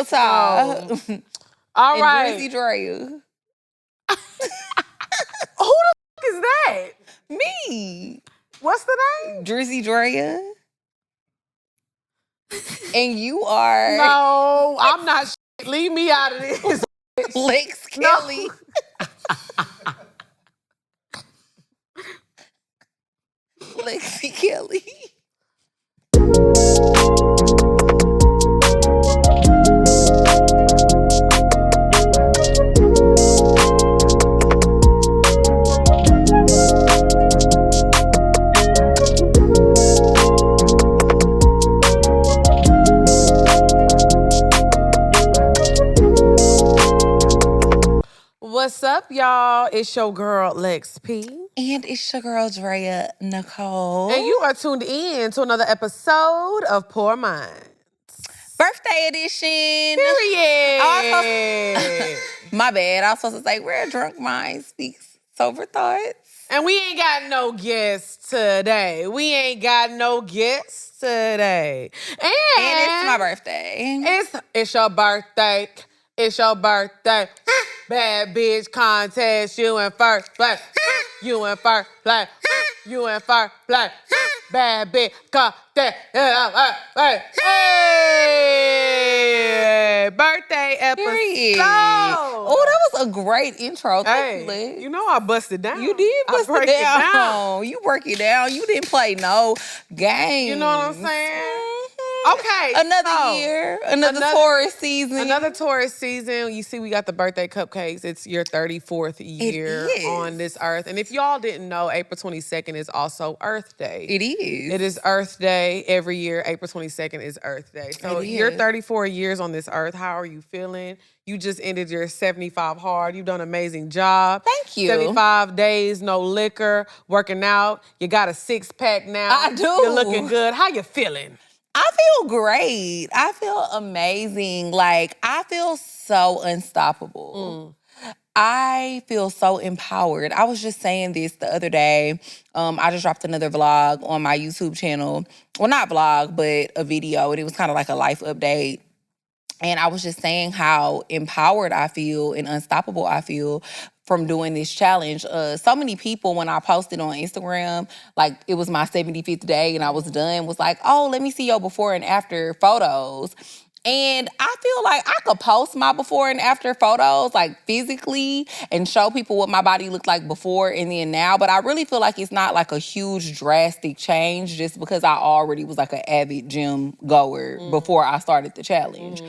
top. No. All and right. Drizzy Drea. Who the fuck is that? Me. What's the name? Drizzy Drea. And you are... No, I'm not shit. Leave me out of this. Lex Kelly. Lexi Kelly. What's up, y'all? It's your girl, Lex P. And it's your girl, Drea Nicoleee. And you are tuned in to another episode of Poor Minds. Birthday edition. Period. My bad. I was supposed to say, where a drunk mind speaks sober thoughts. And we ain't got no guests today. And it's my birthday. It's your birthday. It's your birthday. Bad bitch contest. You in first place. You in first place. You in first place. Bad bitch contest. Hey! Birthday episode. Period. Oh, that was a great intro. Thank you, Lex. You know I busted down. You did bust it down. You work it down. You didn't play no games. You know what I'm saying? Okay. Another year. Another Taurus season. Another Taurus season. You see, we got the birthday cupcakes. It's your 34th year on this earth. And if y'all didn't know, April 22nd is also Earth Day. It is. It is Earth Day. Every year, April 22nd is Earth Day. So you're 34 years on this earth. How are you feeling? You just ended your 75 hard. You've done an amazing job. Thank you. 75 days, no liquor, working out. You got a 6-pack now. I do. You're looking good. How you feeling? I feel great. I feel amazing. Like, I feel so unstoppable. I feel so empowered. I was just saying this the other day. I just dropped another vlog on my YouTube channel. Well, not vlog, but a video. And it was kind of like a life update. And I was just saying how empowered I feel and unstoppable I feel from doing this challenge. So many people, when I posted on Instagram, like it was my 75th day and I was done, was like, oh, let me see your before and after photos. And I feel like I could post my before and after photos, like physically, and show people what my body looked like before and then now. But I really feel like it's not like a huge drastic change just because I already was like an avid gym goer before I started the challenge.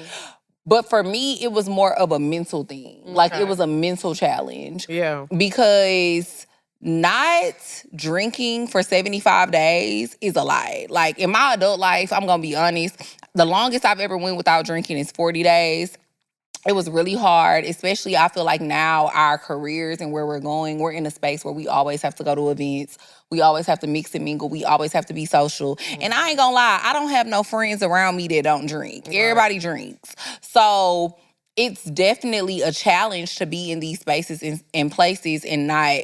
But for me, it was more of a mental thing. Okay. Like, it was a mental challenge. Yeah. Because not drinking for 75 days is a lie. Like, in my adult life, I'm going to be honest, the longest I've ever went without drinking is 40 days. It was really hard, especially I feel like now our careers and where we're going, we're in a space where we always have to go to events. We always have to mix and mingle. We always have to be social. And I ain't gonna lie, I don't have no friends around me that don't drink. Right. Everybody drinks. So it's definitely a challenge to be in these spaces and places and not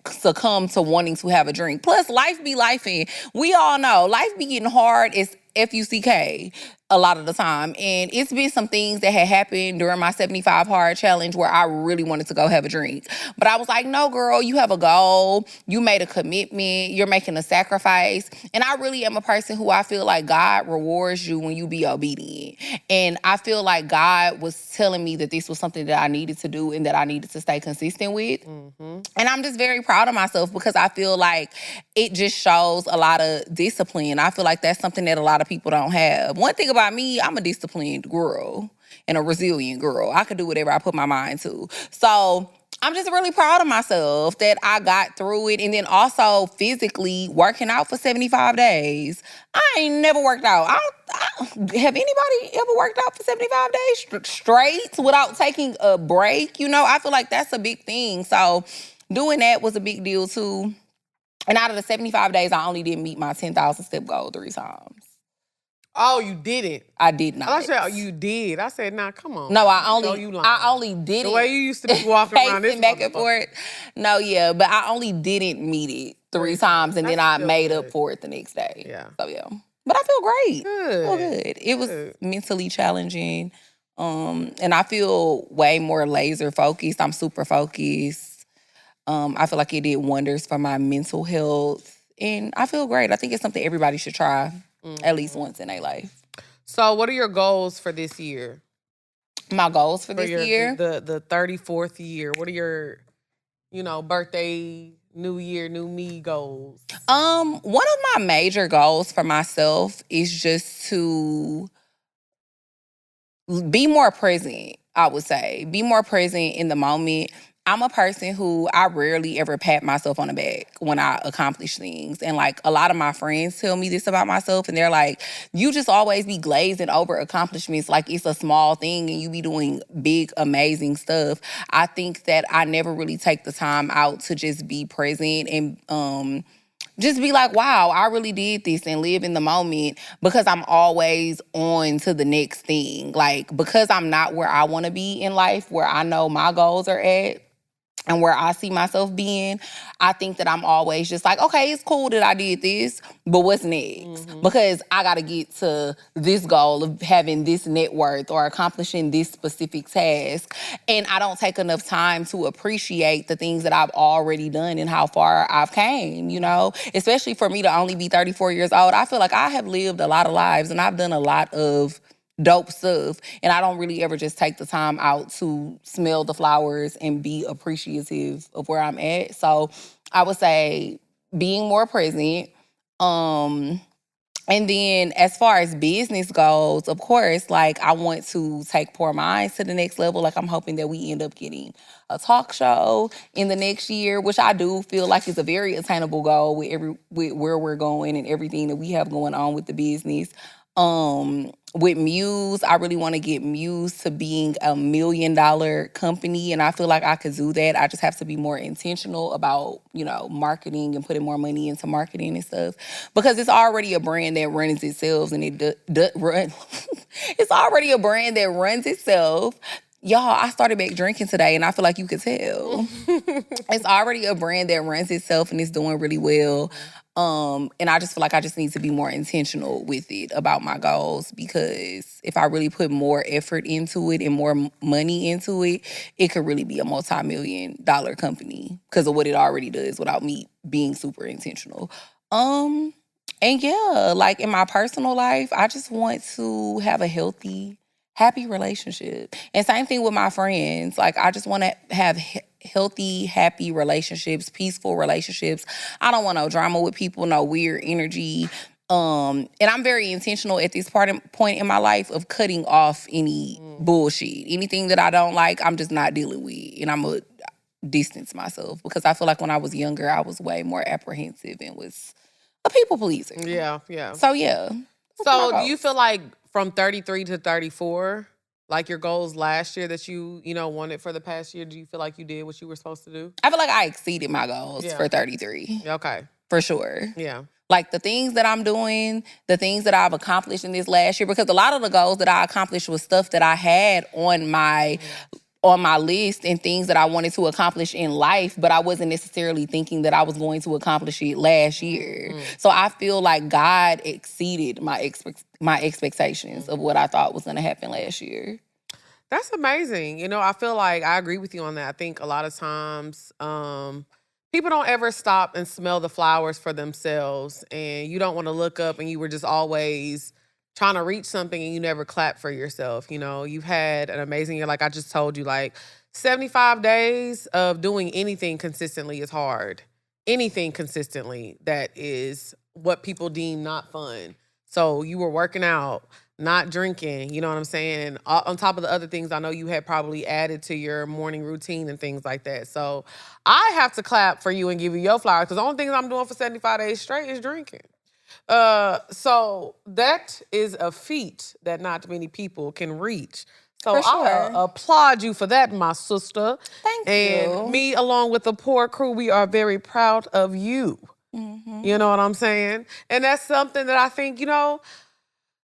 succumb to wanting to have a drink. Plus, life be lifing. We all know life be getting hard. It's F-U-C-K a lot of the time. And it's been some things that had happened during my 75 hard challenge where I really wanted to go have a drink. But I was like, no, girl, you have a goal. You made a commitment. You're making a sacrifice. And I really am a person who I feel like God rewards you when you be obedient. And I feel like God was telling me that this was something that I needed to do and that I needed to stay consistent with. And I'm just very proud of myself because I feel like it just shows a lot of discipline. I feel like that's something that a lot of people don't have. One thing about me, I'm a disciplined girl and a resilient girl. I could do whatever I put my mind to. So I'm just really proud of myself that I got through it. And then also physically working out for 75 days. I ain't never worked out. Have anybody ever worked out for 75 days straight without taking a break? You know, I feel like that's a big thing. So doing that was a big deal too. And out of the 75 days, I only didn't meet my 10,000 step goal 3 times. Oh, you didn't? I did not. I said, oh, you did. I said, nah, come on. No, I only did it. The way you used to be walking around this back and forth. No, yeah, but I only didn't meet it 3 times, and then I made up for it the next day. Yeah. So, yeah. But I feel great. Good. I feel good. It was mentally challenging, And I feel way more laser focused. I'm super focused. I feel like it did wonders for my mental health. And I feel great. I think it's something everybody should try at least once in their life. So what are your goals for this year? My goals for this year? The 34th year. What are your, birthday, new year, new me goals? One of my major goals for myself is just to be more present, I would say. Be more present in the moment. I'm a person who I rarely ever pat myself on the back when I accomplish things. And like a lot of my friends tell me this about myself and they're like, you just always be glazing over accomplishments like it's a small thing and you be doing big, amazing stuff. I think that I never really take the time out to just be present and just be like, wow, I really did this and live in the moment because I'm always on to the next thing. Like, because I'm not where I want to be in life, where I know my goals are at, and where I see myself being, I think that I'm always just like, okay, it's cool that I did this, but what's next? Because I got to get to this goal of having this net worth or accomplishing this specific task. And I don't take enough time to appreciate the things that I've already done and how far I've came, Especially for me to only be 34 years old. I feel like I have lived a lot of lives and I've done a lot of dope stuff. And I don't really ever just take the time out to smell the flowers and be appreciative of where I'm at. So I would say being more present. And then as far as business goes, of course, like I want to take Poor Minds to the next level. Like I'm hoping that we end up getting a talk show in the next year, which I do feel like is a very attainable goal with where we're going and everything that we have going on with the business. With Muse, I really want to get Muse to being $1 million company, and I feel like I could do that. I just have to be more intentional about, marketing and putting more money into marketing and stuff because it's already a brand that runs itself, and it's already a brand that runs itself. Y'all, I started back drinking today, and I feel like you could tell. It's already a brand that runs itself, and it's doing really well. And I just feel like I just need to be more intentional with it about my goals because if I really put more effort into it and more money into it, it could really be a multi-million-dollar company because of what it already does without me being super intentional. And yeah, like in my personal life, I just want to have a healthy, happy relationship. And same thing with my friends. Like I just want to have healthy, happy relationships, peaceful relationships. I don't want no drama with people, no weird energy. And I'm very intentional at this point in my life of cutting off any bullshit. Anything that I don't like, I'm just not dealing with. And I'm going to distance myself because I feel like when I was younger, I was way more apprehensive and was a people pleaser. Yeah. So yeah. So do you feel like from 33 to 34, like your goals last year that you wanted for the past year, do you feel like you did what you were supposed to do? I feel like I exceeded my goals for 33. Okay. For sure. Yeah. Like the things that I'm doing, the things that I've accomplished in this last year, because a lot of the goals that I accomplished was stuff that I had on my list and things that I wanted to accomplish in life, but I wasn't necessarily thinking that I was going to accomplish it last year. So I feel like God exceeded my expectations of what I thought was going to happen last year. That's amazing. I feel like I agree with you on that. I think a lot of times people don't ever stop and smell the flowers for themselves, and you don't want to look up and you were just always trying to reach something and you never clap for yourself. You've had an amazing year. Like I just told you, like 75 days of doing anything consistently is hard. Anything consistently that is what people deem not fun. So you were working out, not drinking, you know what I'm saying? And on top of the other things I know you had probably added to your morning routine and things like that. So I have to clap for you and give you your flowers because the only thing I'm doing for 75 days straight is drinking. So that is a feat that not many people can reach. So I applaud you for that, my sister. Thank you. And me, along with the poor crew, we are very proud of you. You know what I'm saying? And that's something that I think, 75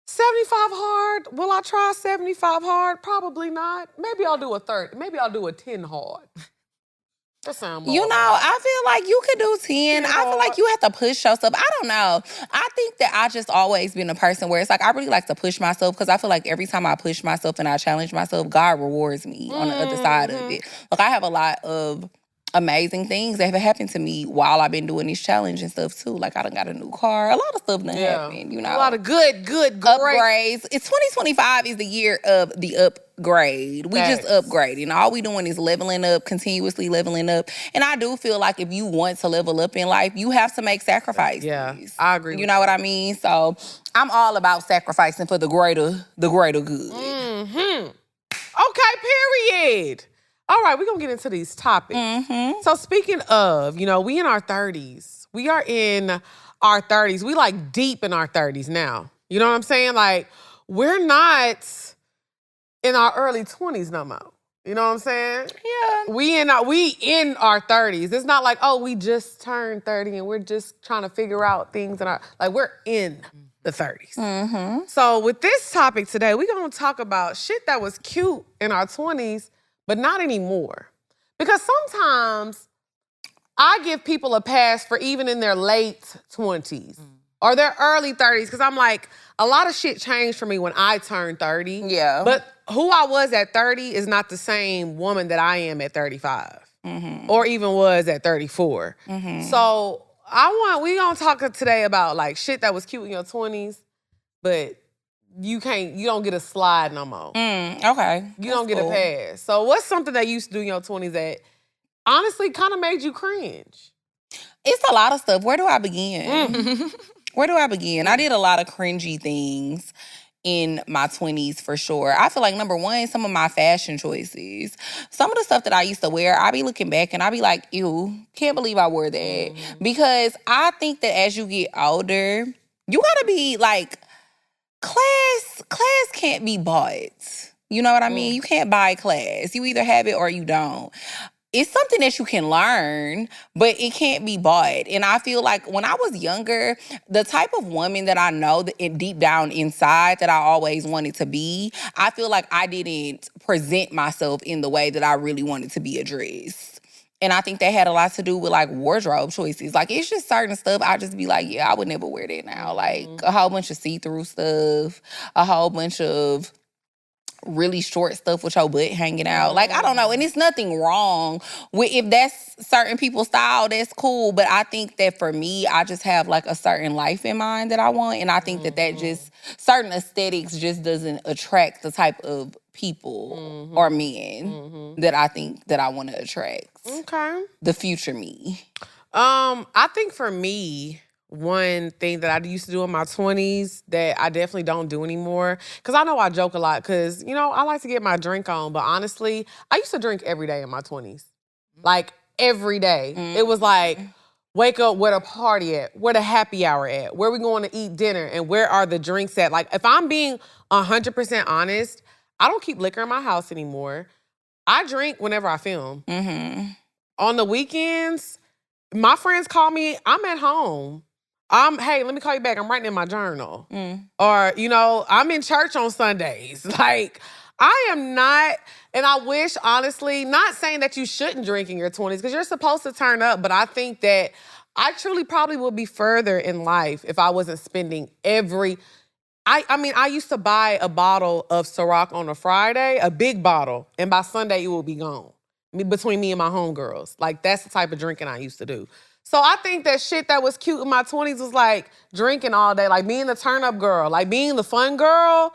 hard. Will I try 75 hard? Probably not. Maybe I'll do a 30. Maybe I'll do a 10 hard. That sound You more know, right. I feel like you could do 10. I feel like you have to push yourself. I don't know. I think that I just always been a person where it's like I really like to push myself because I feel like every time I push myself and I challenge myself, God rewards me on the other side of it. Like I have a lot of amazing things that have happened to me while I've been doing this challenge and stuff too. Like I done got a new car. A lot of stuff done happened, you know. A lot of good, great upgrades. It's 2025 is the year of the upgrade. We just upgrading. All we doing is leveling up, continuously leveling up. And I do feel like if you want to level up in life, you have to make sacrifices. Yeah, I agree. You know what I mean? So I'm all about sacrificing for the greater good. Okay, period. All right, we're going to get into these topics. So speaking of, you know, we in our 30s. We are in our 30s. We like deep in our 30s now. You know what I'm saying? Like, we're not in our early 20s no more. You know what I'm saying? Yeah. We in our 30s. It's not like, oh, we just turned 30 and we're just trying to figure out things in our, like, we're in the 30s. So with this topic today, we're going to talk about shit that was cute in our 20s, but not anymore. Because sometimes I give people a pass for even in their late 20s or their early 30s. Because I'm like, a lot of shit changed for me when I turned 30. Yeah. But who I was at 30 is not the same woman that I am at 35. Or even was at 34. So we gonna talk today about like shit that was cute in your 20s, but you don't get a slide no more. Okay. You don't get a pass. So what's something that you used to do in your 20s that honestly kind of made you cringe? It's a lot of stuff. Where do I begin? Where do I begin? I did a lot of cringy things in my 20s for sure. I feel like number one, some of my fashion choices. Some of the stuff that I used to wear, I be looking back and I be like, ew, can't believe I wore that. Because I think that as you get older, you gotta be like, class can't be bought. You know what I mean? You can't buy class. You either have it or you don't. It's something that you can learn, but it can't be bought. And I feel like when I was younger, the type of woman that I know that deep down inside that I always wanted to be, I feel like I didn't present myself in the way that I really wanted to be addressed. And I think that had a lot to do with like wardrobe choices. Like it's just certain stuff I just be like, yeah, I would never wear that now. Like a whole bunch of see-through stuff, a whole bunch of really short stuff with your butt hanging out. Like, I don't know. And it's nothing wrong with if that's certain people's style, that's cool. But I think that for me, I just have like a certain life in mind that I want. And I think that just, certain aesthetics just doesn't attract the type of people or men that I think that I want to attract. Okay. The future me. I think for me, one thing that I used to do in my 20s that I definitely don't do anymore, because I know I joke a lot because, you know, I like to get my drink on, but honestly, I used to drink every day in my 20s. Like, every day. It was like, wake up, where the party at? Where the happy hour at? Where we going to eat dinner? And where are the drinks at? Like, if I'm being 100% honest, I don't keep liquor in my house anymore. I drink whenever I film. On the weekends, my friends call me, I'm at home. Hey, let me call you back. I'm writing in my journal. Or, you know, I'm in church on Sundays. Like, I am not, and I wish, honestly, not saying that you shouldn't drink in your 20s, because you're supposed to turn up, but I think that I truly probably would be further in life if I wasn't spending I mean, I used to buy a bottle of Ciroc on a Friday, a big bottle, and by Sunday it would be gone. Between me and my homegirls. Like, that's the type of drinking I used to do. So I think that shit that was cute in my 20s was like drinking all day, like being the turn-up girl, like being the fun girl.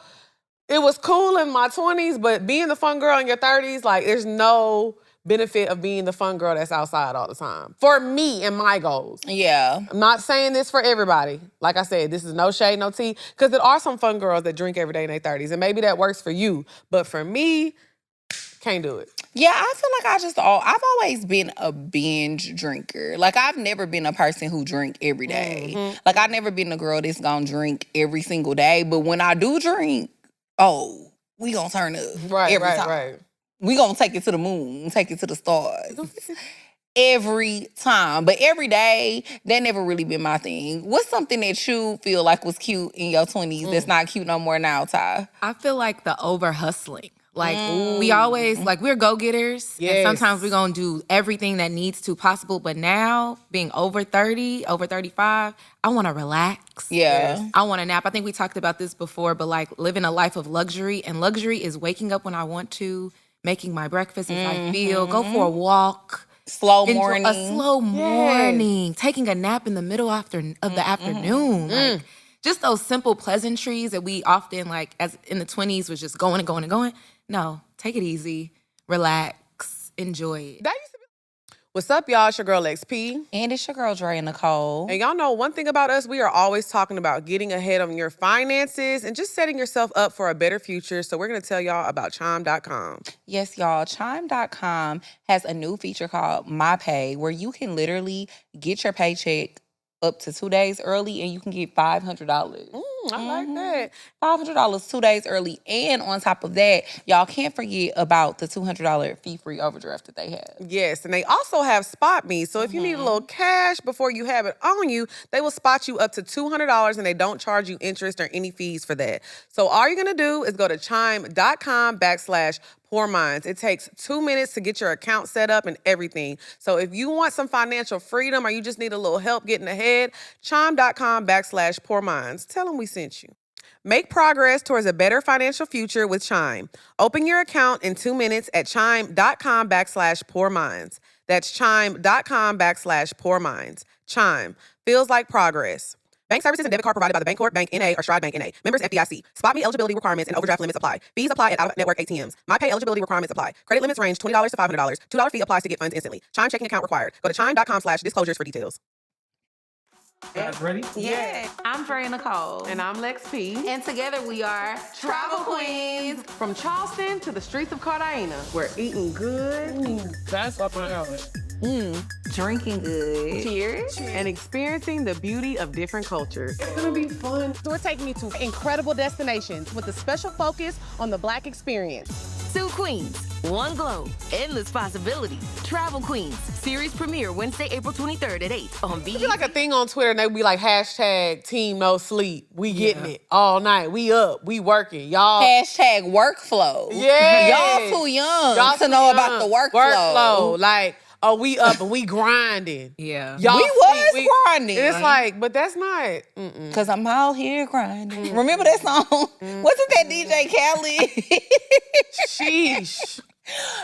It was cool in my 20s, but being the fun girl in your 30s, like there's no benefit of being the fun girl that's outside all the time. For me and my goals. Yeah. I'm not saying this for everybody. Like I said, this is no shade, no tea, because there are some fun girls that drink every day in their 30s, and maybe that works for you. But for me, can't do it. Yeah, I feel like I've always been a binge drinker. Like, I've never been a person who drink every day. Like, I've never been a girl that's gonna drink every single day. But when I do drink, we gonna turn up every time. Right. We gonna take it to the moon, take it to the stars. Every time. But every day, that never really been my thing. What's something that you feel like was cute in your 20s that's not cute no more now, Ty? I feel like the over hustling. Like, we always, like, we're go-getters. Yes. And sometimes we're going to do everything that needs to possible. But now, being over 30, over 35, I want to relax. Yeah. I want to nap. I think we talked about this before, but, like, living a life of luxury. And luxury is waking up when I want to, making my breakfast as I feel, go for a walk. Slow Enjoy morning. a slow morning. Taking a nap in the middle of the afternoon. Like, just those simple pleasantries that we often, like, as in the 20s, was just going and going and going. No, take it easy, relax, enjoy it. That used to be. What's up, y'all? It's your girl XP. And it's your girl, Drea Nicoleee. And y'all know one thing about us, we are always talking about getting ahead on your finances and just setting yourself up for a better future. So we're going to tell y'all about Chime.com. Yes, y'all. Chime.com has a new feature called My Pay, where you can literally get your paycheck up to 2 days early and you can get $500. I like that. $500 2 days early. And on top of that, y'all can't forget about the $200 fee-free overdraft that they have. Yes, and they also have Spot Me. So if you need a little cash before you have it on you, they will spot you up to $200 and they don't charge you interest or any fees for that. So all you're going to do is go to chime.com/Poor Minds. It takes 2 minutes to get your account set up and everything. So if you want some financial freedom or you just need a little help getting ahead, chime.com/Poor Minds. Tell them we sent you. Make progress towards a better financial future with Chime. Open your account in 2 minutes at chime.com/Poor Minds. That's chime.com/Poor Minds. Chime. Feels like progress. Bank services and debit card provided by the Bancorp Bank N.A. or Stride Bank N.A. Members FDIC. Spot Me eligibility requirements and overdraft limits apply. Fees apply at out-of-network ATMs. My Pay eligibility requirements apply. Credit limits range $20 to $500. $2 fee applies to get funds instantly. Chime checking account required. Go to chime.com/disclosures for details. Guys ready? Yeah. I'm Drea Nicoleee. And I'm Lex P. And together we are Travel Queens. From Charleston to the streets of Cartagena, we're eating good, That's up my alley. Drinking good. cheers, and experiencing the beauty of different cultures. It's gonna be fun. So we're taking you to incredible destinations with a special focus on the Black experience. Two Queens, one glow, endless possibilities. Travel Queens, series premiere Wednesday, April 23rd at 8 on It'd BET. be like a thing on Twitter and they'd be like, hashtag team no sleep. We getting it all night. We up, we working. Y'all. Hashtag workflow. Yes. Y'all too young Y'all to too know young. about the workflow. Like, oh, we up and we grinding. Yeah. Y'all We was sleep. grinding. And it's like, but that's not. Cause I'm out here grinding. Remember that song? Wasn't that DJ Khaled? Sheesh.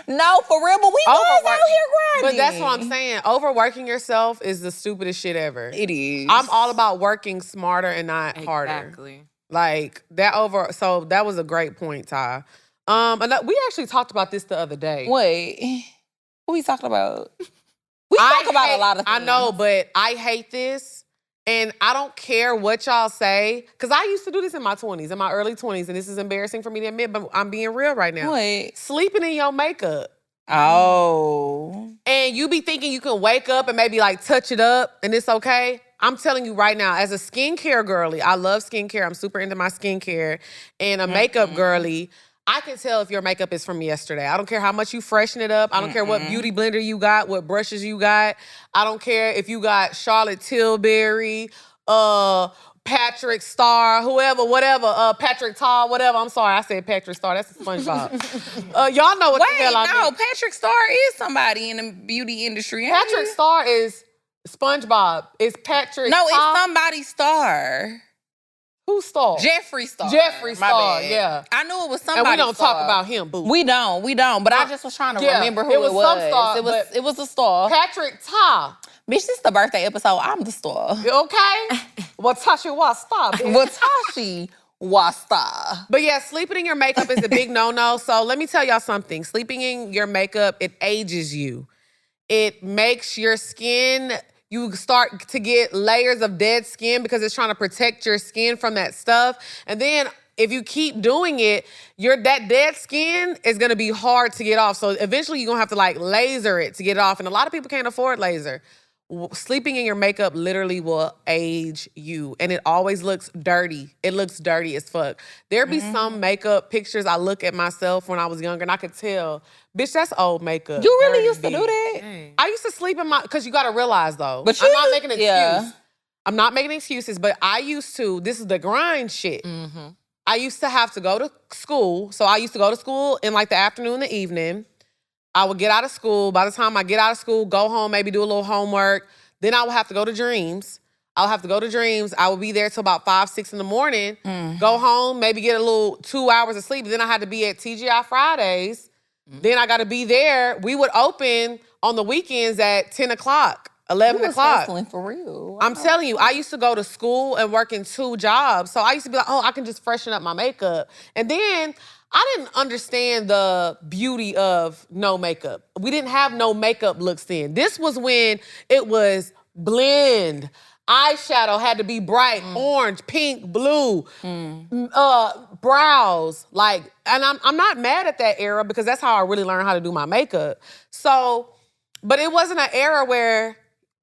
No, for real, but we was out here grinding. But that's what I'm saying. Overworking yourself is the stupidest shit ever. It is. I'm all about working smarter and not harder. Exactly. Like so that was a great point, Ty. We actually talked about this the other day. Wait, what we talking about? We talk about a lot of things. I know, but I hate this. And I don't care what y'all say. Because I used to do this in my 20s, in my early 20s. And this is embarrassing for me to admit, but I'm being real right now. What? Sleeping in your makeup. Oh. And you be thinking you can wake up and maybe like touch it up and it's okay. I'm telling you right now, as a skincare girly, I love skincare. I'm super into my skincare. And a makeup girly, I can tell if your makeup is from yesterday. I don't care how much you freshen it up. I don't care what beauty blender you got, what brushes you got. I don't care if you got Charlotte Tilbury, Patrick Star, whoever, whatever, Patrick Tar, whatever. I'm sorry, I said Patrick Star. That's a SpongeBob. Y'all know what the hell I mean. Patrick Star is somebody in the beauty industry. ain't Patrick he? Star is SpongeBob. It's Patrick No, Star. it's somebody's Star. Who's Star? Jeffree Star. Jeffree My Star, bad. yeah. I knew it was And somebody. we don't talk about him, boo. We don't. But I just was trying to Yeah, remember who it was some star, it was a star. Patrick Tar. Bitch, this is the birthday episode. I'm the star. You okay? Well, Tasha was stop. Watashi Wasta. But yeah, sleeping in your makeup is a big no-no. So let me tell y'all something. Sleeping in your makeup, it ages you. It makes your skin, you start to get layers of dead skin because it's trying to protect your skin from that stuff. And then if you keep doing it, that dead skin is gonna be hard to get off. So eventually you're gonna have to like laser it to get it off. And a lot of people can't afford laser. Sleeping in your makeup literally will age you. And it always looks dirty. It looks dirty as fuck. There be some makeup pictures I look at myself when I was younger and I could tell, bitch, that's old makeup. You really Dirty used to do bitch. that? I used to sleep in because you gotta realize though, But I'm you- not making an excuse. yeah. I'm not making excuses, but I used to, this is the grind shit. I used to have to go to school. So I used to go to school in like the afternoon, the evening. I would get out of school. By the time I get out of school, go home, maybe do a little homework. Then I would have to go to Dreams. I would be there till about 5, 6 in the morning. Go home, maybe get a little 2 hours of sleep. Then I had to be at TGI Fridays. Then I got to be there. We would open on the weekends at 10 o'clock, 11 o'clock. Hustling for real. I'm telling you, I used to go to school and work in 2 jobs. So I used to be like, I can just freshen up my makeup. And then I didn't understand the beauty of no makeup. We didn't have no makeup looks then. This was when it was blend. Eyeshadow had to be bright, orange, pink, blue, brows. And I'm not mad at that era because that's how I really learned how to do my makeup. So, but it wasn't an era where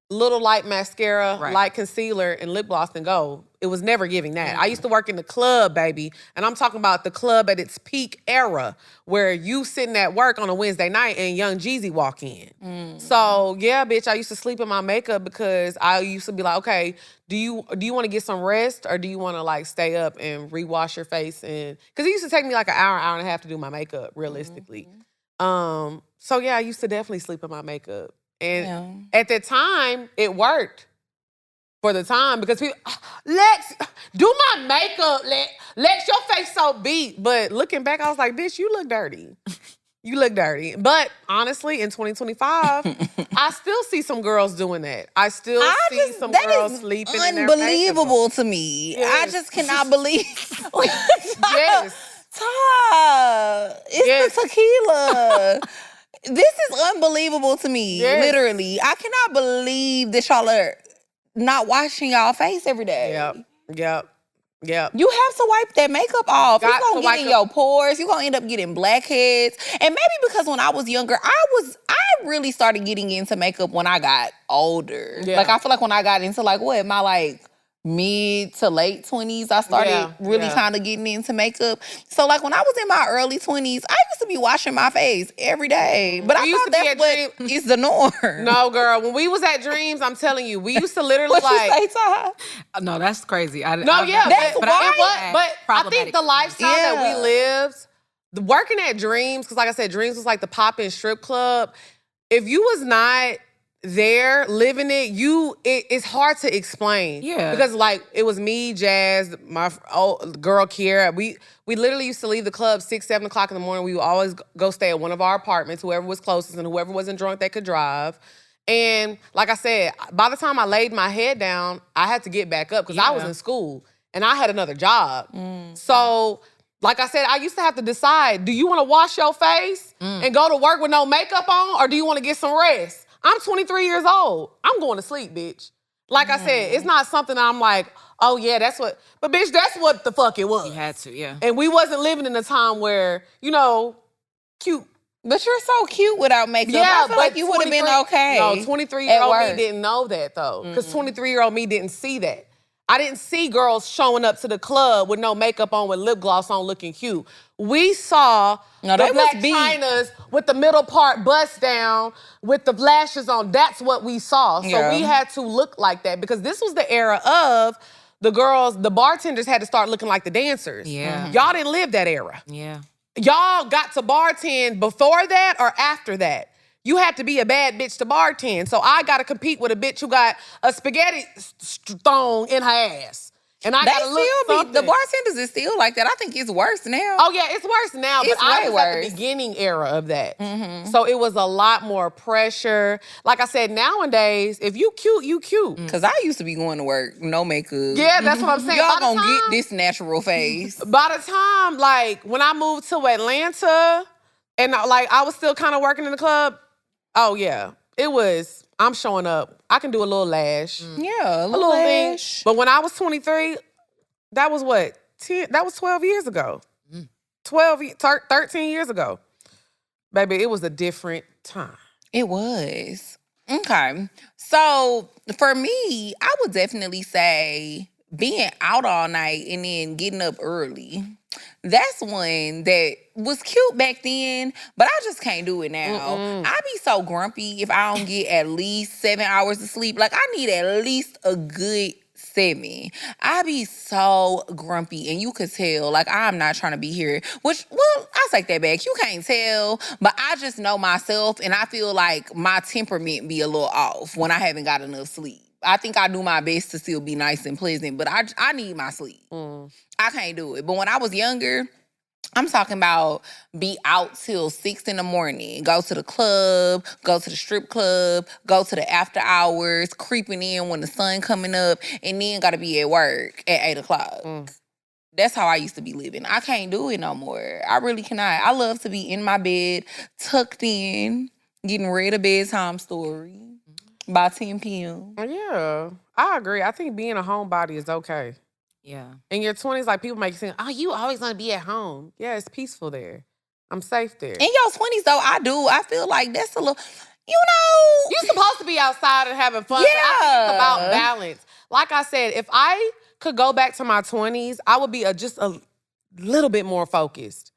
little light mascara, light concealer, and lip gloss and go. It was never giving that. I used to work in the club, baby, and I'm talking about the club at its peak era where you sitting at work on a Wednesday night and Young Jeezy walk in. So, yeah, bitch, I used to sleep in my makeup because I used to be like, okay, do you want to get some rest or do you want to like stay up and rewash your face? And because it used to take me like an hour and a half to do my makeup, realistically. So, yeah, I used to definitely sleep in my makeup. And at that time, it worked for the time because people, Lex, do my makeup, Lex, your face so beat. But looking back, I was like, bitch, you look dirty. You look dirty. But honestly, in 2025, I still see some girls doing that. I still see some girls sleeping in their makeup. Unbelievable to me. Yes. I just cannot believe. Yes. It's the tequila. This is unbelievable to me, literally. I cannot believe that y'all are not washing y'all face every day. Yep. You have to wipe that makeup off. It's gonna get in your pores. You're gonna end up getting blackheads. And maybe because when I was younger, I really started getting into makeup when I got older. Yeah. Like I feel like when I got into my mid to late 20s, I started really kind of getting into makeup. So like when I was in my early 20s, I used to be washing my face every day. But I thought that's what is the norm. No, girl. When we was at Dreams, I'm telling you, we used to literally What you say, Ty? No, that's crazy. That's but why. But I problematic. think the lifestyle that we lived, working at Dreams, because like I said, Dreams was like the pop-in strip club. If you was not there living it, it's hard to explain. Yeah. Because like it was me, Jazz, my girl Kiera. We literally used to leave the club 6, 7 o'clock in the morning. We would always go stay at one of our apartments, whoever was closest and whoever wasn't drunk that could drive. And like I said, by the time I laid my head down, I had to get back up because I was in school and I had another job. So like I said, I used to have to decide, do you want to wash your face and go to work with no makeup on, or do you want to get some rest? I'm 23 years old. I'm going to sleep, bitch. Like I said, it's not something I'm like, oh yeah, that's what, but bitch, that's what the fuck it was. You had to, yeah. And we wasn't living in a time where, cute. But you're so cute without makeup. Yeah, I feel like you would have been okay. No, 23-year-old me didn't know that though. Because 23-year-old me didn't see that. I didn't see girls showing up to the club with no makeup on, with lip gloss on, looking cute. We saw the black chinas with the middle part bust down, with the lashes on. That's what we saw. So we had to look like that because this was the era of the girls, the bartenders had to start looking like the dancers. Yeah. Y'all didn't live that era. Yeah. Y'all got to bartend before that or after that. You had to be a bad bitch to bartend. So I got to compete with a bitch who got a spaghetti thong in her ass. And I got to look something. The bartenders is still like that. I think it's worse now. Oh, yeah, it's worse now. It's but I was way at the worse. beginning era of that. So it was a lot more pressure. Like I said, nowadays, if you cute, you cute. Because I used to be going to work, no makeup. Yeah, that's what I'm saying. Y'all gonna get this natural face. By the time, like, when I moved to Atlanta, and I was still kind of working in the club, oh, yeah. It was, I'm showing up. I can do a little lash. Yeah, a little lash. thing. But when I was 23, that was what? 12 years ago. 13 years ago. Baby, it was a different time. It was. Okay. So for me, I would definitely say being out all night and then getting up early. That's one that was cute back then, but I just can't do it now. I be so grumpy if I don't get at least 7 hours of sleep. Like, I need at least a good 7, I be so grumpy, and you could tell, like, I'm not trying to be here. Which, well, I take that back. You can't tell, but I just know myself, and I feel like my temperament be a little off when I haven't got enough sleep. I think I do my best to still be nice and pleasant, but I need my sleep. I can't do it. But when I was younger, I'm talking about be out till 6 in the morning, go to the club, go to the strip club, go to the after hours, creeping in when the sun coming up, and then gotta be at work at 8 o'clock. That's how I used to be living. I can't do it no more. I really cannot. I love to be in my bed, tucked in, getting read a bedtime story by 10 p.m. Yeah, I agree. I think being a homebody is okay. Yeah. In your 20s, like, people make you think, oh, you always want to be at home. Yeah, it's peaceful there. I'm safe there. In your 20s, though, I feel like that's a little, you know. You're supposed to be outside and having fun. Yeah. I think it's about balance. Like I said, if I could go back to my 20s, I would be just a little bit more focused.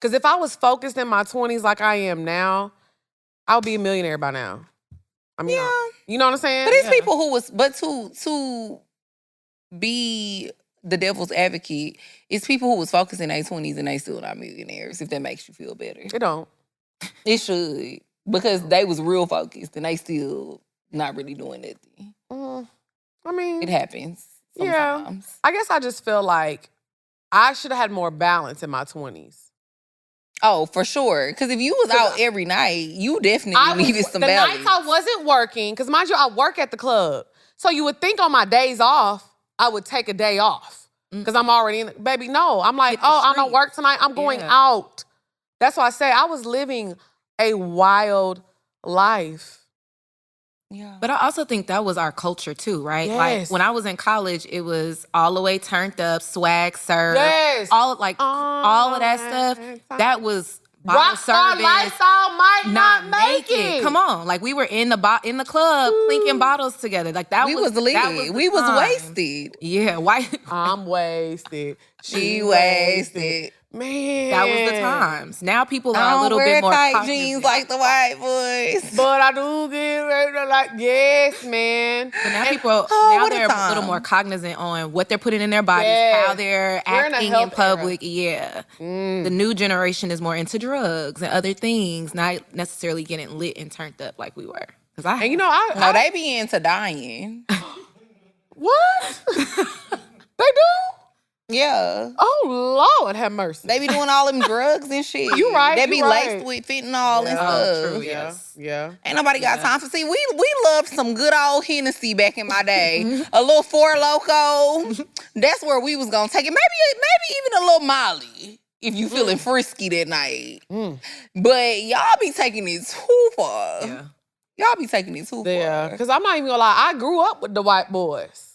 Because if I was focused in my 20s like I am now, I would be a millionaire by now. I mean, you know what I'm saying? But it's people who was, but to be the devil's advocate, it's people who was focused in their 20s and they still not millionaires, if that makes you feel better. It don't. It should. Because they was real focused and they still not really doing nothing. I mean, It happens sometimes. yeah. I guess I just feel like I should have had more balance in my 20s. Oh, for sure. Because if you was out every night, you definitely needed some balance. The nights I wasn't working, because mind you, I work at the club. So you would think on my days off, I would take a day off. Because I'm already in. Baby, no. I'm like, I don't work tonight. I'm going out. That's why I say I was living a wild life. Yeah. But I also think that was our culture too, right? Yes. Like when I was in college, it was all the way turned up, swag, serve, Yes. all of that stuff. That was bottle Rockstar service. lifestyle might not make it. Come on, like we were in the club clinking bottles together. Like that We was lit. the We was time. wasted. Yeah, why? I'm wasted. She wasted. Man. That was the times. Now people I are a don't little wear bit more tight cognizant. jeans like the white boys. But I do get ready to like, yes, man. But now what a they're a time. little more cognizant on what they're putting in their bodies, Yes. how they're We're in a acting in health public. Yeah. The new generation is more into drugs and other things, not necessarily getting lit and turned up like we were. And you know, No, they be into dying. what? They do? Yeah. Oh, Lord, have mercy. They be doing all them drugs and shit. You right, They be you laced right. with fentanyl and stuff. true, Yeah, yes. yeah. Ain't nobody got time for. See, we loved some good old Hennessy back in my day. A little Four Loko. That's where we was gonna take it. Maybe even a little Molly if you feeling frisky that night. But y'all be taking it too far. Yeah. Y'all be taking it too Yeah, far. because I'm not even gonna lie, I grew up with the white boys.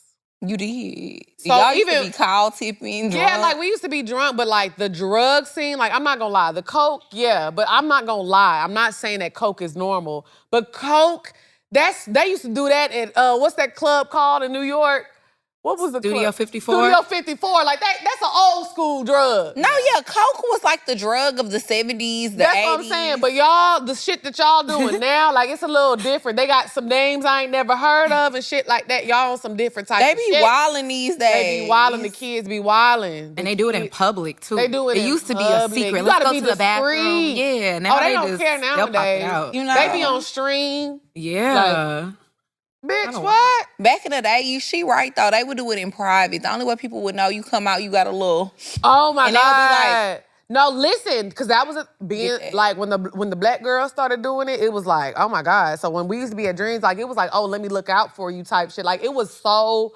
You did. So Y'all used to even- be call tipping, drunk. Yeah, like we used to be drunk, but like the drug scene, like I'm not gonna lie, the coke, yeah, but I'm not gonna lie. I'm not saying that coke is normal, but coke, they used to do that at what's that club called in New York? What was the Studio club? 54? Studio 54. Like that's an old school drug. No, yeah, coke was like the drug of the 70s, the That's 80s. what I'm saying. But y'all, the shit that y'all doing now, like it's a little different. They got some names I ain't never heard of and shit like that. Y'all on some different type They of be shit. wilding these days. They be wilding. The kids be wilding. And they do it in public too. They do it in used to be a public. secret. You Let's gotta go be to the bathroom. discreet. Yeah, now They don't just, care they'll pop it nowadays. out. You know, They be on stream. Yeah. Bitch, what? Back in the day, she right though. They would do it in private. The only way people would know you come out, you got a little. Oh my And they'll be God. like- No, listen, because that was being that. like when the black girls started doing it, it was like, oh my God. So when we used to be at Dreams, like it was like, oh, let me look out for you type shit. Like it was so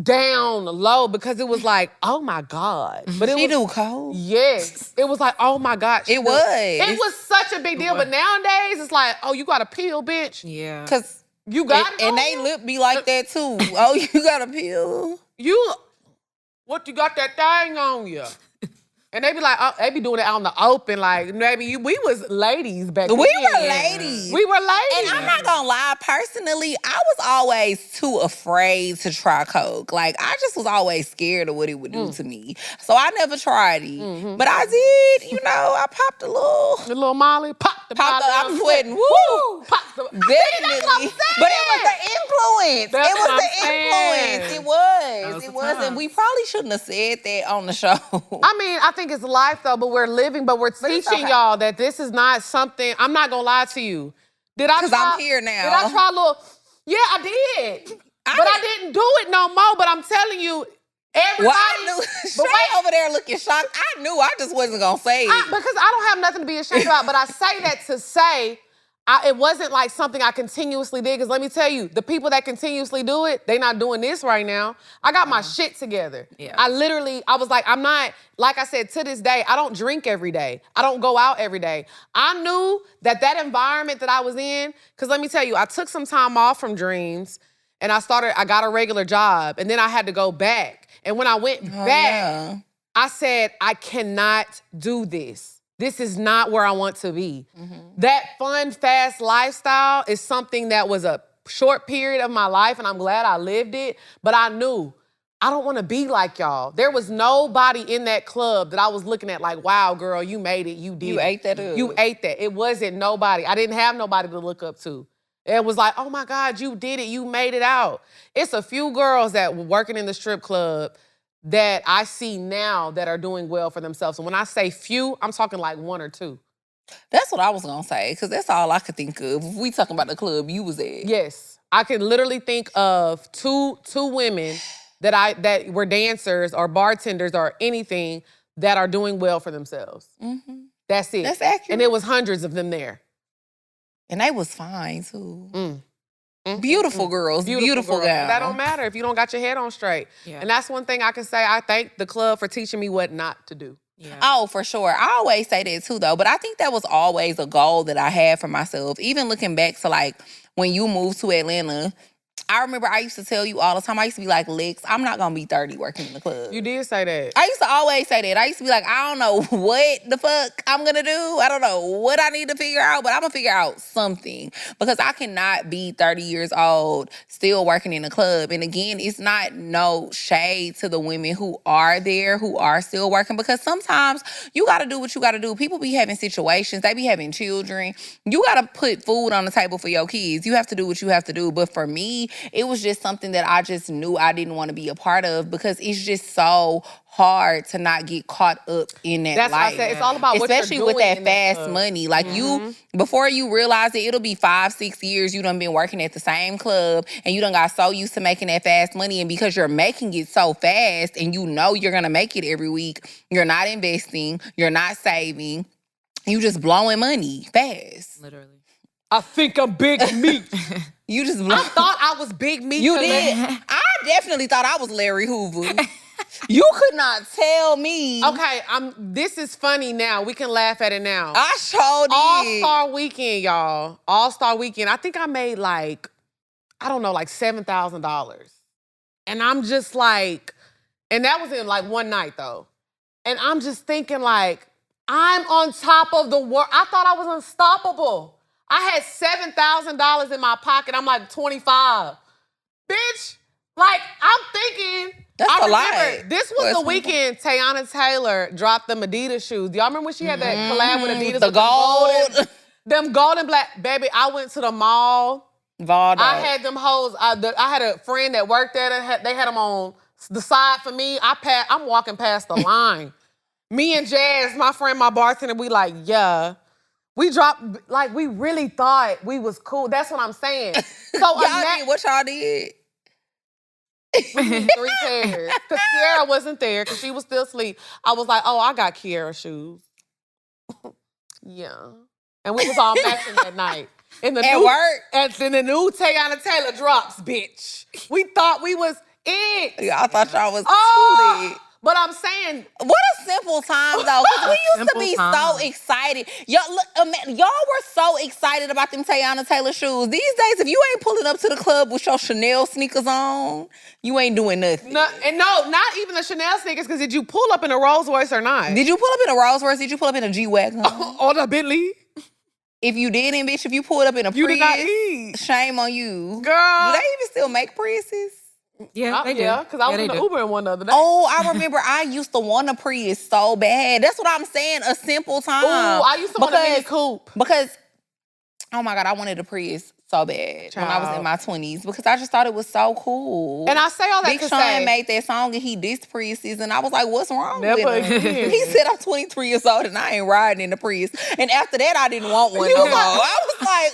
down low because it was like, oh my God. But it She was, do coke. yes. It was like, oh my God. It was. It was such a big deal. But nowadays, it's like, oh, you got a pill, bitch. Yeah. Cause You got it. and on they you? lip be like that too. Oh, you got a pill. What you got that thing on you? And they be like, oh, they be doing it out in the open. Like, maybe we was ladies back then. We were ladies. We were ladies. And I'm not gonna lie, personally, I was always too afraid to try coke. Like, I just was always scared of what it would do to me. So I never tried it. But I did, I popped a little. The little Molly, pop. popped Popped the up, I'm sweating. Woo! Popped the, Definitely. But it was the influence. That's it was what the I'm influence. saying. It was. That was It the was. And time. we probably shouldn't have said that on the show. I mean, I think it's life though, but we're living, but we're it's teaching okay. y'all that this is not something, I'm not gonna lie to you. Did I 'Cause try? I'm here now. Did I try a little? Yeah, I did. I didn't do it no more, but I'm telling you, everybody. Well, I knew. Shay over there looking shocked. I knew I just wasn't going to say it. Because I don't have nothing to be ashamed about, but I say that to say, it wasn't like something I continuously did. Because let me tell you, the people that continuously do it, they not doing this right now. I got my shit together. Yeah. I was like, I'm not, like I said, to this day, I don't drink every day. I don't go out every day. I knew that environment that I was in, because let me tell you, I took some time off from Dreams and I got a regular job and then I had to go back. And when I went back, I said, I cannot do this. This is not where I want to be. That fun, fast lifestyle is something that was a short period of my life, and I'm glad I lived it, but I knew I don't want to be like y'all. There was nobody in that club that I was looking at like, wow, girl, you made it, you did You it. ate that up. You ate that. It wasn't nobody. I didn't have nobody to look up to. It was like, oh my God, you did it, you made it out. It's a few girls that were working in the strip club that I see now that are doing well for themselves. And when I say few, I'm talking like one or two. That's what I was going to say, because that's all I could think of. If we talking about the club you was at. Yes. I can literally think of two women that were dancers or bartenders or anything that are doing well for themselves. That's it. That's accurate. And it was hundreds of them there. And they was fine, too. Beautiful girls, beautiful girls. gals. That don't matter if you don't got your head on straight. Yeah. And that's one thing I can say. I thank the club for teaching me what not to do. Yeah. Oh, for sure. I always say that too, though. But I think that was always a goal that I had for myself. Even looking back to like when you moved to Atlanta, I remember I used to tell you all the time, I used to be like, Lex, I'm not going to be 30 working in the club. You did say that. I used to always say that. I used to be like, I don't know what the fuck I'm going to do. I don't know what I need to figure out, but I'm going to figure out something because I cannot be 30 years old still working in the club. And again, it's not no shade to the women who are there, who are still working, because sometimes you got to do what you got to do. People be having situations. They be having children. You got to put food on the table for your kids. You have to do what you have to do. But for me, it was just something that I just knew I didn't want to be a part of because it's just so hard to not get caught up in that That's life. why I said it's all about what you're especially with doing that in that fast club. money. Like you, before you realize it, it'll be 5-6 years you done been working at the same club and you done got so used to making that fast money, and because you're making it so fast and you know you're gonna make it every week, you're not investing, you're not saving, you just blowing money fast. Literally. I think I'm big meat. You just blow. I thought I was big meat. You did. I definitely thought I was Larry Hoover. You could not tell me. Okay, this is funny now. We can laugh at it now. I showed All-Star Weekend, y'all. All-Star Weekend. I think I made like $7,000. And I'm just like, and that was in like one night though. And I'm just thinking like, I'm on top of the world. I thought I was unstoppable. I had $7,000 in my pocket. I'm like 25. Bitch, like I'm thinking. That's I a remember, lot. this was the weekend Teyana Taylor dropped them Adidas shoes. Do y'all remember when she had that collab with Adidas? The with gold. them golden black. Baby, I went to the mall. Valdo. I had them hoes. I had a friend that worked there. They had them on the side for me. I'm walking past the line. Me and Jazz, my friend, my bartender, we like, yeah. We dropped, like, we really thought we was cool. That's what I'm saying. So y'all did what y'all did? we need 3 pairs. Because Kiara wasn't there, because she was still asleep. I was like, oh, I got Kiara shoes. Yeah. And we was all matching that night. In the new Teyana Taylor drops, bitch. We thought we was it. Yeah, I thought y'all was too lit. But I'm saying, what a simple time though. Because we used to be so excited. Y'all were so excited about them Teyana Taylor shoes. These days, if you ain't pulling up to the club with your Chanel sneakers on, you ain't doing nothing. no, not even the Chanel sneakers, because did you pull up in a Rolls Royce or not? Did you pull up in a Rolls Royce? Did you pull up in a G-Wagon? Or the Bentley? If you didn't, bitch, if you pulled up in a You Prius, did not eat. shame on you. Girl. Do they even still make Priuses? Yeah, they do. Yeah, because I was they in the do. Uber in one the other day. Oh, I remember I used to want a Prius so bad. That's what I'm saying, a simple time. Ooh, I used to want a Mini Coupe. Because, oh my God, I wanted a Prius so bad when I was in my 20s because I just thought it was so cool. And I say all that Big to Sean say, made that song and he dissed Priuses and I was like, what's wrong Never with him? again. He said, I'm 23 years old and I ain't riding in the Prius. And after that, I didn't want one no more. I was like,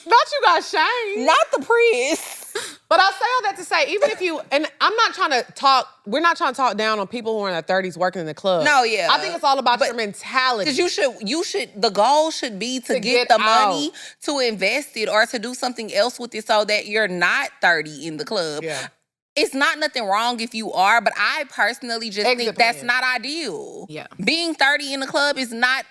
not you got shamed. not the Prius. But I say all that to say, even if you, and I'm not trying to talk, we're not trying to talk down on people who are in their 30s working in the club. No, yeah. I think it's all about your mentality. Because you should, the goal should be to get the money to invest it or to do something else with it so that you're not 30 in the club. Yeah. It's not nothing wrong if you are, but I personally just think that's not ideal. Yeah. Being 30 in the club is not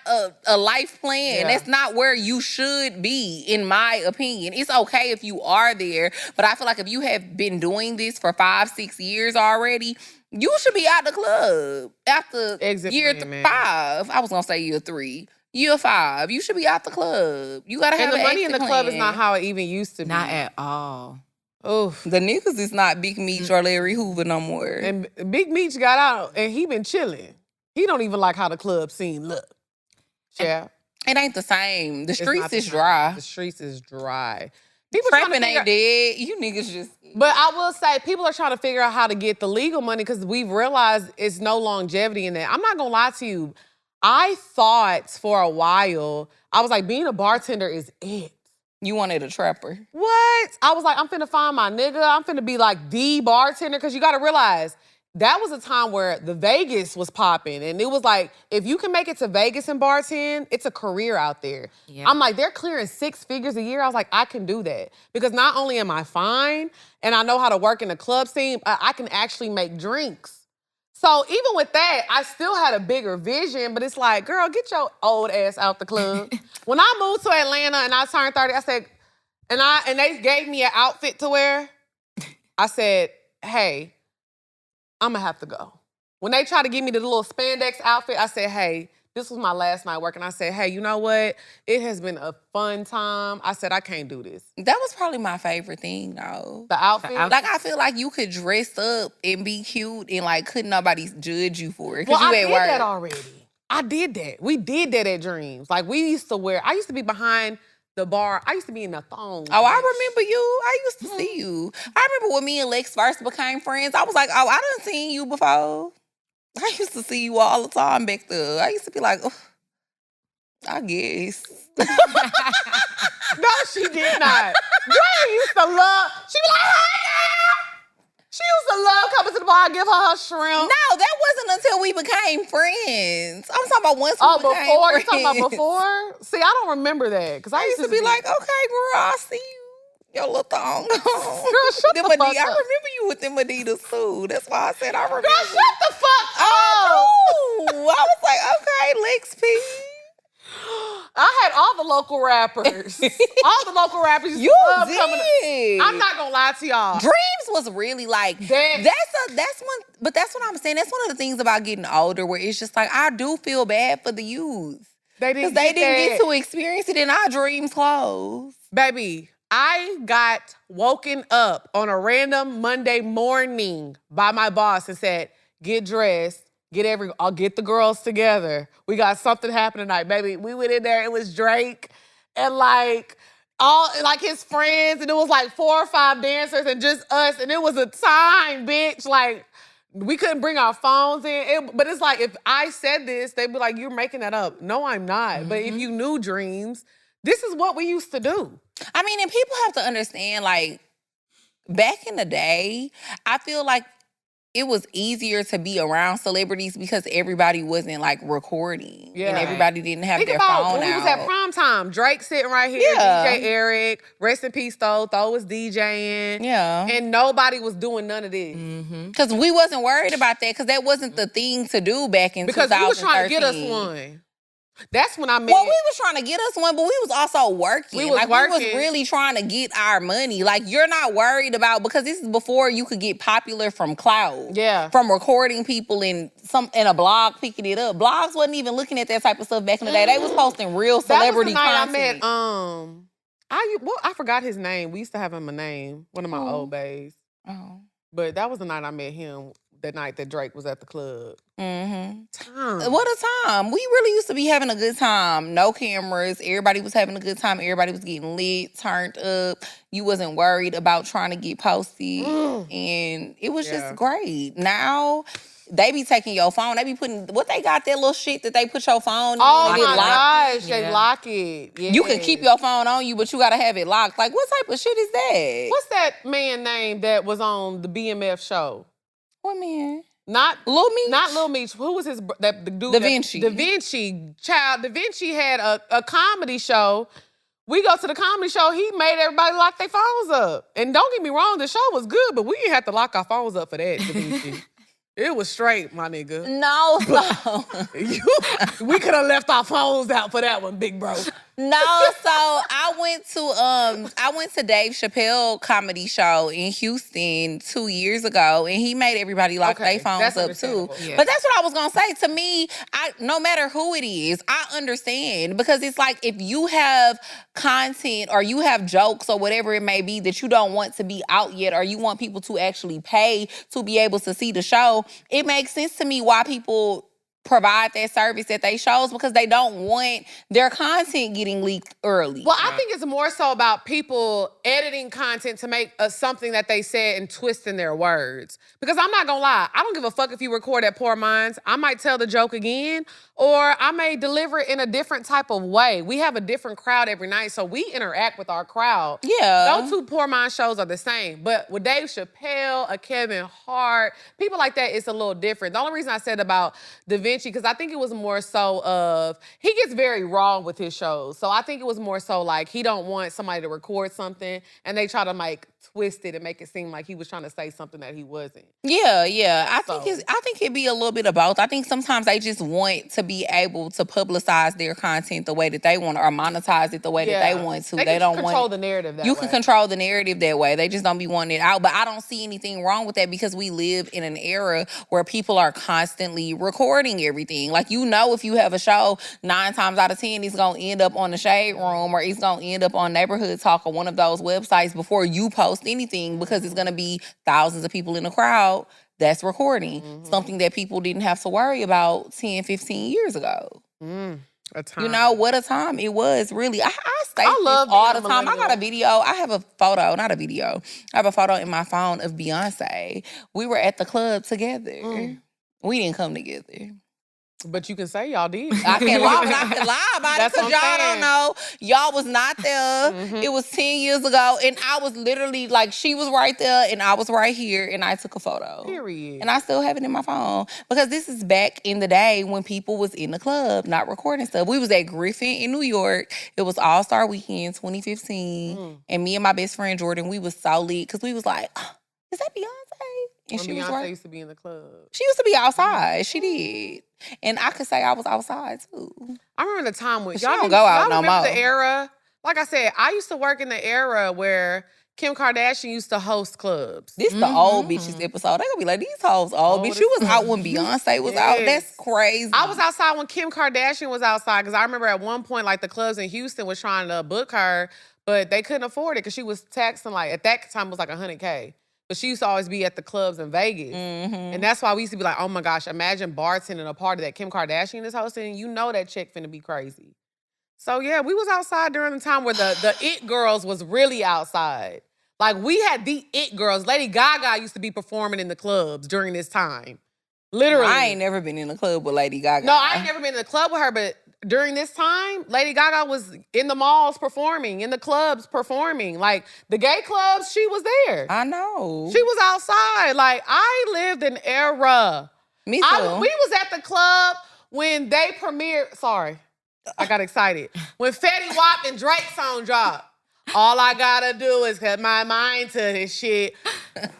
a life plan. Yeah. That's not where you should be, in my opinion. It's okay if you are there, but I feel like if you have been doing this for 5-6 years already, you should be out the club after year 5. I was gonna say year 3. Year 5, you should be out the club. You gotta have and the money in the club is plan. not how it even used to be. Not at all. Oof. The niggas is not Big Meech or Larry Hoover no more. And Big Meech got out and he been chilling. He don't even like how the club scene look. Yeah. It ain't the same. The It's streets not the is same. dry. The streets is dry. People trying to Trapping figure- ain't dead. You niggas just... But I will say, people are trying to figure out how to get the legal money because we've realized it's no longevity in that. I'm not gonna lie to you. I thought for a while, I was like, being a bartender is it. You wanted a trapper. What? I was like, I'm finna find my nigga. I'm finna be like the bartender. Because you gotta realize, that was a time where the Vegas was popping. And it was like, if you can make it to Vegas and bartend, it's a career out there. Yeah. I'm like, they're clearing 6 figures a year. I was like, I can do that. Because not only am I fine, and I know how to work in the club scene, I can actually make drinks. So even with that, I still had a bigger vision, but it's like, girl, get your old ass out the club. When I moved to Atlanta and I turned 30, I said, and they gave me an outfit to wear, I said, hey, I'm gonna have to go. When they tried to give me the little spandex outfit, I said, hey, this was my last night working. I said, hey, you know what? It has been a fun time. I said, I can't do this. That was probably my favorite thing, though. The outfit? Like, I feel like you could dress up and be cute and, like, couldn't nobody judge you for it. Well, you I at did work. that already. I did that. We did that at Dreams. Like, we used to wear, I used to be behind the bar. I used to be in the thong. Oh, I remember you. I used to see you. I remember when me and Lex first became friends. I was like, oh, I done seen you before. I used to see you all the time back there. I used to be like, oh, I guess. No, she did not. Drea used to love, she be like, hey, girl. She used to love coming to the bar and give her shrimp. No, that wasn't until we became friends. I'm talking about once we became before? friends. You talking about before? See, I don't remember that. Because I used to be like, okay, girl, I see you. Your little thong. Girl, shut the fuck up. I remember you with them Adidas too. That's why I said I remember. Girl, shut the fuck up. I was like, okay, Lex P. I had all the local rappers. All the local rappers. You love did. I'm not gonna lie to y'all. Dreams was really like that's what I'm saying. That's one of the things about getting older where it's just like I do feel bad for the youth. They didn't get to experience it in our dreams clothes. Baby, I got woken up on a random Monday morning by my boss and said, get dressed. I'll get the girls together. We got something happening tonight, baby. We went in there, it was Drake and all his friends, and it was like 4 or 5 dancers and just us, and it was a time, bitch. Like, we couldn't bring our phones in. But it's like, if I said this, they'd be like, you're making that up. No, I'm not. But if you knew Dreams, this is what we used to do. I mean, and people have to understand, like, back in the day, I feel like it was easier to be around celebrities because everybody wasn't like recording. Yeah. And everybody didn't have Think their about phone when we out. was at prime time. Drake sitting right here, Yeah. DJ Eric, rest in peace, Tho was DJing. Yeah. And nobody was doing none of this. Because we wasn't worried about that because that wasn't the thing to do back in Because 2013. we was trying to get us one. That's when I met. Well, we was trying to get us one, but we was also working. We was We working. was really trying to get our money. Like, you're not worried about, because this is before you could get popular from cloud. Yeah. From recording people in a blog picking it up. Blogs wasn't even looking at that type of stuff back in the day. They was posting real celebrity that was the night content. I met, I forgot his name. We used to have him a name. One of my old bays. Oh. But that was the night I met him. The night that Drake was at the club. Mm-hmm. What a time. We really used to be having a good time. No cameras. Everybody was having a good time. Everybody was getting lit, turned up. You wasn't worried about trying to get posted. And it was just great. Now, they be taking your phone. They be putting, what they got, that little shit that they put your phone in. Oh my gosh, they lock it. Yes. You can keep your phone on you, but you got to have it locked. Like, what type of shit is that? What's that man name that was on the BMF show? What man? Not Lil Meech? Not Lil Meech. Who was his, the dude? Da Vinci. Da Vinci. Child, Da Vinci had a comedy show. We go to the comedy show, he made everybody lock their phones up. And don't get me wrong, the show was good, but we didn't have to lock our phones up for that, Da Vinci. It was straight, my nigga. No, we could have left our phones out for that one, big bro. No, so I went to Dave Chappelle comedy show in Houston 2 years ago, and he made everybody lock their phones up too. Yeah. But that's what I was gonna say. To me, no matter who it is, I understand, because it's like if you have content or you have jokes or whatever it may be that you don't want to be out yet, or you want people to actually pay to be able to see the show, it makes sense to me why people provide that service at they shows, because they don't want their content getting leaked early. Well, I think it's more so about people editing content to make something that they said and twisting their words. Because I'm not gonna lie, I don't give a fuck if you record at Poor Minds. I might tell the joke again, or I may deliver it in a different type of way. We have a different crowd every night, so we interact with our crowd. Yeah. Those two Poor Minds shows are the same. But with Dave Chappelle, a Kevin Hart, people like that, it's a little different. The only reason I said about Da Vinci, because I think it was more so of, he gets very raw with his shows. So I think it was more so like he don't want somebody to record something and they try to like twist it and make it seem like he was trying to say something that he wasn't. Yeah. I think it'd be a little bit of both. I think sometimes they just want to be able to publicize their content the way that they want, or monetize it the way that they want to. They don't control want the narrative that way. You can control the narrative that way. They just don't be wanting it out. But I don't see anything wrong with that, because we live in an era where people are constantly recording everything. Like, you know, if you have a show, 9 times out of 10, it's going to end up on the Shade Room, or it's going to end up on Neighborhood Talk or one of those websites before you post anything, because it's going to be thousands of people in the crowd that's recording. Something that people didn't have to worry about 10, 15 years ago. A time. You know, what a time it was, really. I stay love all being the a time. I got a millennial. video. I have a photo, not a video. I have a photo in my phone of Beyonce. We were at the club together. We didn't come together. But you can say y'all did. I can lie about it, That's because what y'all I'm don't saying. know. Y'all was not there. It was 10 years ago, and I was literally like, she was right there, and I was right here, and I took a photo. Period. And I still have it in my phone, because this is back in the day when people was in the club, not recording stuff. We was at Griffin in New York. It was All-Star Weekend 2015, and me and my best friend Jordan, we was so lit, because we was like, is that Beyonce? And When she was Beyonce right. used to be in the club. She used to be outside. She did. And I could say I was outside too. I remember the time when She don't go out no remember more. the era. Like I said, I used to work in the era where Kim Kardashian used to host clubs. This the old bitches episode. They gonna be like, these hoes old bitch. You was out when Beyonce was out. That's crazy. I was outside when Kim Kardashian was outside, because I remember at one point, like, the clubs in Houston was trying to book her, but they couldn't afford it because she was taxing, like, at that time it was like $100K. But she used to always be at the clubs in Vegas. And that's why we used to be like, oh my gosh, imagine bartending a party that Kim Kardashian is hosting. You know that chick finna be crazy. So yeah, we was outside during the time where the it girls was really outside. Like, we had the it girls. Lady Gaga used to be performing in the clubs during this time. Literally. I ain't never been in a club with Lady Gaga. No, I ain't never been in the club with her, but during this time, Lady Gaga was in the malls performing, in the clubs performing. Like, the gay clubs, she was there. I know. She was outside. Like, I lived an era. Me too. We was at the club when they premiered. Sorry, I got excited. When Fetty Wap and Drake song dropped. All I gotta do is put my mind to this shit. Drake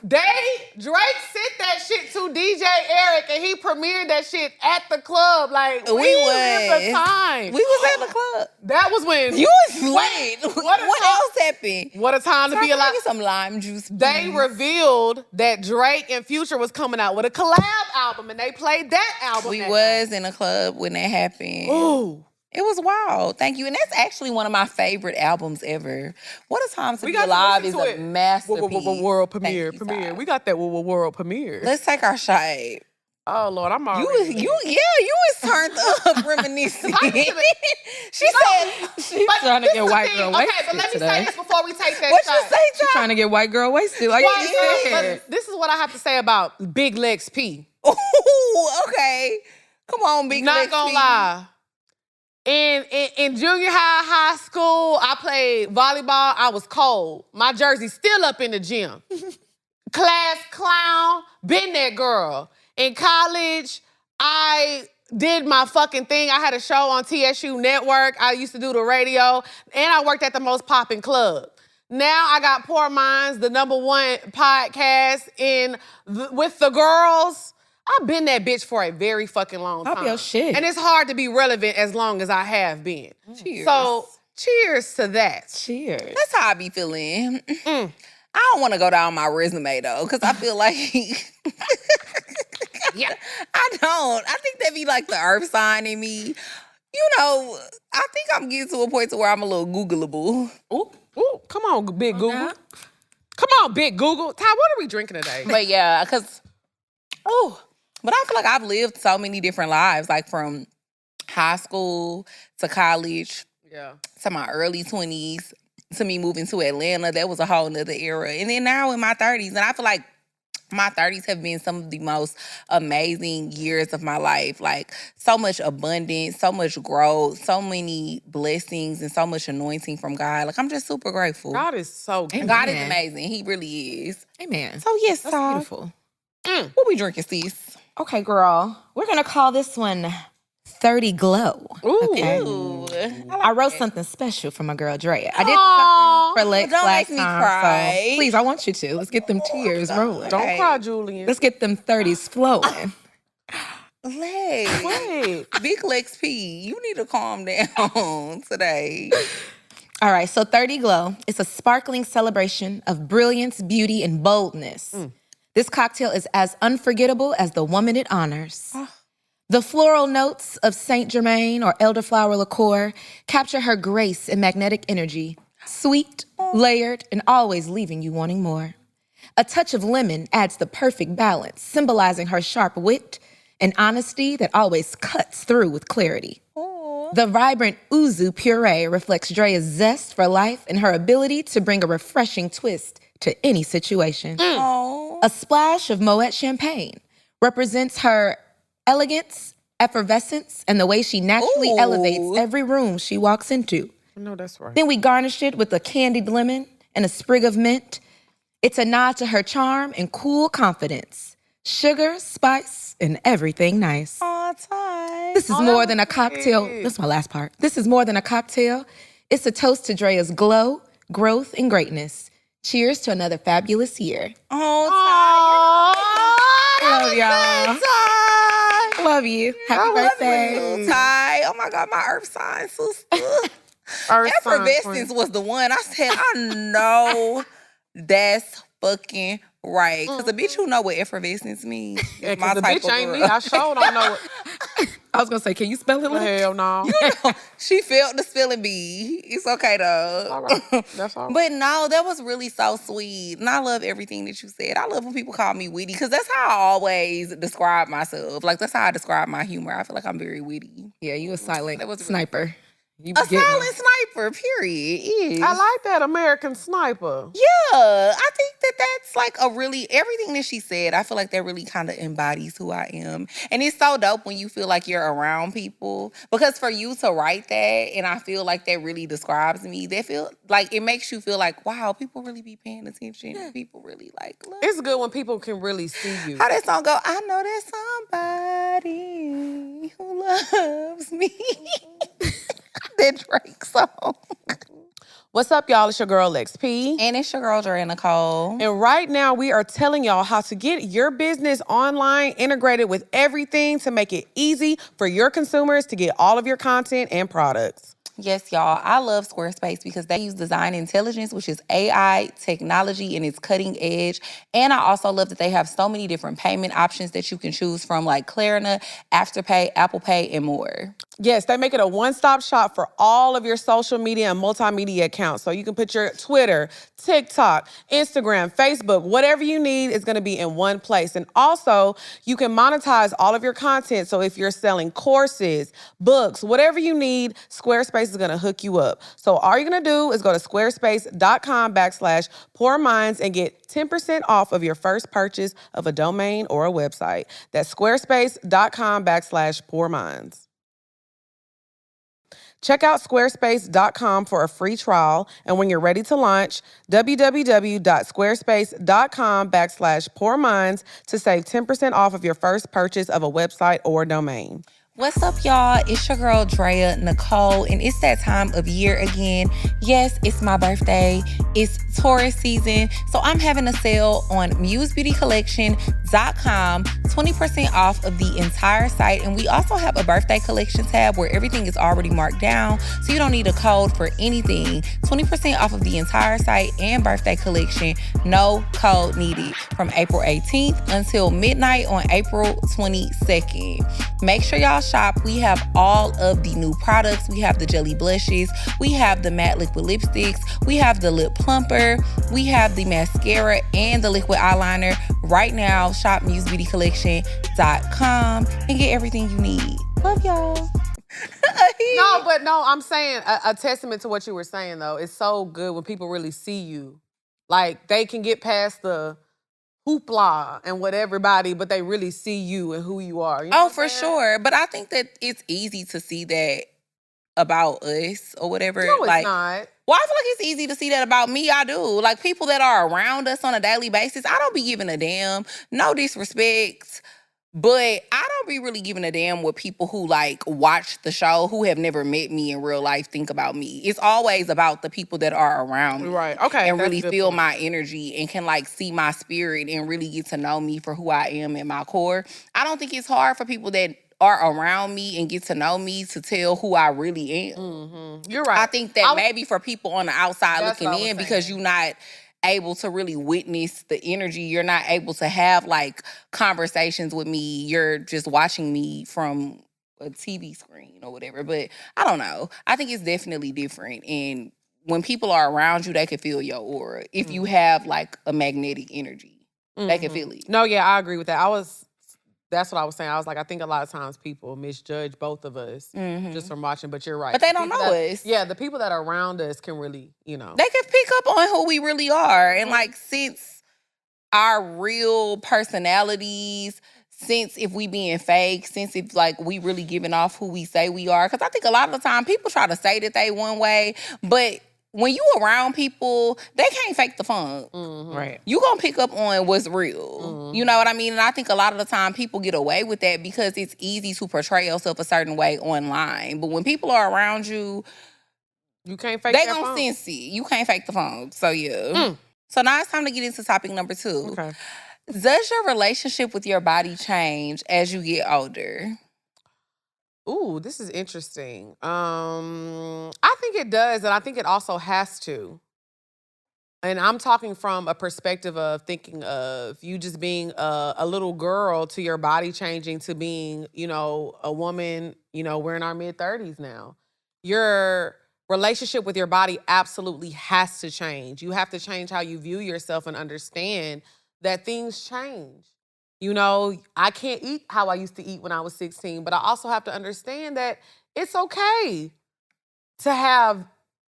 sent that shit to DJ Eric, and he premiered that shit at the club. Like, we lived the time. We was at the club. That was when You was late. What else happened? What a time to be alive. Get some lime juice. They revealed that Drake and Future was coming out with a collab album, and they played that album. We that was in a club when that happened. night. Ooh. It was wild. Thank you. And that's actually one of my favorite albums ever. What a Time to Be got to Alive listen is to a it. masterpiece. World Thank premiere, you, premiere. Ty. We got that world premiere. Let's take our shot. Oh Lord, I'm You already. was turned up reminiscing. She said She's trying to get white girl wasted Okay, but let me today. say this before we take that what shot. you say, She's trying to get white girl wasted. Like, But yeah. this is what I have to say about Big Legs P. Ooh, okay. Come on, Big Not Lex gonna P. lie. In junior high school, I played volleyball. I was cold. My jersey's still up in the gym. Class clown, been that girl. In college, I did my fucking thing. I had a show on TSU Network. I used to do the radio, and I worked at the most popping club. Now I got Poor Minds, the #1 podcast with the girls. I've been that bitch for a very fucking long time. Pop your shit. And it's hard to be relevant as long as I have been. Cheers. So, cheers to that. Cheers. That's how I be feeling. I don't want to go down my resume though, because I feel like Yeah. I don't. I think that be like the earth sign in me. You know, I think I'm getting to a point to where I'm a little Googleable. Ooh, come on, Big Google. now. Come on, Big Google. Ty, what are we drinking today? But yeah, because, but I feel like I've lived so many different lives, like from high school to college Yeah. to my early 20s to me moving to Atlanta. That was a whole nother era. And then now in my 30s, and I feel like my 30s have been some of the most amazing years of my life. Like, so much abundance, so much growth, so many blessings, and so much anointing from God. Like, I'm just super grateful. God is so good. God is Amen. amazing. He really is. Amen. So, yes, That's Ty, beautiful. what we drinking, sis? Okay, girl. We're going to call this one 30 Glow. Ooh. Okay. Ooh. I wrote something special for my girl, Drea. I did Aw, something for Lex don't last make me time. cry. So please, I want you to. Let's get them tears rolling. Don't Okay. cry, Julian. Let's get them 30s flowing. Lex. Wait. Big Lex P, you need to calm down today. All right, so 30 Glow is a sparkling celebration of brilliance, beauty, and boldness. This cocktail is as unforgettable as the woman it honors. The floral notes of Saint Germain or elderflower liqueur capture her grace and magnetic energy, sweet, layered, and always leaving you wanting more. A touch of lemon adds the perfect balance, symbolizing her sharp wit and honesty that always cuts through with clarity. The vibrant ouzo puree reflects Drea's zest for life and her ability to bring a refreshing twist to any situation. A splash of Moet champagne represents her elegance, effervescence, and the way she naturally Ooh. elevates every room she walks into. No, that's right. Then we garnish it with a candied lemon and a sprig of mint. It's a nod to her charm and cool confidence. Sugar, spice, and everything nice. Aw, Ty. This is more than a cocktail. That's my last part. This is more than a cocktail. It's a toast to Drea's glow, growth, and greatness. Cheers to another fabulous year. Oh, Love y'all. Ty. Love you. Happy birthday. Ty. Oh my God, my earth sign sister. Earth sign Effervescence was the one. I said, I know that's fucking right. Because a bitch who know what effervescence means. Yeah, is my because the type bitch of ain't me. girl. I sure don't know what. I was going to say, can you spell it? Hell no. She felt the spelling bee. It's okay though. All right. That's all right. But no, that was really so sweet. And I love everything that you said. I love when people call me witty because that's how I always describe myself. Like, that's how I describe my humor. I feel like I'm very witty. Yeah, you a silent That was really- sniper. You be A getting silent sniper, period. Is. I like that American sniper. Yeah, I think that that's like a really, everything that she said, I feel like that really kind of embodies who I am. And it's so dope when you feel like you're around people. Because for you to write that, and I feel like that really describes me, that feel like, it makes you feel like, wow, people really be paying attention. And people really like, look. It's good when people can really see you. How that song go? I know there's somebody who loves me. That Drake song. What's up, y'all? It's your girl, XP. And it's your girl, Drea Nicoleee. And right now, we are telling y'all how to get your business online integrated with everything to make it easy for your consumers to get all of your content and products. Yes, y'all. I love Squarespace because they use design intelligence, which is AI technology, and it's cutting edge. And I also love that they have so many different payment options that you can choose from, like Klarna, Afterpay, Apple Pay, and more. Yes, they make it a one-stop shop for all of your social media and multimedia accounts. So you can put your Twitter, TikTok, Instagram, Facebook, whatever you need is going to be in one place. And also, you can monetize all of your content. So if you're selling courses, books, whatever you need, Squarespace is going to hook you up. So all you're going to do is go to squarespace.com/poorminds and get 10% off of your first purchase of a domain or a website. That's squarespace.com/poorminds. Check out squarespace.com for a free trial. And when you're ready to launch, www.squarespace.com/poorminds to save 10% off of your first purchase of a website or domain. What's up, y'all? It's your girl, Drea Nicoleee, and it's that time of year again. Yes, it's my birthday. It's Taurus season, so I'm having a sale on musebeautycollection.com, 20% off of the entire site, and we also have a birthday collection tab where everything is already marked down, so you don't need a code for anything. 20% off of the entire site and birthday collection, no code needed, from April 18th until midnight on April 22nd. Make sure y'all shop. We have all of the new products. We have the jelly blushes. We have the matte liquid lipsticks. We have the lip plumper. We have the mascara and the liquid eyeliner. Right now, shop musebeautycollection.com and get everything you need. Love y'all. No, I'm saying a testament to what you were saying, though. It's so good when people really see you. Like, they can get past the hoopla and what everybody, but they really see you and who you are. You know For sure. But I think that it's easy to see that about us or whatever. No, it's like, not. Well, I feel like it's easy to see that about me. I do. Like, people that are around us on a daily basis, I don't be giving a damn. No disrespect. But I don't be really giving a damn what people who, like, watch the show, who have never met me in real life, think about me. It's always about the people that are around me. Right, okay. And that's really a good feel point. my energy and can, like, see my spirit and really get to know me for who I am at my core. I don't think it's hard for people that are around me and get to know me to tell who I really am. Mm-hmm. You're right. I think that maybe for people on the outside That's looking what I was in, because saying. you're not able to really witness the energy, you're not able to have like conversations with me, you're just watching me from a TV screen or whatever. But I don't know. I think it's definitely different. And when people are around you, they can feel your aura. If you have like a magnetic energy, they can feel it. No, yeah, I agree with that. That's what I was saying. I was like, I think a lot of times people misjudge both of us just from watching, but you're right. But they don't know us. Yeah, the people that are around us can really, you know. They can pick up on who we really are. And like, since our real personalities, since if we being fake, since if like we really giving off who we say we are. Because I think a lot of the time people try to say that they one way, but when you around people, they can't fake the funk. Right. You gonna pick up on what's real. You know what I mean? And I think a lot of the time people get away with that because it's easy to portray yourself a certain way online. But when people are around you, you can't fake they that gonna funk. sense it. You can't fake the funk. So yeah. So now it's time to get into topic number 2. Okay. Does your relationship with your body change as you get older? Ooh, this is interesting. I think it does, and I think it also has to. And I'm talking from a perspective of thinking of you just being a little girl to your body changing to being, you know, a woman, you know, we're in our mid-30s now. Your relationship with your body absolutely has to change. You have to change how you view yourself and understand that things change. You know, I can't eat how I used to eat when I was 16, but I also have to understand that it's okay to have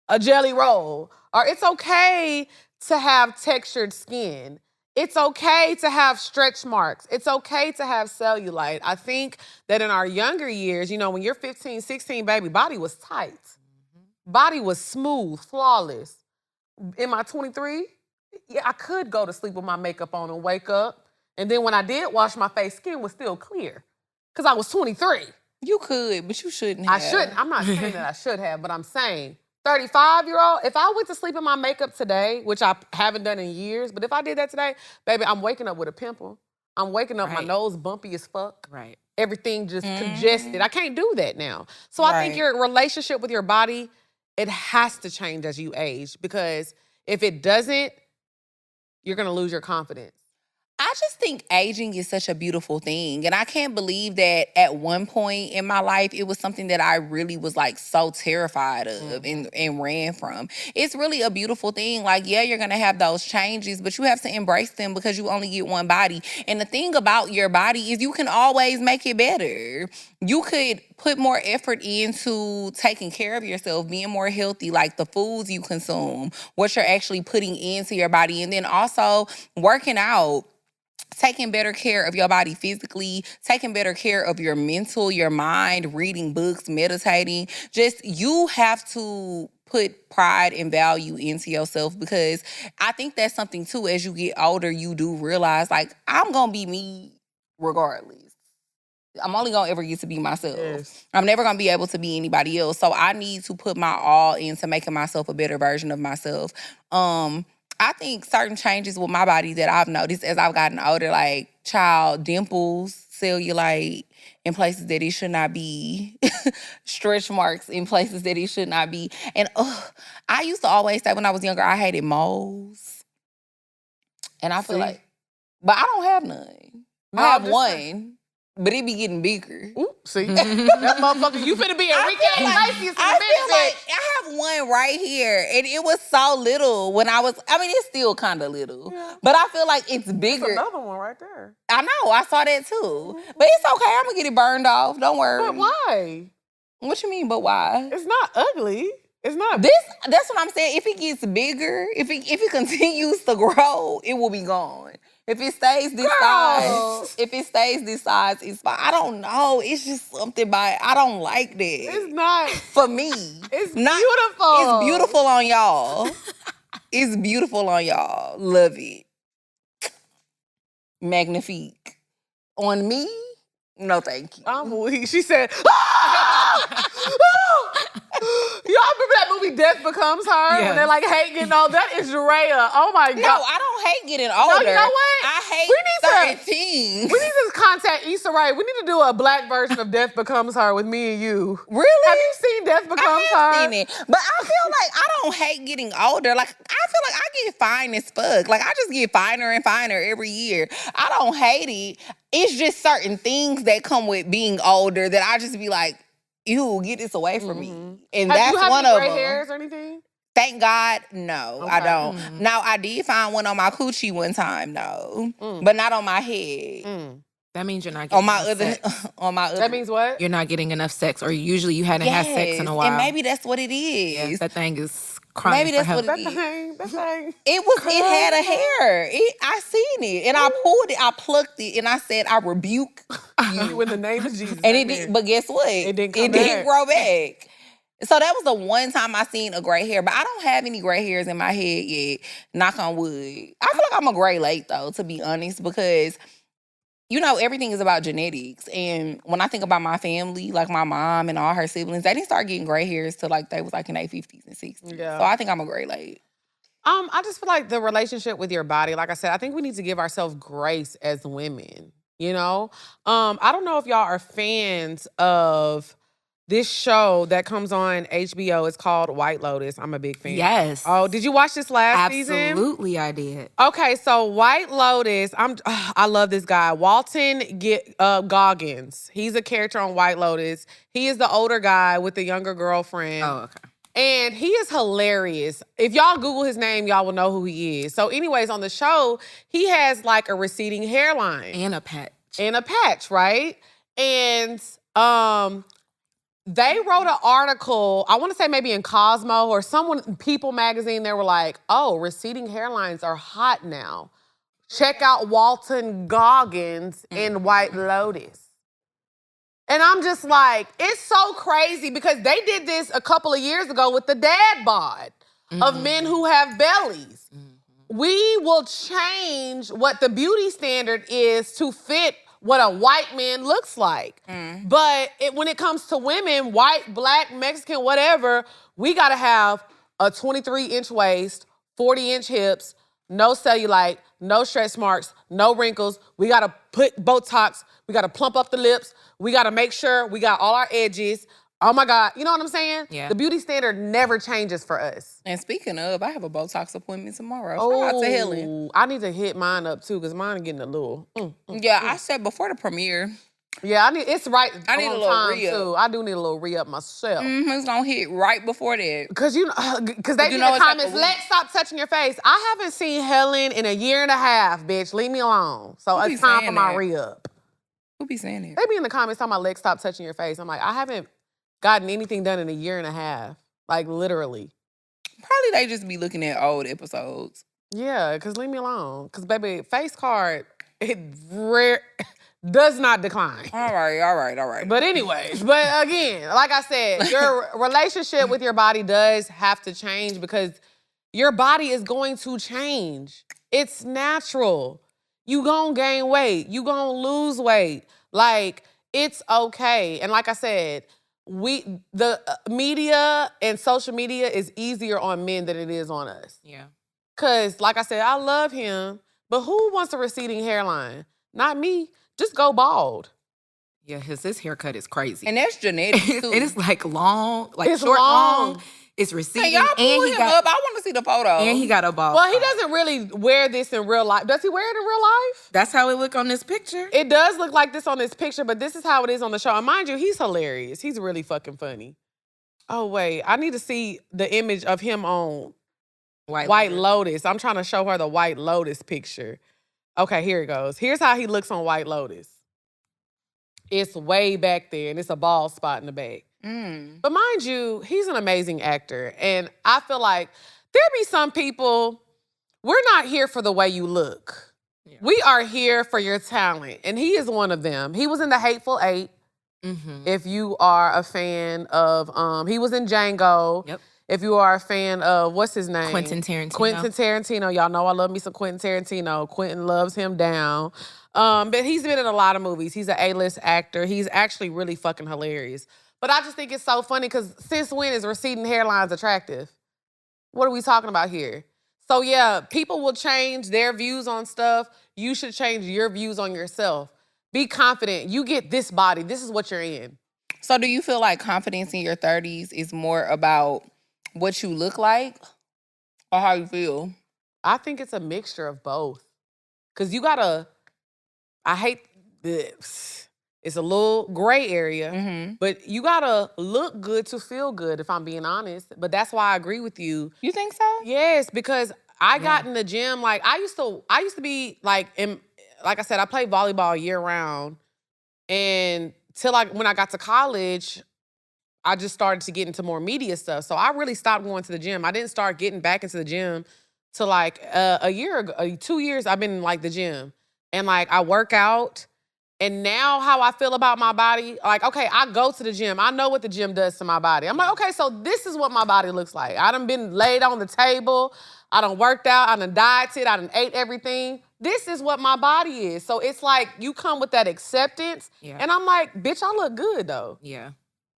a jelly roll, or it's okay to have textured skin. It's okay to have stretch marks. It's okay to have cellulite. I think that in our younger years, you know, when you're 15, 16, baby, body was tight. Body was smooth, flawless. In my 23, yeah, I could go to sleep with my makeup on and wake up. And then when I did wash my face, skin was still clear because I was 23. You could, but you shouldn't have. I shouldn't. I'm not saying that I should have, but I'm saying 35-year-old, if I went to sleep in my makeup today, which I haven't done in years, but if I did that today, baby, I'm waking up with a pimple. I'm waking up, my nose bumpy as fuck. Right. everything just congested. I can't do that now. So I think Right. your relationship with your body, it has to change as you age, because if it doesn't, you're gonna lose your confidence. I just think aging is such a beautiful thing. And I can't believe that at one point in my life, it was something that I really was like so terrified of and ran from. It's really a beautiful thing. Like, yeah, you're going to have those changes, but you have to embrace them because you only get one body. And the thing about your body is you can always make it better. You could put more effort into taking care of yourself, being more healthy, like the foods you consume, what you're actually putting into your body, and then also working out. Taking better care of your body physically, taking better care of your mental, your mind, reading books, meditating. Just you have to put pride and value into yourself, because I think that's something too, as you get older, you do realize like I'm gonna be me regardless. I'm only gonna ever get to be myself. Yes. I'm never gonna be able to be anybody else. So I need to put my all into making myself a better version of myself. I think certain changes with my body that I've noticed as I've gotten older, like dimples, cellulite in places that it should not be, stretch marks in places that it should not be. And I used to always say when I was younger, I hated moles. And I feel like, but I don't have none. No, I have just- one, but it be getting bigger. Ooh, see? That motherfucker, you finna be Enrique Iglesias in a I minute, feel like bitch. I have one right here, and it was so little when I mean, it's still kind of little, but I feel like it's bigger. There's another one right there. I know, I saw that too, but it's okay. I'm gonna get it burned off. Don't worry. But why? What you mean? But why? It's not ugly. It's not. That's what I'm saying. If it gets bigger, if it continues to grow, it will be gone. If it stays this size, it's fine. I don't know. It's just something I don't like that. It's not. For me. It's Not, beautiful. It's beautiful on y'all. It's beautiful on y'all. Love it. Magnifique. On me? No, thank you. I'm weak. She said, ah! Y'all remember that movie Death Becomes Her? Yes. When they're like, hate getting old? That is Drea. Oh my God. No, I don't hate getting older. No, you know what? I hate We need certain to- things. We need to contact Issa Rae. We need to do a black version of Death Becomes Her with me and you. Really? Have you seen Death Becomes I Her? have seen it. But I feel like I don't hate getting older. Like, I feel like I get fine as fuck. Like, I just get finer and finer every year. I don't hate it. It's just certain things that come with being older that I just be like, ew, get this away from me. And Have that's you have one any of gray them. hairs or anything? Thank God, no, I Okay. don't. Now, I did find one on my coochie one time, though. But not on my head. That means you're not getting On my enough other, sex. on my other. That means what? You're not getting enough sex, or usually you hadn't had sex in a while. And maybe that's what it Yeah, is. that thing is crying Maybe for that's help. what it That is. thing. That thing. It had a hair. I seen it. And I pulled it, I plucked it, and I said, I rebuke You in the name of Jesus. And it Amen. did, but guess what? It didn't come It didn't back. grow back. So that was the one time I seen a gray hair, but I don't have any gray hairs in my head yet. Knock on wood. I feel like I'm a gray late though, to be honest, because you know everything is about genetics. And when I think about my family, like my mom and all her siblings, they didn't start getting gray hairs till like they was like in their 50s and 60s. Yeah. So I think I'm a gray late. I just feel like the relationship with your body, like I said, I think we need to give ourselves grace as women, you know? I don't know if y'all are fans of this show that comes on HBO. It's called White Lotus. I'm a big fan. Yes. Oh, did you watch this last season? Absolutely, I did. Okay, so White Lotus, I love this guy, Walton Goggins. He's a character on White Lotus. He is the older guy with the younger girlfriend. Oh, okay. And he is hilarious. If y'all Google his name, y'all will know who he is. So anyways, on the show, he has like a receding hairline. And a patch. Right? And they wrote an article, I want to say maybe in Cosmo or People magazine, they were like, oh, receding hairlines are hot now. Check out Walton Goggins in White Lotus. And I'm just like, it's so crazy because they did this a couple of years ago with the dad bod of men who have bellies. We will change what the beauty standard is to fit what a white man looks like. But when it comes to women, white, black, Mexican, whatever, we gotta have a 23-inch waist, 40-inch hips, no cellulite, no stretch marks, no wrinkles. We gotta put Botox. We gotta plump up the lips. We gotta make sure we got all our edges. Oh my God, you know what I'm saying? Yeah. The beauty standard never changes for us. And speaking of, I have a Botox appointment tomorrow. Shout out to Helen. I need to hit mine up too, because mine is getting a little. Yeah, I said before the premiere, Yeah, it's right. I need a on little time re-up. too. I do need a little re-up myself. it's gonna hit right before that. Because they You in know the it's like comments, a week. let's stop touching your face. I haven't seen Helen in a year and a half, bitch. Leave me alone. So Who be it's time for saying my that? re-up. Who be saying it? They be in the comments talking about, let's stop touching your face. I'm like, I haven't gotten anything done in a year and a half. Like, literally. Probably they just be looking at old episodes. Yeah, because leave me alone. Because, baby, face card, it does not decline. All right. But anyways, but again, like I said, your relationship with your body does have to change because your body is going to change. It's natural. You gonna gain weight. You gonna lose weight. Like, it's okay. And like I said, the media and social media is easier on men than it is on us. Yeah. Cause like I said, I love him, but who wants a receding hairline? Not me. Just go bald. Yeah, his haircut is crazy. And that's genetic too. It is like long, like It's short, long. long. It's receding. Hey, y'all pull him up. I want to see the photo. And he got a ball. Well, he doesn't really wear this in real life. Does he wear it in real life? That's how it look on this picture. It does look like this on this picture, but this is how it is on the show. And mind you, he's hilarious. He's really fucking funny. Oh, wait. I need to see the image of him on White Lotus. I'm trying to show her the White Lotus picture. Okay, here it goes. Here's how he looks on White Lotus. It's way back there, and it's a bald spot in the back. But mind you, he's an amazing actor. And I feel like there be some people, we're not here for the way you look. Yeah. We are here for your talent. And he is one of them. He was in The Hateful Eight. If you are a fan of, he was in Django. Yep. If you are a fan of, what's his name? Quentin Tarantino. Quentin Tarantino. Y'all know I love me some Quentin Tarantino. Quentin loves him down. But he's been in a lot of movies. He's an A-list actor. He's actually really fucking hilarious. But I just think it's so funny because since when is receding hairlines attractive? What are we talking about here? So yeah, people will change their views on stuff. You should change your views on yourself. Be confident. You get this body. This is what you're in. So do you feel like confidence in your 30s is more about what you look like or how you feel? I think it's a mixture of both. Because you gotta, I hate this. It's a little gray area, but you gotta look good to feel good, if I'm being honest. But that's why I agree with you. You think so? Yes, because I got in the gym, like I used to be like, like I said, I played volleyball year round. And when I got to college, I just started to get into more media stuff. So I really stopped going to the gym. I didn't start getting back into the gym till like a year ago, 2 years I've been in like the gym. And like I work out. And now how I feel about my body, like, okay, I go to the gym. I know what the gym does to my body. I'm like, okay, so this is what my body looks like. I done been laid on the table. I done worked out. I done dieted. I done ate everything. This is what my body is. So it's like you come with that acceptance. Yeah. And I'm like, bitch, I look good though. Yeah.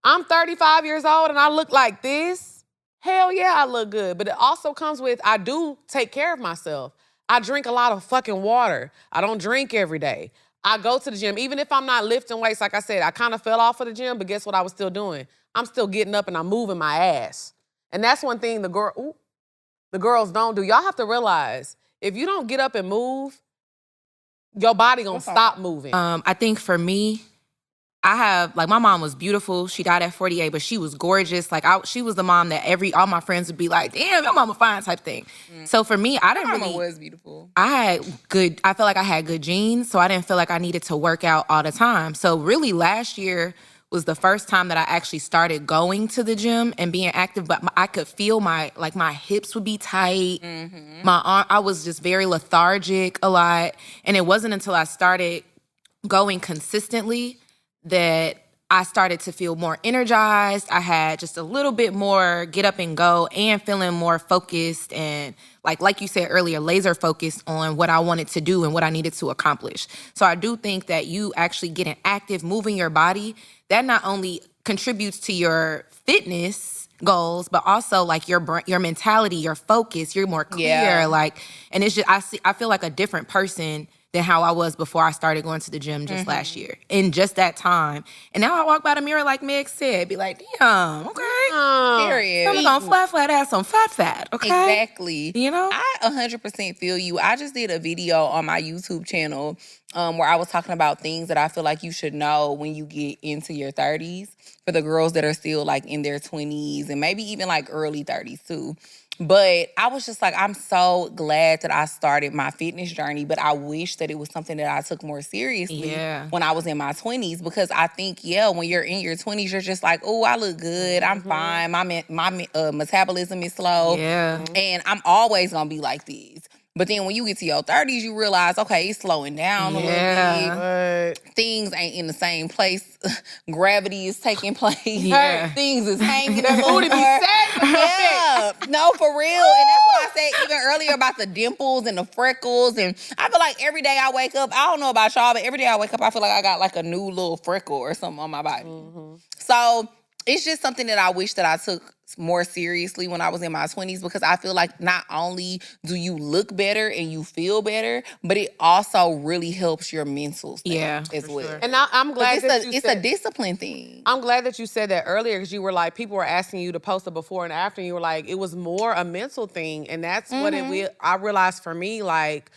I'm 35 years old and I look like this. Hell yeah, I look good. But it also comes with, I do take care of myself. I drink a lot of fucking water. I don't drink every day. I go to the gym. Even if I'm not lifting weights, like I said, I kind of fell off of the gym, but guess what I was still doing? I'm still getting up and I'm moving my ass. And that's one thing the girls don't do. Y'all have to realize, if you don't get up and move, your body gonna stop moving. I think for me, I have, like, my mom was beautiful. She died at 48, but she was gorgeous. Like, she was the mom that all my friends would be like, damn, your mama fine type thing. So for me, I didn't really. My mama was beautiful. I felt like I had good genes, so I didn't feel like I needed to work out all the time. So really last year was the first time that I actually started going to the gym and being active, but I could feel my hips would be tight. My arm, I was just very lethargic a lot. And it wasn't until I started going consistently that I started to feel more energized. I had just a little bit more get up and go and feeling more focused and like you said earlier, laser focused on what I wanted to do and what I needed to accomplish. So I do think that you actually getting active, moving your body, that not only contributes to your fitness, goals, but also like your mentality, your focus, you're more clear. Yeah. Like, and it's just I feel like a different person than how I was before I started going to the gym just last year. In just that time. And now I walk by the mirror like Meg said, be like, damn, okay. Period. I'm gonna flat ass on fat, okay? Exactly. You know? I 100% feel you. I just did a video on my YouTube channel where I was talking about things that I feel like you should know when you get into your 30s for the girls that are still like in their 20s and maybe even like early 30s too. But I was just like, I'm so glad that I started my fitness journey, but I wish that it was something that I took more seriously when I was in my 20s, because I think, when you're in your 20s, you're just like, oh, I look good, I'm fine, my metabolism is slow, and I'm always gonna be like this. But then when you get to your 30s, you realize, okay, it's slowing down a little bit. Things ain't in the same place. Gravity is taking place. Things is hanging up. No, for real. And that's what I said even earlier about the dimples and the freckles. And I feel like every day I wake up, I don't know about y'all, but every day I wake up, I feel like I got like a new little freckle or something on my body. So it's just something that I wish that I took more seriously when I was in my 20s, because I feel like not only do you look better and you feel better, but it also really helps your mental state as well. And I'm glad that it's a discipline thing. I'm glad that you said that earlier, because you were like, people were asking you to post a before and after, and you were like, it was more a mental thing. And that's what I realized for me, like,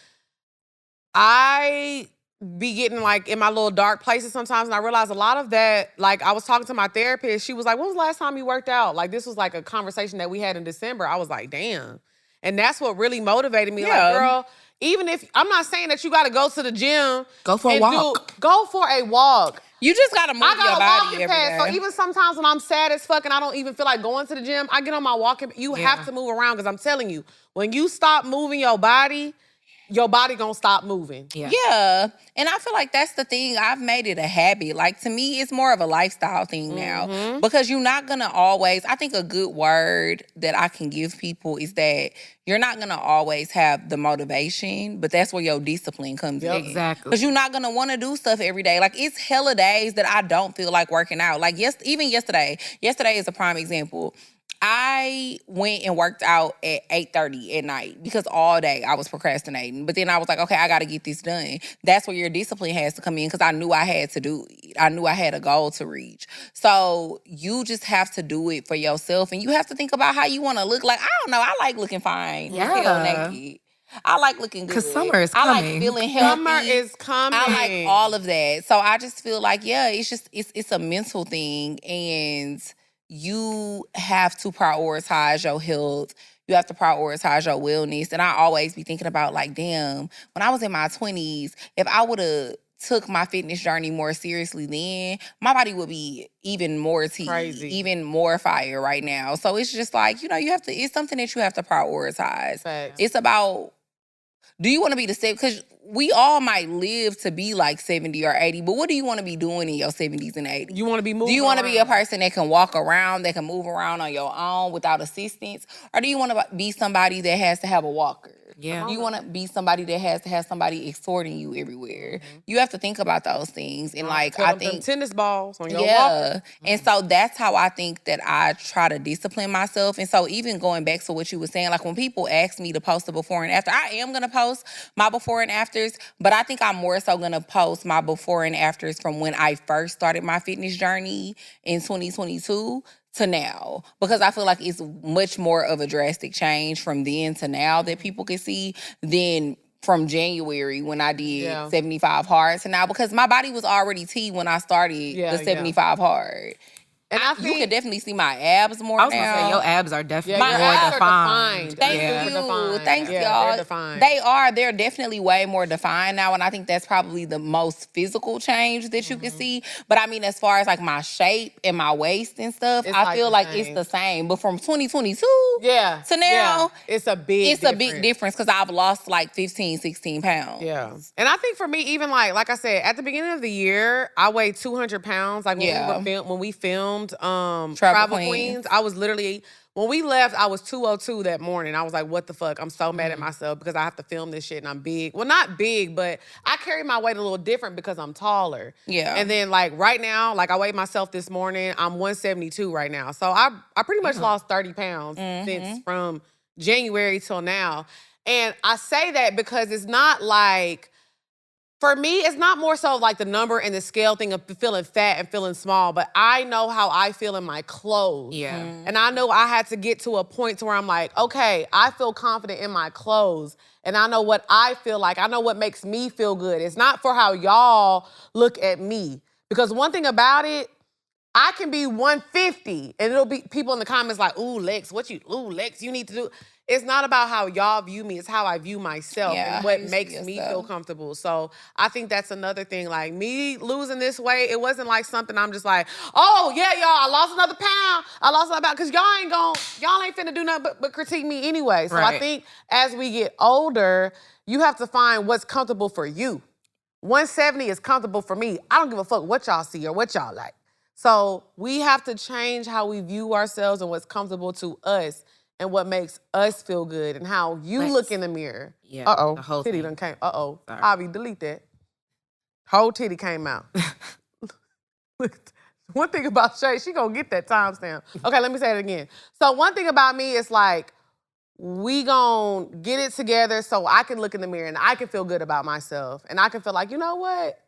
I be getting like in my little dark places sometimes, and I realized a lot of that, like I was talking to my therapist, she was like, when was the last time you worked out? Like this was like a conversation that we had in December. I was like, damn. And that's what really motivated me. Like, girl, even if, I'm not saying that you gotta go to the gym. Go for a walk. Go for a walk. You just gotta move your body every day. So even sometimes when I'm sad as fuck and I don't even feel like going to the gym, I get on my walking. You have to move around, because I'm telling you, when you stop moving your body gonna stop moving. Yeah. And I feel like that's the thing. I've made it a habit. Like, to me, it's more of a lifestyle thing now. Because you're not gonna always, I think a good word that I can give people is that you're not gonna always have the motivation, but that's where your discipline comes in. Exactly. Because you're not gonna wanna do stuff every day. Like, it's hella days that I don't feel like working out. Like, even yesterday. Yesterday is a prime example. I went and worked out at 8:30 at night because all day I was procrastinating. But then I was like, okay, I got to get this done. That's where your discipline has to come in, because I knew I had to do it. I knew I had a goal to reach. So you just have to do it for yourself, and you have to think about how you want to look. Like, I don't know, I like looking fine. Hell naked. I like looking good. Because summer is coming. I like feeling healthy. Summer is coming. I like all of that. So I just feel like, it's a mental thing, and you have to prioritize your health. You have to prioritize your wellness. And I always be thinking about, like, damn, when I was in my 20s, if I would have took my fitness journey more seriously then, my body would be even more crazy, even more fire right now. So it's just like, it's something that you have to prioritize. Facts. It's about, do you want to be the same? Because we all might live to be like 70 or 80, but what do you want to be doing in your 70s and 80s? You want to be moving. Do you want to be a person that can walk around, that can move around on your own without assistance? Or do you want to be somebody that has to have a walker? Yeah. Do you want to be somebody that has to have somebody escorting you everywhere? You have to think about those things. And I think tennis balls on your walker. And so that's how I think that I try to discipline myself. And so even going back to what you were saying, like when people ask me to post a before and after, I am going to post my before and afters, but I think I'm more so going to post my before and afters from when I first started my fitness journey in 2022 to now, because I feel like it's much more of a drastic change from then to now that people can see than from January when I did 75 hard to now, because my body was already T when I started the 75 hard. And I think you can definitely see my abs more now. I was gonna say, your abs are definitely more more defined. Thank you. Thanks, y'all. They're defined. They are. They're definitely way more defined now, and I think that's probably the most physical change that you can see. But I mean, as far as like my shape and my waist and stuff, I feel like it's the same. But from 2022 to now, it's a big difference because I've lost like 15, 16 pounds. Yeah. And I think for me, even like I said, at the beginning of the year, I weighed 200 pounds. Like when we filmed Travel Queens, I was literally When we left, I was 202 that morning. I was like, what the fuck? I'm so mad at myself because I have to film this shit and I'm big. Well, not big, but I carry my weight a little different because I'm taller. Yeah. And then like right now, like I weighed myself this morning, I'm 172 right now. So I pretty much lost 30 pounds since from January till now. And I say that because it's not like, for me, it's not more so like the number and the scale thing of feeling fat and feeling small, but I know how I feel in my clothes. Yeah. And I know I had to get to a point to where I'm like, okay, I feel confident in my clothes. And I know what I feel like. I know what makes me feel good. It's not for how y'all look at me. Because one thing about it, I can be 150 and it'll be people in the comments like, ooh, Lex, you need to do. It's not about how y'all view me. It's how I view myself and what makes me feel comfortable. So I think that's another thing. Like me losing this weight, it wasn't like something I'm just like, oh yeah, y'all, I lost another pound. I lost another pound. Cause y'all ain't finna do nothing but critique me anyway. So I think as we get older, you have to find what's comfortable for you. 170 is comfortable for me. I don't give a fuck what y'all see or what y'all like. So we have to change how we view ourselves and what's comfortable to us and what makes us feel good and how you look in the mirror. Yeah. Uh-oh, the whole titty thing. done came. Uh-oh, Sorry. Avi, delete that. Whole titty came out. Look, one thing about Shay, she gonna get that timestamp. Okay, let me say it again. So one thing about me is like, we gonna get it together so I can look in the mirror and I can feel good about myself. And I can feel like, you know what?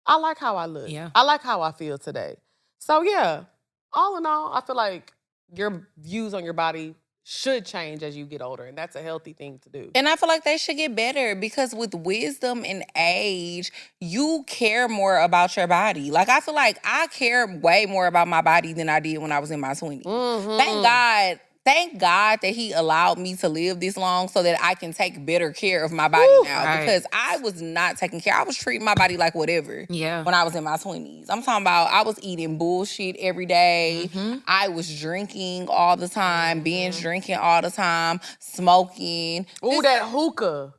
I like how I look. Yeah. I like how I feel today. So yeah, all in all, I feel like your views on your body should change as you get older, and that's a healthy thing to do. And I feel like they should get better because with wisdom and age, you care more about your body. Like, I feel like I care way more about my body than I did when I was in my 20s. Thank God that he allowed me to live this long so that I can take better care of my body now. Because I was not taking care. I was treating my body like whatever when I was in my 20s. I'm talking about I was eating bullshit every day. I was drinking all the time, binge drinking all the time, smoking. Ooh, that hookah.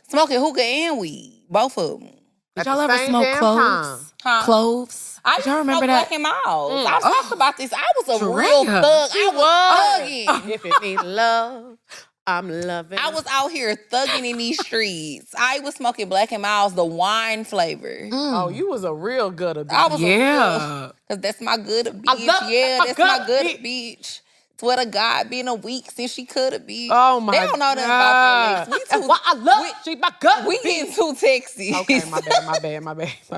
Smoking hookah and weed, both of them. Did y'all ever smoke cloves? Cloves? I Did y'all remember that? Black and Miles. I talked about this. I was a real thug. I was thugging. If it needs love, I'm loving. I was out here thugging in these streets. I was smoking Black and Miles, the wine flavor. Oh, you was a real gooder bitch. I was because that's my good bitch. That's my good bitch. Swear to God, been a week since she could have been. Oh my God. They don't know nothing about that. That's why I love she my gut. We getting too Texas. Okay, my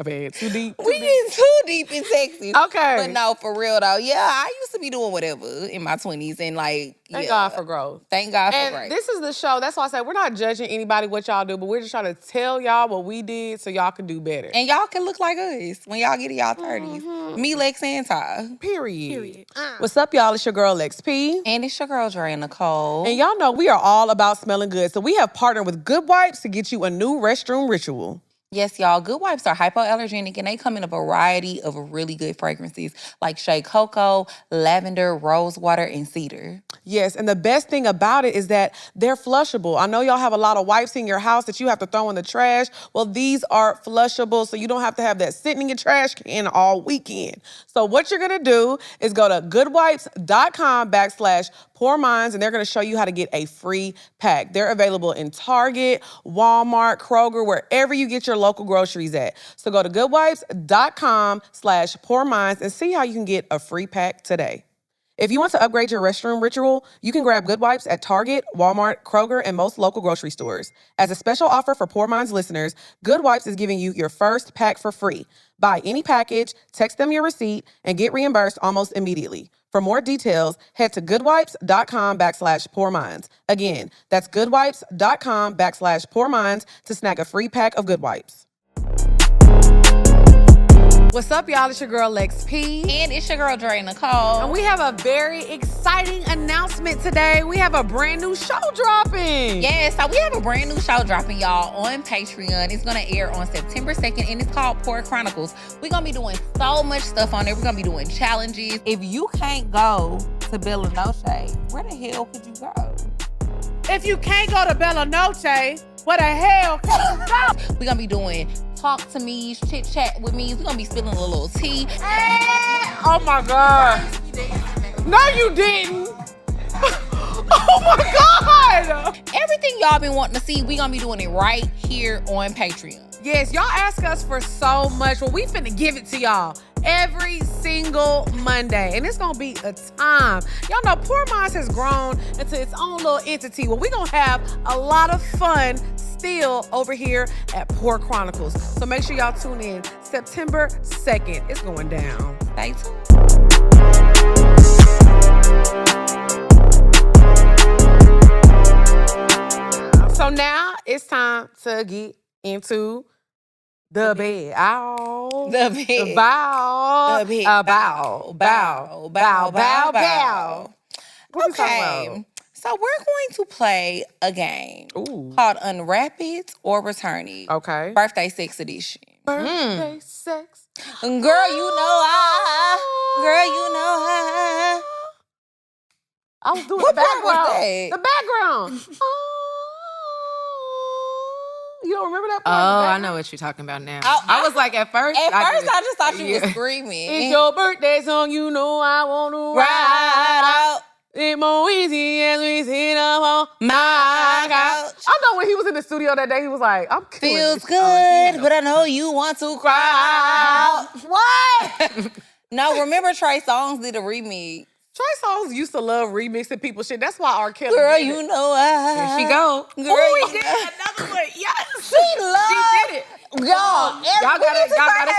bad. Too deep. We getting too deep in Texas. Okay. But no, for real though. Yeah, I used to be doing whatever in my 20s and like, Thank God for growth. Thank God for and growth. This is the show. That's why I say we're not judging anybody what y'all do, but we're just trying to tell y'all what we did so y'all can do better. And y'all can look like us when y'all get in y'all 30s. Me, Lex, and Ty. Period. What's up, y'all? It's your girl, Lex P. And it's your girl, Drea Nicoleee. And y'all know we are all about smelling good. So we have partnered with Good Wipes to get you a new restroom ritual. Yes, y'all. Good Wipes are hypoallergenic and they come in a variety of really good fragrances like Shea Cocoa, lavender, rose water, and cedar. Yes, and the best thing about it is that they're flushable. I know y'all have a lot of wipes in your house that you have to throw in the trash. Well, these are flushable, so you don't have to have that sitting in your trash can all weekend. So what you're gonna do is go to goodwipes.com/pourminds, and they're gonna show you how to get a free pack. They're available in Target, Walmart, Kroger, wherever you get your local groceries at. So go to goodwipes.com/pourminds and see how you can get a free pack today. If you want to upgrade your restroom ritual, you can grab Good Wipes at Target, Walmart, Kroger, and most local grocery stores. As a special offer for Pour Minds listeners, Good Wipes is giving you your first pack for free. Buy any package, text them your receipt, and get reimbursed almost immediately. For more details, head to goodwipes.com/pourminds. Again, that's goodwipes.com/pourminds to snag a free pack of Good Wipes. What's up, y'all? It's your girl, Lex P. And it's your girl, Drea Nicoleee. And we have a very exciting announcement today. We have a brand new show dropping. Yes, so we have a brand new show dropping, y'all, on Patreon. It's going to air on September 2nd, and it's called Pour Chronicles. We're going to be doing so much stuff on there. We're going to be doing challenges. If you can't go to Bella Noche, where the hell could you go? If you can't go to Bella Noche, where the hell can you go? We're going to be doing talk to me, chit chat with me. We're going to be spilling a little tea. Oh my God. No, you didn't. Oh my God! Everything y'all been wanting to see, we gonna be doing it right here on Patreon. Yes, y'all ask us for so much. Well, we finna give it to y'all every single Monday. And it's gonna be a time. Y'all know Poor Minds has grown into its own little entity. Well, we gonna have a lot of fun still over here at Poor Chronicles. So make sure y'all tune in September 2nd. It's going down. Stay tuned. So now it's time to get into the bed. Ow. The bed. Bow. The bed. Bow. Bow. Bow. Bow. Bow. What we talking Okay. about? So we're going to play a game called Unwrap It or Return It. Okay. Birthday Sex Edition. Birthday sex. Girl, you know I. I was doing What the part was background. that? The background. You don't remember that Oh, part? I know what you're talking about now. Oh, I was like, at first. At first, didn't- I just thought you Yeah. was screaming. It's your birthday song, you know I want to Ride ride. out It's more easy as we sit up on my couch. I know when he was in the studio that day, he was like, I'm killing Feels this. good, but I know you want to cry. What? No, remember Trey Songz did a remix. Trey Songz used to love remixing people shit. That's why R. Kelly Girl, did you it. know I. There she go. Girl, Ooh, you he did know. another one. Yes. She loved. She did it. Y'all, Y'all gotta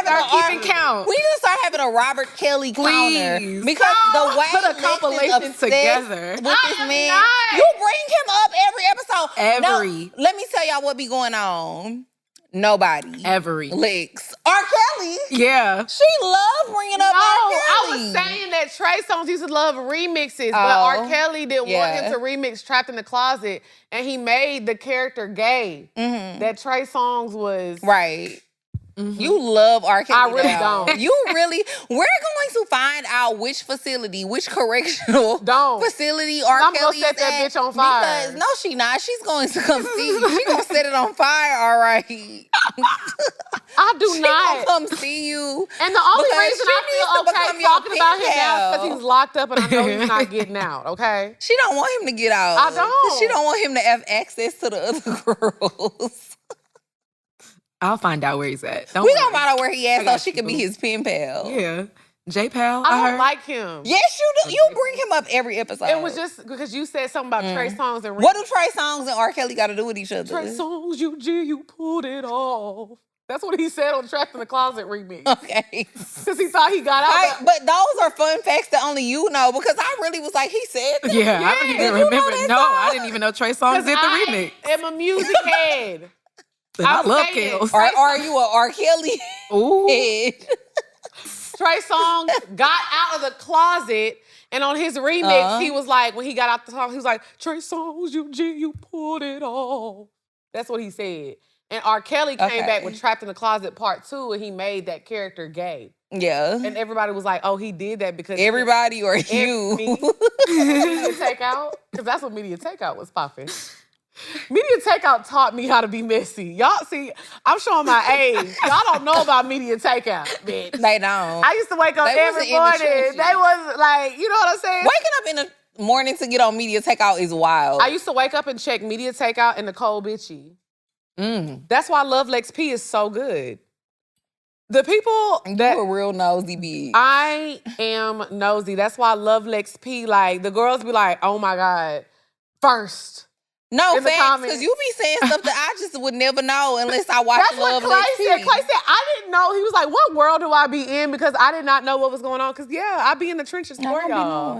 start keeping count. We need to start having a Robert Kelly counter Please. because the way Put a Lex is compilation obsessed together. with this man. not. You bring him up every episode. Every. No, let me tell y'all what be going on. Nobody. Every. Lex. R. Kelly. Yeah. She loved bringing up No, R. I Kelly. was saying that Trey Songz used to love remixes, but Oh, R. Kelly didn't want yeah. him to remix Trapped in the Closet, and he made the character gay. That Trey Songz was. Right. You love R. Kelly. I really now. don't. You really. We're going to find out which facility, which correctional facility R. I'm Kelly gonna set is that at, bitch on fire. Because no, she not. She's going to come see you. She gonna set it on fire. All right. I do She not. gonna come see you. And the only because reason she I needs to feel become okay your talking about pen him now is pal. because he's locked up and I know he's not getting out, okay? She don't want him to get out. I don't. She don't want him to have access to the other girls. I'll find out where he's at. We worry. gonna find out where he at I so got she you, can be boo. his pen pal. Yeah. J-Pal, I don't heard. like him. Yes, you do. You bring him up every episode. It was just because you said something about Trey Songz and What do Trey Songz and R. Kelly got to do with each other? Trey Songz, you pulled it off. That's what he said on Trapped in the Closet remix. Okay. Because he thought he got out. But those are fun facts that only you know because I really was like, he said that. Yeah, I don't even Did you know remember. that No, song? I didn't even know Trey Songz did the remix. I am a music head. I I'm love saying it. Kels. Or are you a R. Kelly Ooh. head? Trey Songz got out of the closet, and on his remix, he was like, when he got out the song, he was like, Trey Songz, you pulled it off. That's what he said. And R. Kelly came back with Trapped in the Closet Part 2, and he made that character gay. Yeah. And everybody was like, oh, he did that because... Everybody or you? Media Takeout? Because that's what Media Takeout was popping. Media Takeout taught me how to be messy. Y'all see, I'm showing my age. Y'all don't know about Media Takeout, bitch. They don't. I used to wake up They wasn't every in the morning. trenches. They wasn't like, you know what I'm saying? Waking up in the morning to get on Media Takeout is wild. I used to wake up and check Media Takeout and Nicole Bitchy. That's why Love Lex P is so good. The people that... You a real nosy bitch. I am nosy. That's why Love Lex P, like, the girls be like, oh my God, first. No in the facts, comments. because you be saying stuff that I just would never know unless I watch That's Love what Clay Lex said. P. Clay said, I didn't know. He was like, what world do I be in? Because I did not know what was going on. Because, yeah, I be in the trenches for y'all.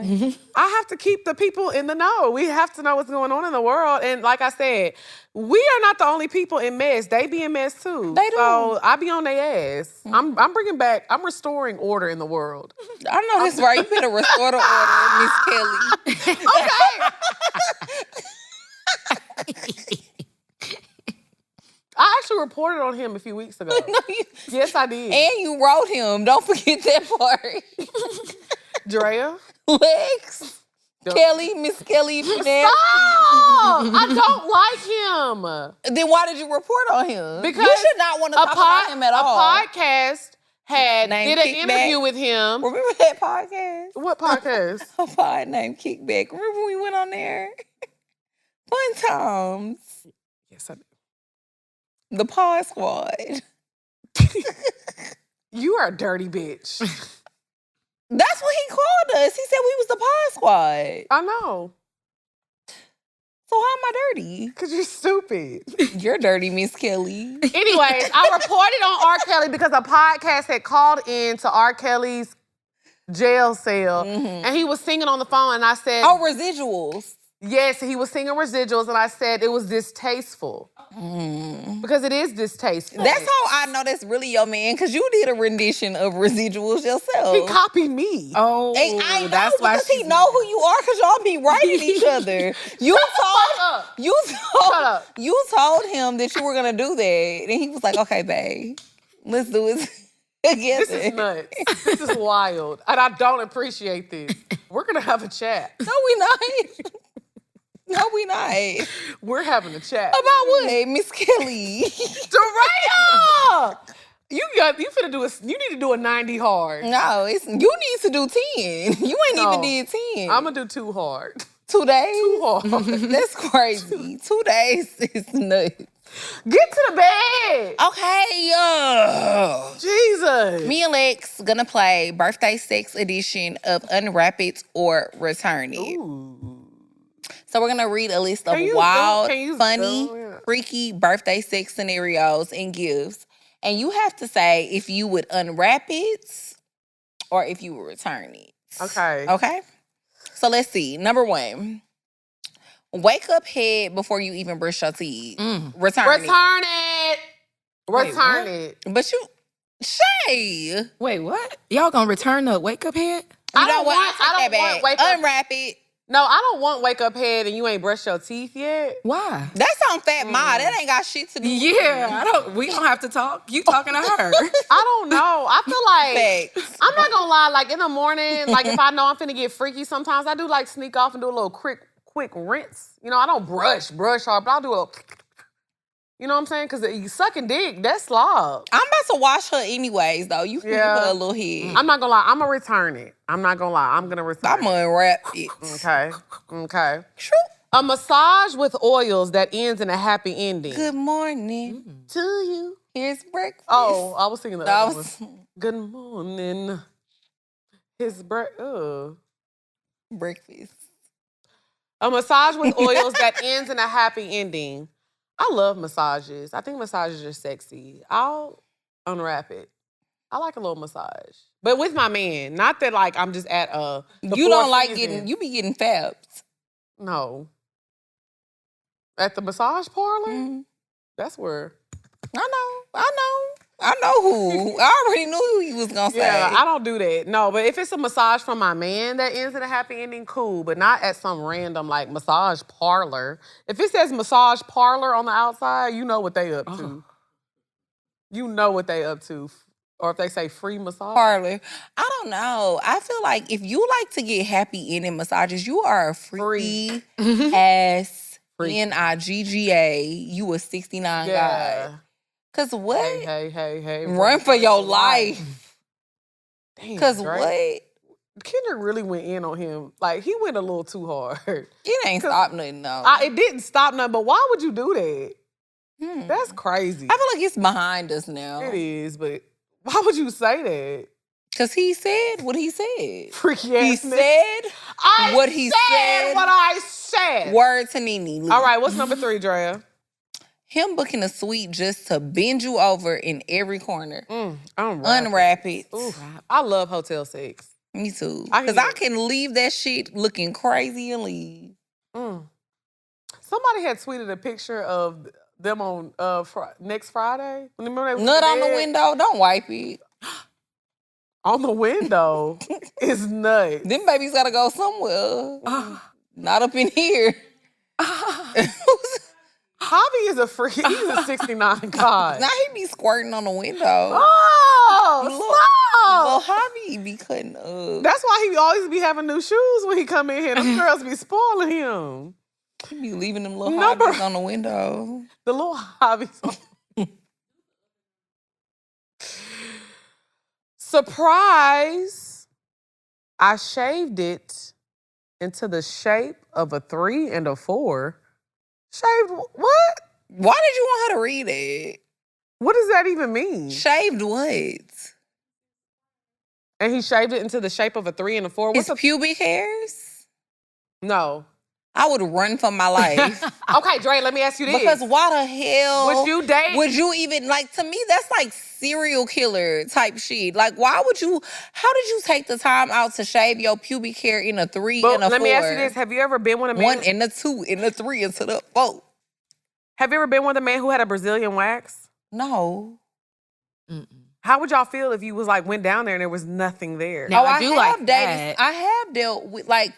I have to keep the people in the know. We have to know what's going on in the world. And like I said, we are not the only people in mess. They be in mess, too. They do. So I be on their ass. I'm bringing back, I'm restoring order in the world. I know that's right. You better restore the order, Miss Kelly. Okay. I actually reported on him a few weeks ago. Yes, I did. And you wrote him. Don't forget that part. Drea? Lex. Kelly, Miss Kelly. Stop! I don't like him. Then why did you report on him? Because you should not want to talk about him at all. A podcast did Named an Kickback. interview with him. Remember that podcast? What podcast? A pod named Kickback. Remember when we went on there? Fun times. Yes, I do. The Pod Squad. You are a dirty bitch. That's what he called us. He said we was the Pod Squad. I know. So how am I dirty? Because you're stupid. You're dirty, Miss Kelly. Anyways, I reported on R. Kelly because a podcast had called in to R. Kelly's jail cell, and he was singing on the phone, and I said, Oh, residuals. yes, he was singing residuals, and I said it was distasteful. Because it is distasteful. That's how I know that's really your man, because you did a rendition of residuals yourself. He copied me. Oh, And I know that's why because he know who you are, because y'all be writing each other. You told him that you were gonna do that, and he was like, "Okay, babe, let's do it together." This is nuts. This is wild. And I don't appreciate this. We're going to have a chat. No, we not. No, we not. We're having a chat. About what, Miss Kelly? Drea! You finna do you need to do a 90 hard. No, you need to do 10. You ain't even did 10. I'm going to do 2 hard. 2 days? 2 hard. That's crazy. 2 days is nuts. Get to the bed. Okay, Jesus. me and Lex gonna play birthday sex edition of Unwrap It or Return It. Ooh. So we're gonna read a list of Can you wild, zoom? Can you funny, zoom? Yeah. freaky birthday sex scenarios and gifts. And you have to say if you would unwrap it or if you would return it. Okay. Okay? So let's see. Number 1. Wake up head before you even brush your teeth. Return it. Return it. But you, Shay, Wait, what? Y'all gonna return the wake up head? you know what? I take that want back. wake up. Unwrap it. No, I don't want wake up head and you ain't brushed your teeth yet. Why? That's on Fat Ma. That ain't got shit to do with Yeah, we don't have to talk. You talking to her. I don't know. I feel like Facts. I'm not gonna lie. Like in the morning, like if I know I'm finna get freaky, sometimes I do like sneak off and do a little quick rinse. You know, I don't brush hard, but I'll do a. You know what I'm saying? Because you sucking dick, that's slob. I'm about to wash her anyways, though. You can give her a little head. I'm not gonna lie. I'm gonna return it. I'm not gonna lie. I'm gonna return I'm gonna unwrap it. it. Okay. True. A massage with oils that ends in a happy ending. Good morning To you. Here's breakfast. Oh, I was singing the That other was one. Good morning. breakfast. A massage with oils that ends in a happy ending. I love massages. I think massages are sexy. I'll unwrap it. I like a little massage. But with my man. Not that like I'm just at the You Four don't like Seasons. you be getting fabs. No. At the massage parlor? Mhm. That's where. I know who. I already knew who he was gonna say. Yeah, I don't do that. No, but if it's a massage from my man that ends in a happy ending, cool. But not at some random like massage parlor. If it says massage parlor on the outside, you know what they up to. You know what they up to. Or if they say free massage. Parlor. I don't know. I feel like if you like to get happy ending massages, you are a freaky ass Nigga. You a 69 guy. Cause what? Hey. Run for your life. Damn, Cause Drake. what? Kendrick really went in on him. Like, he went a little too hard. It ain't stop nothing though. It didn't stop nothing, but why would you do that? That's crazy. I feel like it's behind us now. It is, but why would you say that? Cause he said what he said. Freaky ass He nigga. said what he said. What I said. Word to Nene. All right, what's number 3, Drea? Him booking a suite just to bend you over in every corner. Unwrap Unwrap it. Oof. I love hotel sex. Me too. I Because hear I it. can leave that shit looking crazy and leave. Somebody had tweeted a picture of them on next Friday. Remember they was Nut in on the bed? window, don't wipe it. On the window is nuts. Them babies gotta go somewhere. Not up in here. Javi is a freak. He's a 69 god. Now he be squirting on the window. Oh, Well, stop. Javi be cutting up. That's why he always be having new shoes when he come in here. Them girls be spoiling him. He be leaving them little Number- hobbies on the window. The little Javi's. Surprise! I shaved it into the shape of a 3 and a 4. Shaved what? Why did you want her to read it? What does that even mean? Shaved what? And he shaved it into the shape of a 3 and a 4. His pubic hairs? No. I would run for my life. Okay, Dre, let me ask you this. Because why the hell would you date? Would you even, like, to me, that's like serial killer type shit. Like, why would you, how did you take the time out to shave your pubic hair in a 3 and a 4? Let me ask you this. Have you ever been with a man? 1 and a 2 and a 3 into the 4. Have you ever been with a man who had a Brazilian wax? No. How would y'all feel if you was like went down there and there was nothing there? Now, I I do have like dated, that. I have dealt with, like,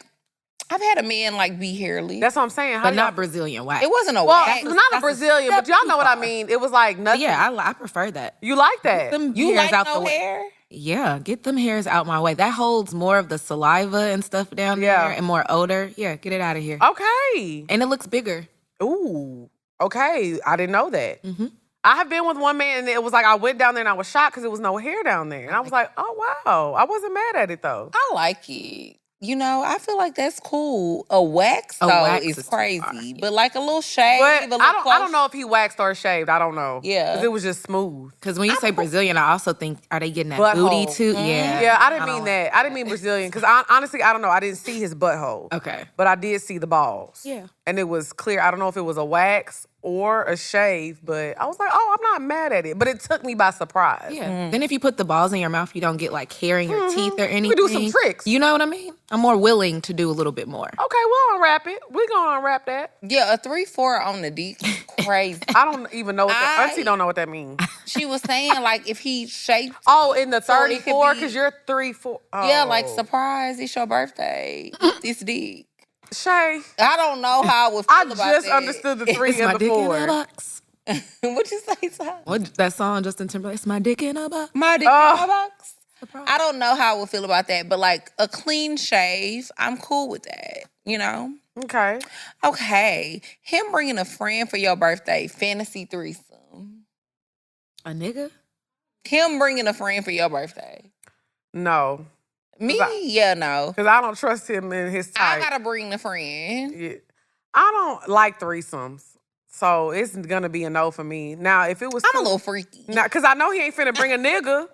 I've had a man like be hairly. That's what I'm saying. How But do y'all- not Brazilian wax. It wasn't a Well, wax. not a Brazilian, but y'all know what I mean. It was like But nothing. yeah, I prefer that. You like that? Them You hairs like out no the way. hair? Yeah, get them hairs out my way. That holds more of the saliva and stuff down Yeah. there and more odor. Yeah, get it out of here. Okay. And it looks bigger. Ooh. Okay. I didn't know that. Mm-hmm. I have been with one man and it was like I went down there and I was shocked because there was no hair down there. And I was like, oh, wow. I wasn't mad at it though. I like it. You know, I feel like that's cool. A wax, though, wax is is too crazy. far, yeah. But like a little shave, But a little I don't know if he waxed or shaved. I don't know. Yeah. Because it was just smooth. Because when you say Brazilian, I also think, are they getting that Butthole. booty too? Yeah. Yeah, I didn't don't mean like that. I didn't mean Brazilian. Because honestly, I don't know. I didn't see his butthole. Okay. But I did see the balls. Yeah. And it was clear. I don't know if it was a wax or a shave, but I was like, oh, I'm not mad at it. But it took me by surprise. Yeah. Then if you put the balls in your mouth, you don't get like hair in your teeth or anything. do some tricks. You know what I mean? I'm more willing to do a little bit more. Okay, we'll unwrap it. We're going to unwrap that. Yeah, a 3-4 on the D, crazy. I don't even know what that, I- Auntie don't know what that means. She was saying, like, if he shaped, Oh, in the So it could 34, be- because you're 3-4. Oh. yeah, like, surprise, it's your birthday. This dick. Shay, I don't know how I would feel I about just that. understood the 3 It's my and the dick in a 4. box. What'd you say, Ty? What that song, Justin Timberlake? It's my dick in a box. My dick in my box? Surprise. I don't know how I would feel about that, but like a clean shave, I'm cool with that, you know? Okay. Okay, him bringing a friend for your birthday, fantasy threesome. A nigga? Him bringing a friend for your birthday. No. Me, Cause no. Because I don't trust him in his type. I gotta bring the friend. Yeah. I don't like threesomes. So it's going to be a no for me. Now, if it was I'm a little freaky. Because I know he ain't finna bring a nigga.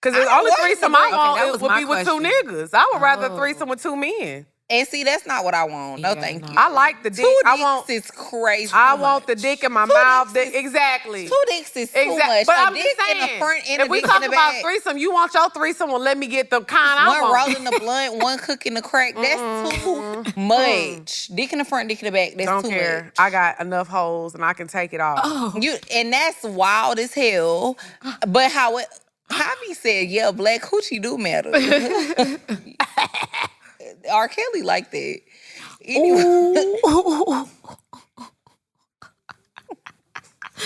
Because the I only want him to threesome bring- I Okay, want that it was would my be with two question. niggas. I would rather Oh. threesome with 2 men. And see, that's not what I want. No, Yeah, thank no. you. I like the dick. 2 I dicks want is crazy. I too want the much. dick in my 2 mouth. dicks is- Exactly. 2 dicks is too much. But A I'm dick just saying, in the front and if a we dick talk in the about back. threesome, you want your threesome, well, let me get the kind I One want. rolling the blunt, one cooking the crack. That's too much. Dick in the front, dick in the back. That's Don't too care. much. I got enough holes and I can take it all. Oh. And that's wild as hell. But how it Javi said, yeah, black coochie do matter. R. Kelly like that. Anyway,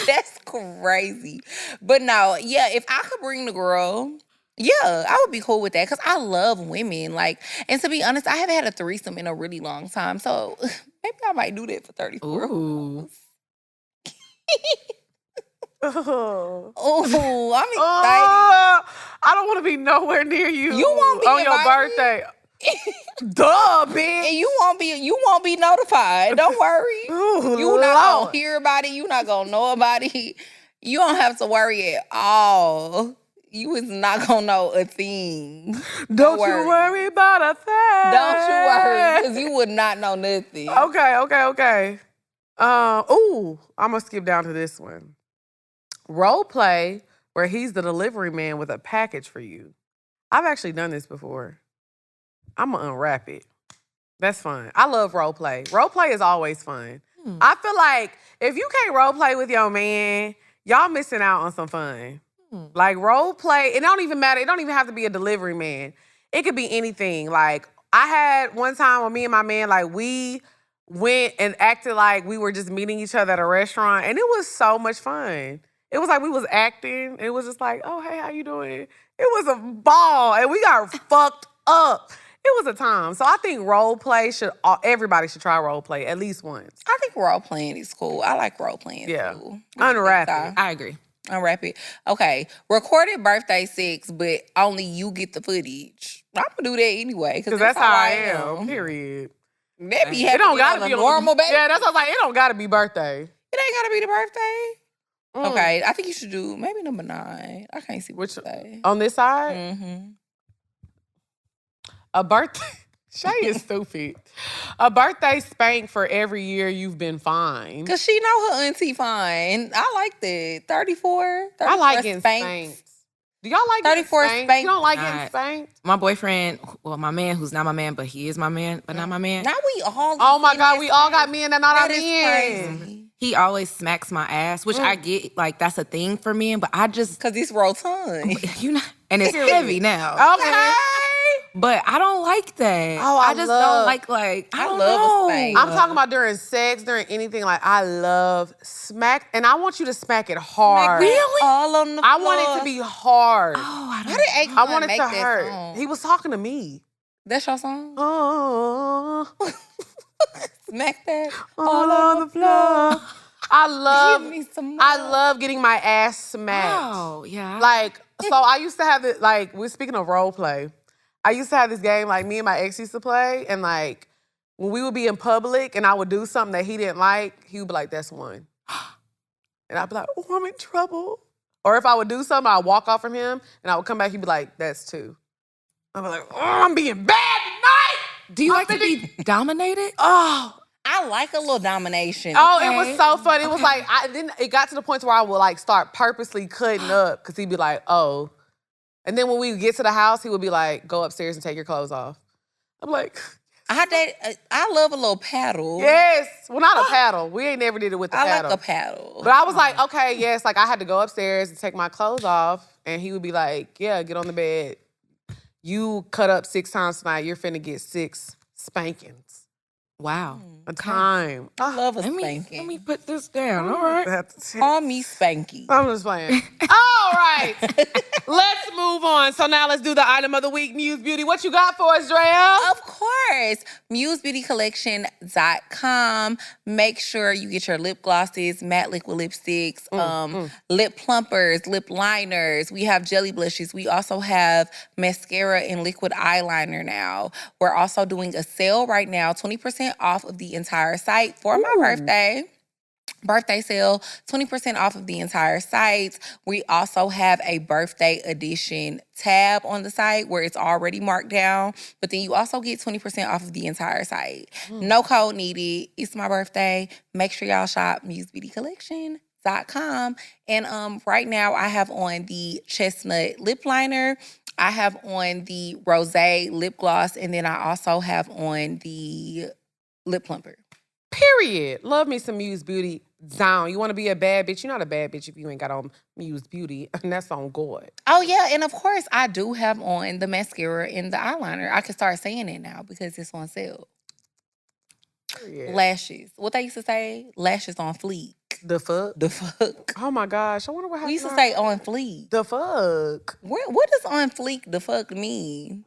that's crazy. But no, yeah, if I could bring the girl, yeah, I would be cool with that because I love women. Like, and to be honest, I haven't had a threesome in a really long time. So maybe I might do that for 34. Ooh. Oh, I'm excited. I don't want to be nowhere near you. You won't be on your invited. birthday. Duh, bitch. And you won't be notified. Don't worry. Ooh, You not Lord. gonna hear about it. You not gonna know about it. You don't have to worry at all. You is not gonna know a thing. Don't you worry about a thing. Don't you worry, because you would not know nothing. Okay. Ooh, I'm gonna skip down to this one. Role play where he's the delivery man with a package for you. I've actually done this before. I'm gonna unwrap it. That's fun. I love role play. Role play is always fun. I feel like if you can't role play with your man, y'all missing out on some fun. Like role play, it don't even matter. It don't even have to be a delivery man. It could be anything. Like I had one time with me and my man, like we went and acted like we were just meeting each other at a restaurant, and it was so much fun. It was like we was acting. It was just like, oh, hey, how you doing? It was a ball, and we got fucked up. It was a time. So I think role play everybody should try role play at least once. I think role playing is cool. I like role playing Yeah. too. Unwrap it. I agree. Unwrap it. Okay. Recorded birthday sex, but only you get the footage. I'm gonna do that anyway. Because that's how I am. Period. That be It happening don't gotta on be a normal basis. Yeah, that's what I was like. It don't gotta be birthday. It ain't gotta be the birthday. Mm. Okay, I think you should do maybe number 9. I can't see what you say. On this side? Mm-hmm. A birthday. Shay is stupid. A birthday spank for every year you've been fine. Cause she know her auntie fine. I like that. 34. I like getting spanked. Do y'all like 34 getting spanked? spanked? You don't like getting spanked? My boyfriend, well, my man, who's not my man, but he is my man, but not my man. Now we all. Oh my God, we all got men that not our That is men. crazy. He always smacks my ass, which I get, like, that's a thing for men, but I just, Cause it's rotund. you know, and it's heavy now. Okay. But I don't like that. Oh, I just don't like I don't love a know. spank. I'm talking about during sex, during anything. Like, I love smack, and I want you to smack it hard. Really? All on the floor. I want it to be hard. Oh, I Why don't. did Akon I want it make to that hurt. song? He was talking to me. That's your song? Oh, Smack that. all on the floor. I Give me some more. love getting my ass smacked. Oh, yeah. Like, so I used to have it, like, we're speaking of role play. I used to have this game, like, me and my ex used to play, and, like, when we would be in public and I would do something that he didn't like, he would be like, that's one. And I'd be like, oh, I'm in trouble. Or if I would do something, I'd walk off from him, and I would come back, he'd be like, that's 2. I'd be like, oh, I'm being bad tonight. Do you like to be dominated? Oh. I like a little domination. Oh, it was so funny. It was like, it got to the point where I would, like, start purposely cutting up, because he'd be like, oh. And then when we would get to the house, he would be like, go upstairs and take your clothes off. I'm like, I love a little paddle. yes. Well, not a paddle. We ain't never did it with the paddle. I like a paddle. But I was like, okay, yes. Like, I had to go upstairs and take my clothes off. And he would be like, yeah, get on the bed. You cut up 6 times tonight. You're finna get 6 spankings. Wow. A time. I love a Let spanking. me put this down. All right. That's it. Call me Spanky. I'm just playing. All right. Let's move on. So now let's do the item of the week, Muse Beauty. What you got for us, Drea? Of course. MuseBeautyCollection.com. Make sure you get your lip glosses, matte liquid lipsticks, lip plumpers, lip liners. We have jelly blushes. We also have mascara and liquid eyeliner now. We're also doing a sale right now, 20% off of the entire site for my birthday sale, 20% off of the entire site. We also have a birthday edition tab on the site where it's already marked down, but then you also get 20% off of the entire site. No code needed. It's my birthday. Make sure y'all shop MuseBeautyCollection.com. And right now I have on the chestnut lip liner. I have on the rosé lip gloss, and then I also have on the lip plumper. Period. Love me some Muse Beauty down. You want to be a bad bitch? You're not a bad bitch if you ain't got on Muse Beauty. And that's on God. Oh, yeah. And of course, I do have on the mascara and the eyeliner. I can start saying it now because it's on sale. Period. Lashes. What they used to say? Lashes on fleek. The fuck? The fuck. Oh my gosh. I wonder what happened. We used to say on fleek. the fuck. What does on fleek the fuck mean?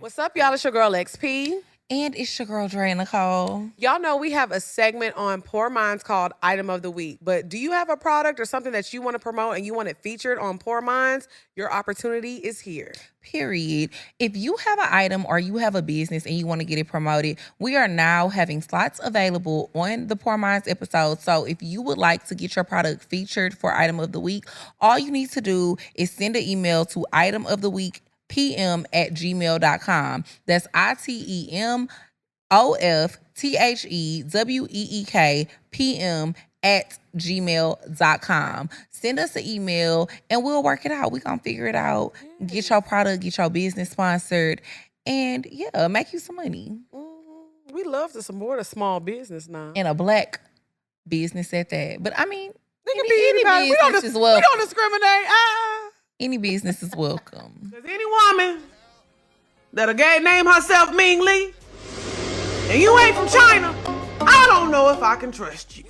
What's up, y'all? It's your girl XP. And it's your girl, Drea Nicoleee. Y'all know we have a segment on Poor Minds called Item of the Week. But do you have a product or something that you want to promote and you want it featured on Poor Minds? Your opportunity is here. Period. If you have an item or you have a business and you want to get it promoted, we are now having slots available on the Poor Minds episode. So if you would like to get your product featured for Item of the Week, all you need to do is send an email to itemoftheweekpm@gmail.com. That's itemoftheweekpm@gmail.com. Send us an email and we'll work it out. We're going to figure it out. Get your product, get your business sponsored, and yeah, make you some money. We love to support a small business now. And a black business at that. But I mean, It can be anybody. We business is welcome. don't discriminate. Any business is welcome. Because any woman that a gay name herself Ming Lee, and you ain't from China, I don't know if I can trust you.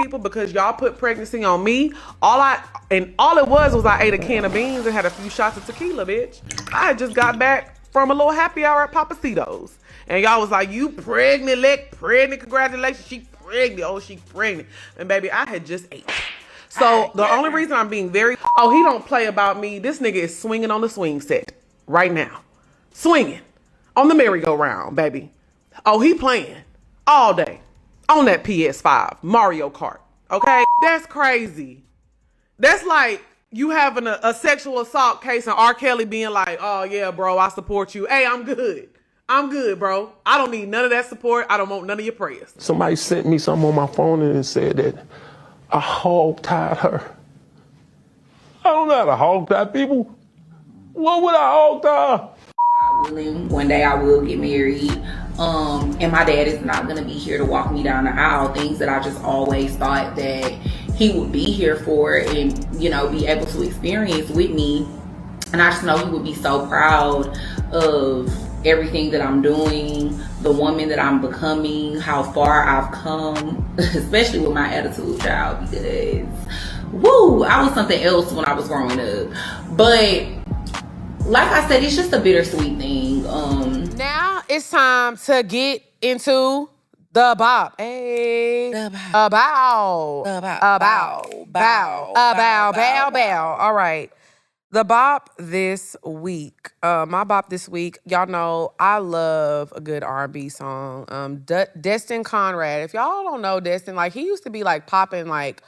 People, because y'all put pregnancy on me. All it was I ate a can of beans and had a few shots of tequila, bitch. I had just got back from a little happy hour at Papacitos. And y'all was like, you pregnant, congratulations, she pregnant. Oh, she pregnant. And baby, I had just ate. So the only reason I'm being he don't play about me. This nigga is swinging on the swing set right now. Swinging on the merry-go-round, baby. Oh, he playing all day on that PS5, Mario Kart. Okay? That's crazy. That's like you having a sexual assault case and R. Kelly being like, oh yeah, bro, I support you. Hey, I'm good. I'm good, bro. I don't need none of that support. I don't want none of your prayers. Somebody sent me something on my phone and it said that I hog-tied her. I don't know how to hog-tie people. What would I hog-tie? One day I will get married. And my dad is not gonna be here to walk me down the aisle. Things that I just always thought that he would be here for and, you know, be able to experience with me. And I just know he would be so proud of everything that I'm doing, the woman that I'm becoming, how far I've come, especially with my attitude, child, because woo, I was something else when I was growing up. But like I said, it's just a bittersweet thing. Now it's time to get into the bop. Hey, bow. All right. The bop this week. My bop this week, y'all know I love a good R&B song. Destin Conrad. If y'all don't know Destin, like he used to be like popping like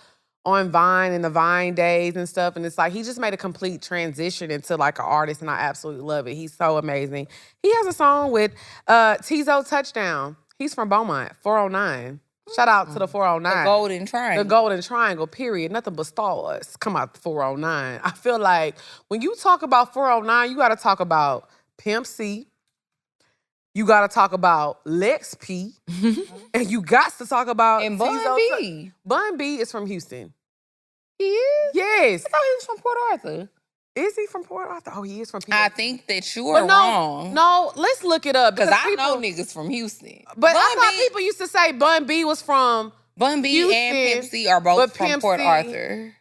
on Vine in the Vine days and stuff. And it's like he just made a complete transition into like an artist and I absolutely love it. He's so amazing. He has a song with Tizo Touchdown. He's from Beaumont, 409. Shout out to the 409. The Golden Triangle. The Golden Triangle, period. Nothing but stars come out the 409. I feel like when you talk about 409, you got to talk about Pimp C. You got to talk about Lex P. And you got to talk about And Bun B. Bun B is from Houston. He is? Yes. I thought he was from Port Arthur. Is he from Port Arthur? Oh, he is from PA. I think that you are wrong. No, let's look it up. Because I know niggas from Houston. But I thought people used to say Bun B was from Bun B Houston, and Pimp C are both from Pimp Port C- Arthur.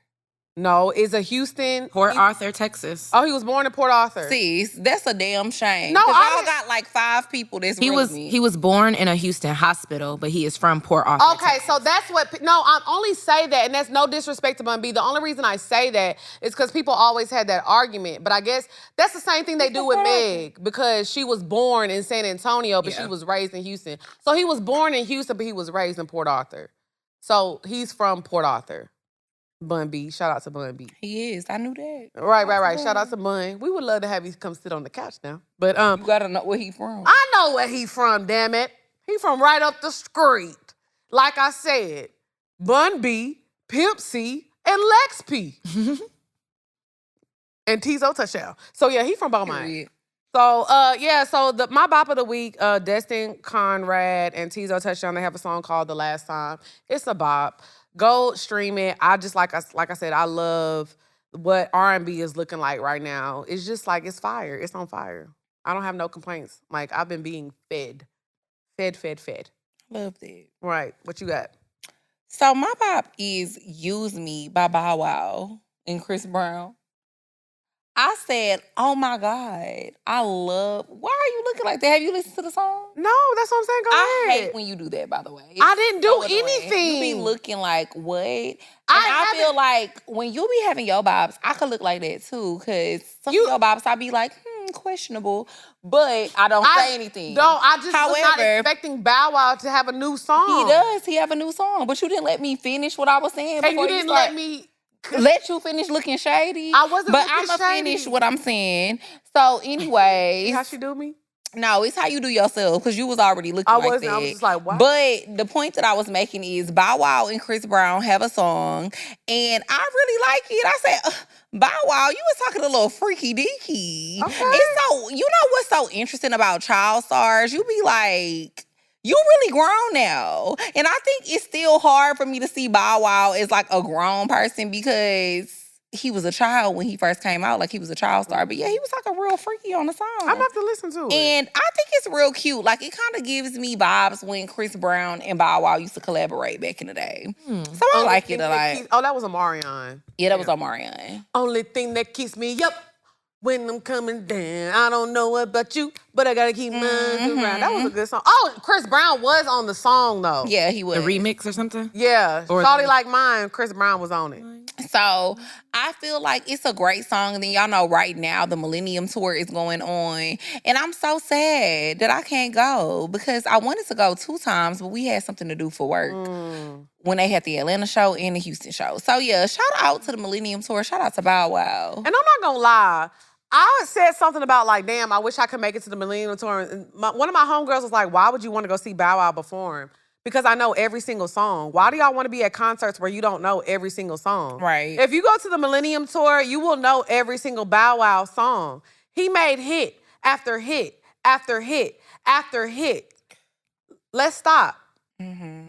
No, is a Houston. Port Arthur, Texas. Oh, he was born in Port Arthur. Sis, that's a damn shame. No, No, I y'all got like 5 people that's He was born in a Houston hospital, but he is from Port Arthur. Okay, Texas. so that's what. No, I only say that, and that's no disrespect to Bun B. The only reason I say that is because people always had that argument. But I guess that's the same thing they do with Meg because she was born in San Antonio, but she was raised in Houston. So he was born in Houston, but he was raised in Port Arthur. So he's from Port Arthur. Bun B. Shout out to Bun B. He is. I knew that. Right. Shout out to Bun. We would love to have you come sit on the couch now. But You gotta know where he from. I know where he from, damn it. He from right up the street. Like I said, Bun B, Pimp C, and Lex P. And Tizo Touchdown. So yeah, he from Beaumont. Period. So my bop of the week, Destin Conrad and Tizo Touchdown, they have a song called The Last Time. It's a bop. Go stream it. I just like I said, I love what R&B is looking like right now. It's just like it's fire. It's on fire. I don't have no complaints. Like I've been being fed. Love that. Right. What you got? So my bop is Use Me by Bow Wow and Chris Brown. I said, oh my God, I love, why are you looking like that? Have you listened to the song? No, that's what I'm saying. Go I ahead. hate when you do that, by the way. I didn't do annoying. anything. You be looking like, what? And I feel like when you be having your bops, I could look like that too, because some of your bops, I be like, questionable, but I don't say anything. No, I just was not However, expecting Bow Wow to have a new song. He does. He have a new song, but you didn't let me finish what I was saying. And you didn't let me... Let you finish looking shady. I wasn't but looking I'm going to shady. finish what I'm saying. So anyways. How she do me? No, it's how you do yourself because you was already looking like that. I was just like, wow. But the point that I was making is Bow Wow and Chris Brown have a song and I really like it. I said, Bow Wow, you was talking a little freaky deaky. Okay. It's so, you know what's so interesting about child stars? You be like, you really grown now. And I think it's still hard for me to see Bow Wow as like a grown person because he was a child when he first came out. Like he was a child star. But yeah, he was like a real freaky on the song. I'm gonna have to listen to it. And I think it's real cute. Like it kind of gives me vibes when Chris Brown and Bow Wow used to collaborate back in the day. So I like it a lot. That was Omarion. Yeah, that was Omarion. Only thing that keeps me up when I'm coming down. I don't know about you, but I gotta keep moving around. That was a good song. Oh, Chris Brown was on the song though. Yeah, he was. The remix or something? Yeah. Or Shawty the- Like Mine, Chris Brown was on it. So I feel like it's a great song. And then y'all know right now the Millennium Tour is going on. And I'm so sad that I can't go because I wanted to go 2 times, but we had something to do for work when they had the Atlanta show and the Houston show. So yeah, shout out to the Millennium Tour. Shout out to Bow Wow. And I'm not gonna lie. I said something about like, damn, I wish I could make it to the Millennium Tour. And one of my homegirls was like, why would you want to go see Bow Wow perform? Because I know every single song. Why do y'all want to be at concerts where you don't know every single song? Right. If you go to the Millennium Tour, you will know every single Bow Wow song. He made hit after hit after hit after hit. Let's stop.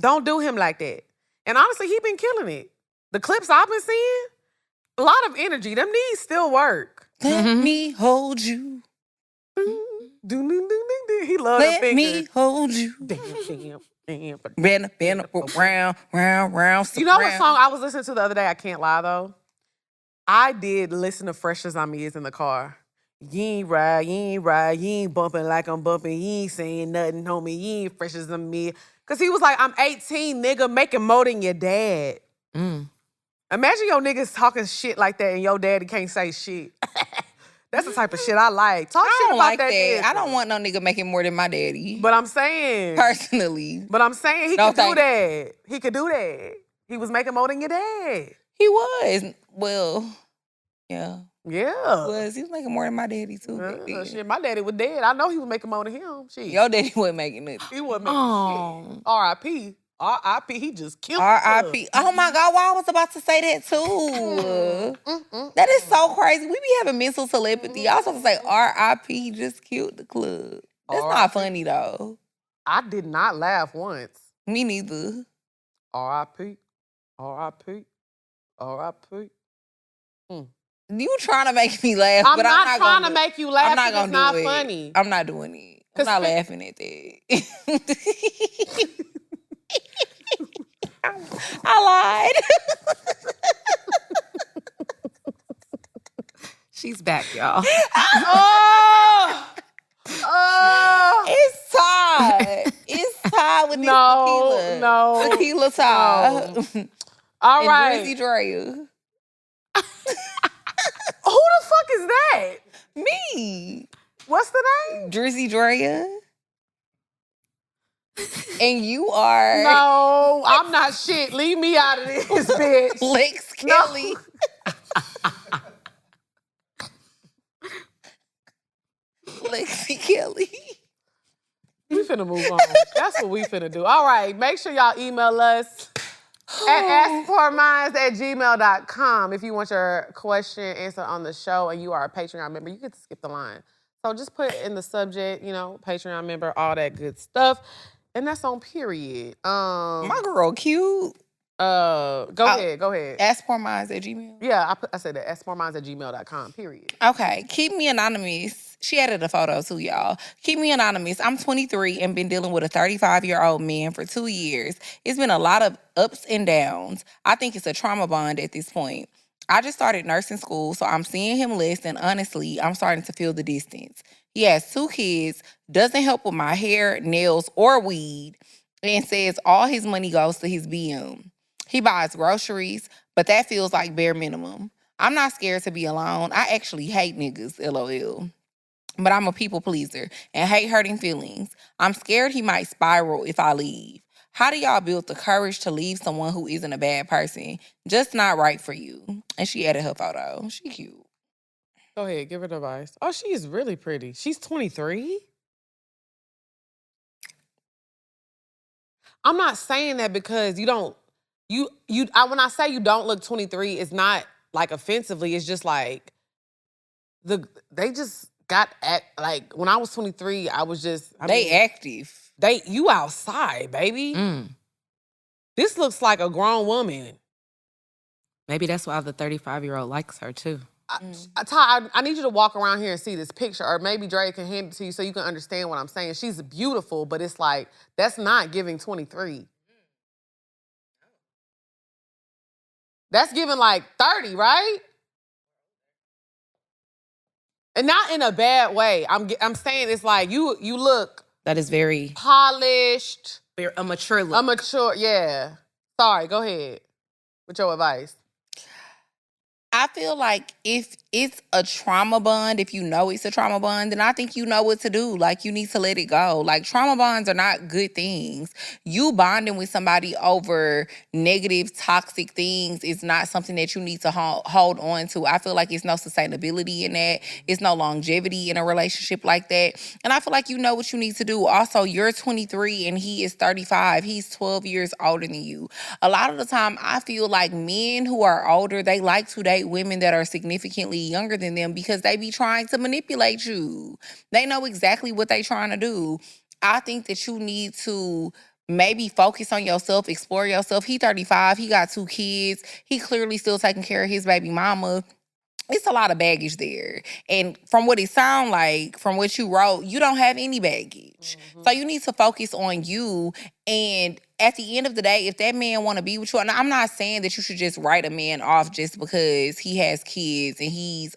Don't do him like that. And honestly, he been killing it. The clips I've been seeing, a lot of energy. Them knees still work. Let me hold you. He loved them Let fingers. me hold you. Damn. Been round, round. You know what song I was listening to the other day? I can't lie though. I did listen to Fresh as I'm Is in the car. You ain't ride, you ain't bumping like I'm bumping, you ain't saying nothing, homie, you ain't fresh as I'm is. Cause he was like, I'm 18, nigga, making more than your dad. Imagine your niggas talking shit like that and your daddy can't say shit. That's the type of shit I like. Talk I shit don't about like that. that. I don't want no nigga making more than my daddy. But I'm saying. Personally. But I'm saying he No, could do thank that. He could do that. He was making more than your dad. He was. Well, yeah. Yeah. He was making more than my daddy too. back then. Shit, my daddy was dead. I know he was making more than him. Shit. Your daddy wasn't making nothing. He wasn't making shit. R.I.P. R.I.P. He just killed R.I.P. Oh my God, why I was about to say that too. That is so crazy. We be having mental telepathy. Y'all supposed to say R.I.P. He just killed the club. That's not funny though. I did not laugh once. Me neither. R.I.P. R.I.P. R.I.P. You trying to make me laugh, I'm but not I'm not trying gonna to make you laugh. I'm not It's gonna not do it. funny. I'm not doing it. I'm not laughing at that. I lied. She's back, y'all. It's Todd. It's Todd with this tequila. No. Tequila Todd. All and right. Drizzy Drea. Who the fuck is that? Me. What's the name? Drizzy Drea. And you are... No, I'm not shit. Leave me out of this, bitch. Lex Kelly. Lexi Kelly. We finna move on. That's what we finna do. All right, make sure y'all email us at askforminds@gmail.com if you want your question answered on the show and you are a Patreon member. You get to skip the line. So just put in the subject, Patreon member, all that good stuff. And that's on period. My girl cute. Go ahead. Askforminds@gmail. Yeah, I said that. askforminds@gmail.com, period. Okay, keep me anonymous. She added a photo too, y'all. Keep me anonymous. I'm 23 and been dealing with a 35-year-old man for 2 years. It's been a lot of ups and downs. I think it's a trauma bond at this point. I just started nursing school, so I'm seeing him less, and honestly, I'm starting to feel the distance. He has 2 kids, doesn't help with my hair, nails, or weed, and says all his money goes to his BM. He buys groceries, but that feels like bare minimum. I'm not scared to be alone. I actually hate niggas, LOL. But I'm a people pleaser and hate hurting feelings. I'm scared he might spiral if I leave. How do y'all build the courage to leave someone who isn't a bad person? Just not right for you. And she added her photo. She cute. Go ahead, give her the advice. Oh, she is really pretty. She's 23? I'm not saying that because you don't, when I say you don't look 23, it's not like offensively. It's just like, they just got like, when I was 23, I was just, Active. You outside, baby. This looks like a grown woman. Maybe that's why the 35-year-old likes her too. Ty, I need you to walk around here and see this picture, or maybe Dre can hand it to you so you can understand what I'm saying. She's beautiful, but it's like, that's not giving 23. That's giving like 30, right? And not in a bad way. I'm saying it's like you look That is very, polished. a mature look. A mature, yeah. Sorry, go ahead with your advice. I feel like if it's a trauma bond, if you know it's a trauma bond, then I think you know what to do. Like, you need to let it go. Like, trauma bonds are not good things. You bonding with somebody over negative, toxic things is not something that you need to hold on to. I feel like it's no sustainability in that. It's no longevity in a relationship like that. And I feel like you know what you need to do. Also, you're 23 and he is 35. He's 12 years older than you. A lot of the time, I feel like men who are older, they like to date women that are significantly younger than them because they be trying to manipulate you. They know exactly what they trying to do. I think that you need to maybe focus on yourself, explore yourself. He 35, he got 2 kids. He clearly still taking care of his baby mama. It's a lot of baggage there. And from what it sounds like, from what you wrote, you don't have any baggage. So you need to focus on you. And at the end of the day, if that man want to be with you, and I'm not saying that you should just write a man off just because he has kids and he's,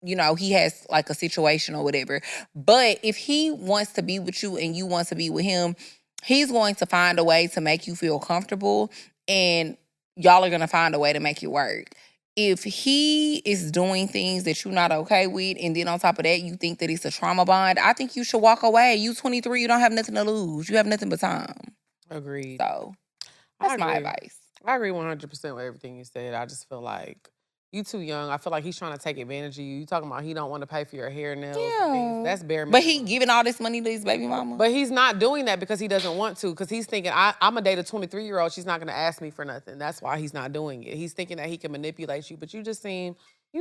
he has like a situation or whatever. But if he wants to be with you and you want to be with him, he's going to find a way to make you feel comfortable, and y'all are going to find a way to make it work. If he is doing things that you're not okay with, and then on top of that, you think that it's a trauma bond, I think you should walk away. You 23, you don't have nothing to lose. You have nothing but time. Agreed. So that's my advice. I agree 100% with everything you said. I just feel like you too young. I feel like he's trying to take advantage of you. You talking about he don't want to pay for your hair, nails, and things. That's bare minimum. But he giving all this money to his baby mama? But he's not doing that because he doesn't want to, because he's thinking, I'm going to date a 23-year-old. She's not going to ask me for nothing. That's why he's not doing it. He's thinking that he can manipulate you, but you just seem, a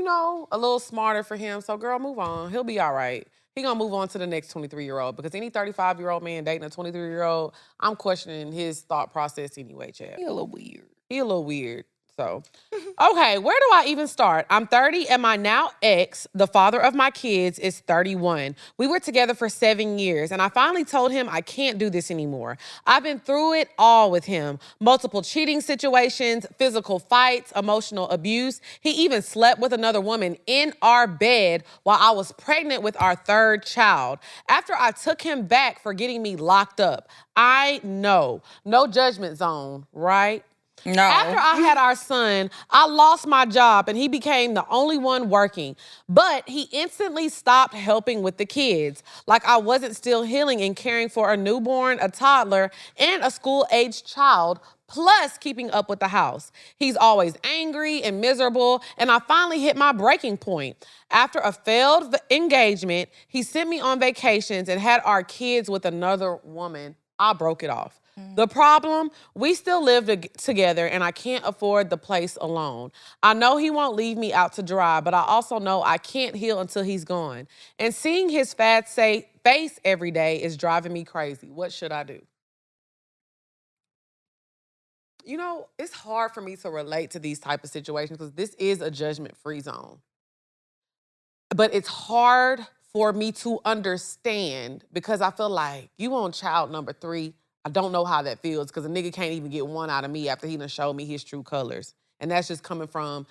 little smarter for him. So, girl, move on. He'll be all right. He going to move on to the next 23-year-old, because any 35-year-old man dating a 23-year-old, I'm questioning his thought process anyway, Chad. He a little weird. He a little weird. So, okay, where do I even start? I'm 30 and my now ex, the father of my kids, is 31. We were together for 7 years, and I finally told him I can't do this anymore. I've been through it all with him. Multiple cheating situations, physical fights, emotional abuse. He even slept with another woman in our bed while I was pregnant with our 3rd child. After I took him back for getting me locked up. I know, no judgment zone, right? No. After I had our son, I lost my job and he became the only one working. But he instantly stopped helping with the kids. Like I wasn't still healing and caring for a newborn, a toddler, and a school-aged child, plus keeping up with the house. He's always angry and miserable, and I finally hit my breaking point. After a failed engagement, he sent me on vacations and had our kids with another woman. I broke it off. The problem, we still live together and I can't afford the place alone. I know he won't leave me out to dry, but I also know I can't heal until he's gone. And seeing his fat face every day is driving me crazy. What should I do? It's hard for me to relate to these type of situations because this is a judgment-free zone. But it's hard for me to understand because I feel like you on child number 3. I don't know how that feels because a nigga can't even get one out of me after he done showed me his true colors. And that's just coming from,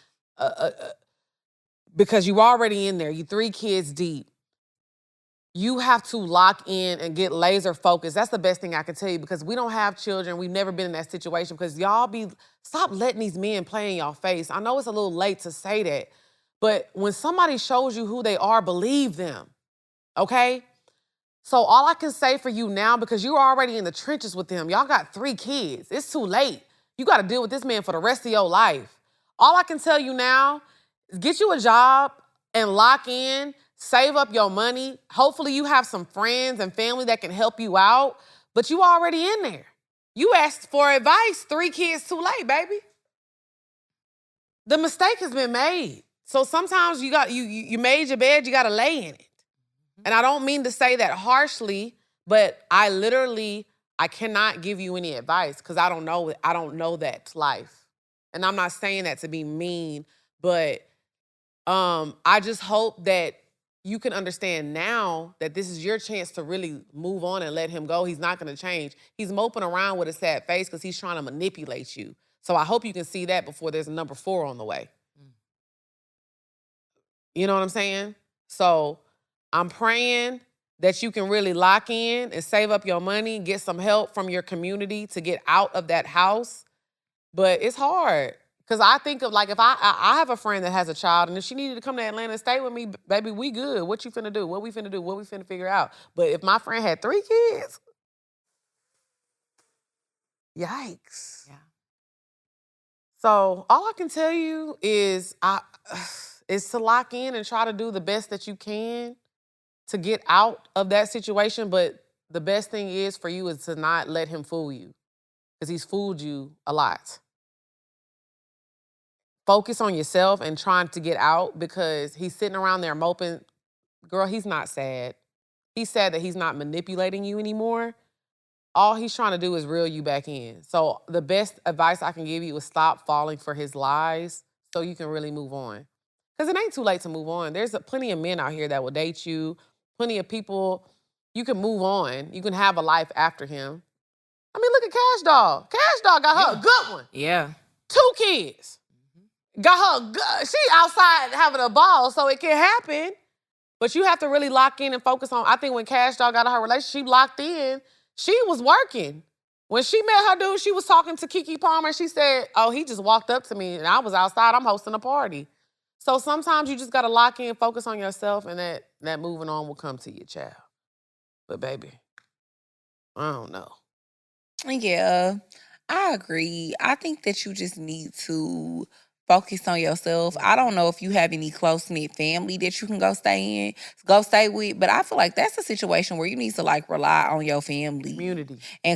because you already in there. You 3 kids deep. You have to lock in and get laser focused. That's the best thing I can tell you because we don't have children. We've never been in that situation because stop letting these men play in y'all face. I know it's a little late to say that, but when somebody shows you who they are, believe them, okay? So all I can say for you now, because you're already in the trenches with them, y'all got 3 kids. It's too late. You got to deal with this man for the rest of your life. All I can tell you now is get you a job and lock in, save up your money. Hopefully you have some friends and family that can help you out, but you already in there. You asked for advice, 3 kids too late, baby. The mistake has been made. So sometimes you made your bed, you got to lay in it. And I don't mean to say that harshly, but I cannot give you any advice because I don't know that life. And I'm not saying that to be mean, but I just hope that you can understand now that this is your chance to really move on and let him go. He's not going to change. He's moping around with a sad face because he's trying to manipulate you. So I hope you can see that before there's a number 4 on the way. You know what I'm saying? So I'm praying that you can really lock in and save up your money, get some help from your community to get out of that house. But it's hard. Because I think of, like, if I have a friend that has a child, and if she needed to come to Atlanta and stay with me, baby, we good. What you finna do? What we finna do? What we finna figure out? But if my friend had 3 kids, yikes. Yeah. So all I can tell you is to lock in and try to do the best that you can to get out of that situation. But the best thing is for you is to not let him fool you, because he's fooled you a lot. Focus on yourself and trying to get out, because he's sitting around there moping. Girl, he's not sad. He's sad that he's not manipulating you anymore. All he's trying to do is reel you back in. So the best advice I can give you is stop falling for his lies so you can really move on. Because it ain't too late to move on. There's plenty of men out here that will date you. Plenty of people. You can move on. You can have a life after him. I mean, look at Cash Doll. Cash Doll got her a good one. Yeah. 2 kids. Got her good. She outside having a ball, so it can happen. But you have to really lock in and focus on. I think when Cash Doll got her relationship, she locked in. She was working. When she met her dude, she was talking to Keke Palmer, and she said, oh, he just walked up to me, and I was outside. I'm hosting a party. So sometimes you just got to lock in, focus on yourself, and that moving on will come to you, child. But, baby, I don't know. Yeah, I agree. I think that you just need to focus on yourself. I don't know if you have any close-knit family that you can go stay with, but I feel like that's a situation where you need to, like, rely on your family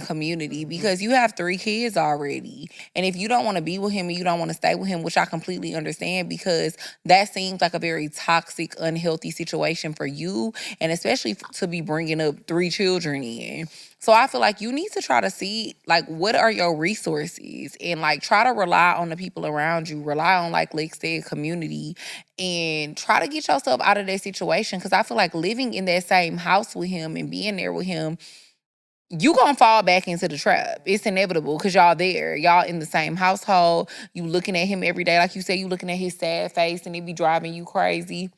community because you have 3 kids already. And if you don't want to be with him and you don't want to stay with him, which I completely understand, because that seems like a very toxic, unhealthy situation for you, and especially to be bringing up 3 children in. So I feel like you need to try to see, like, what are your resources, and, like, try to rely on the people around you, rely on, like Lex said, community, and try to get yourself out of that situation, because I feel like living in that same house with him and being there with him, you gonna fall back into the trap. It's inevitable, because y'all there. Y'all in the same household. You looking at him every day. Like you said, you looking at his sad face, and it be driving you crazy.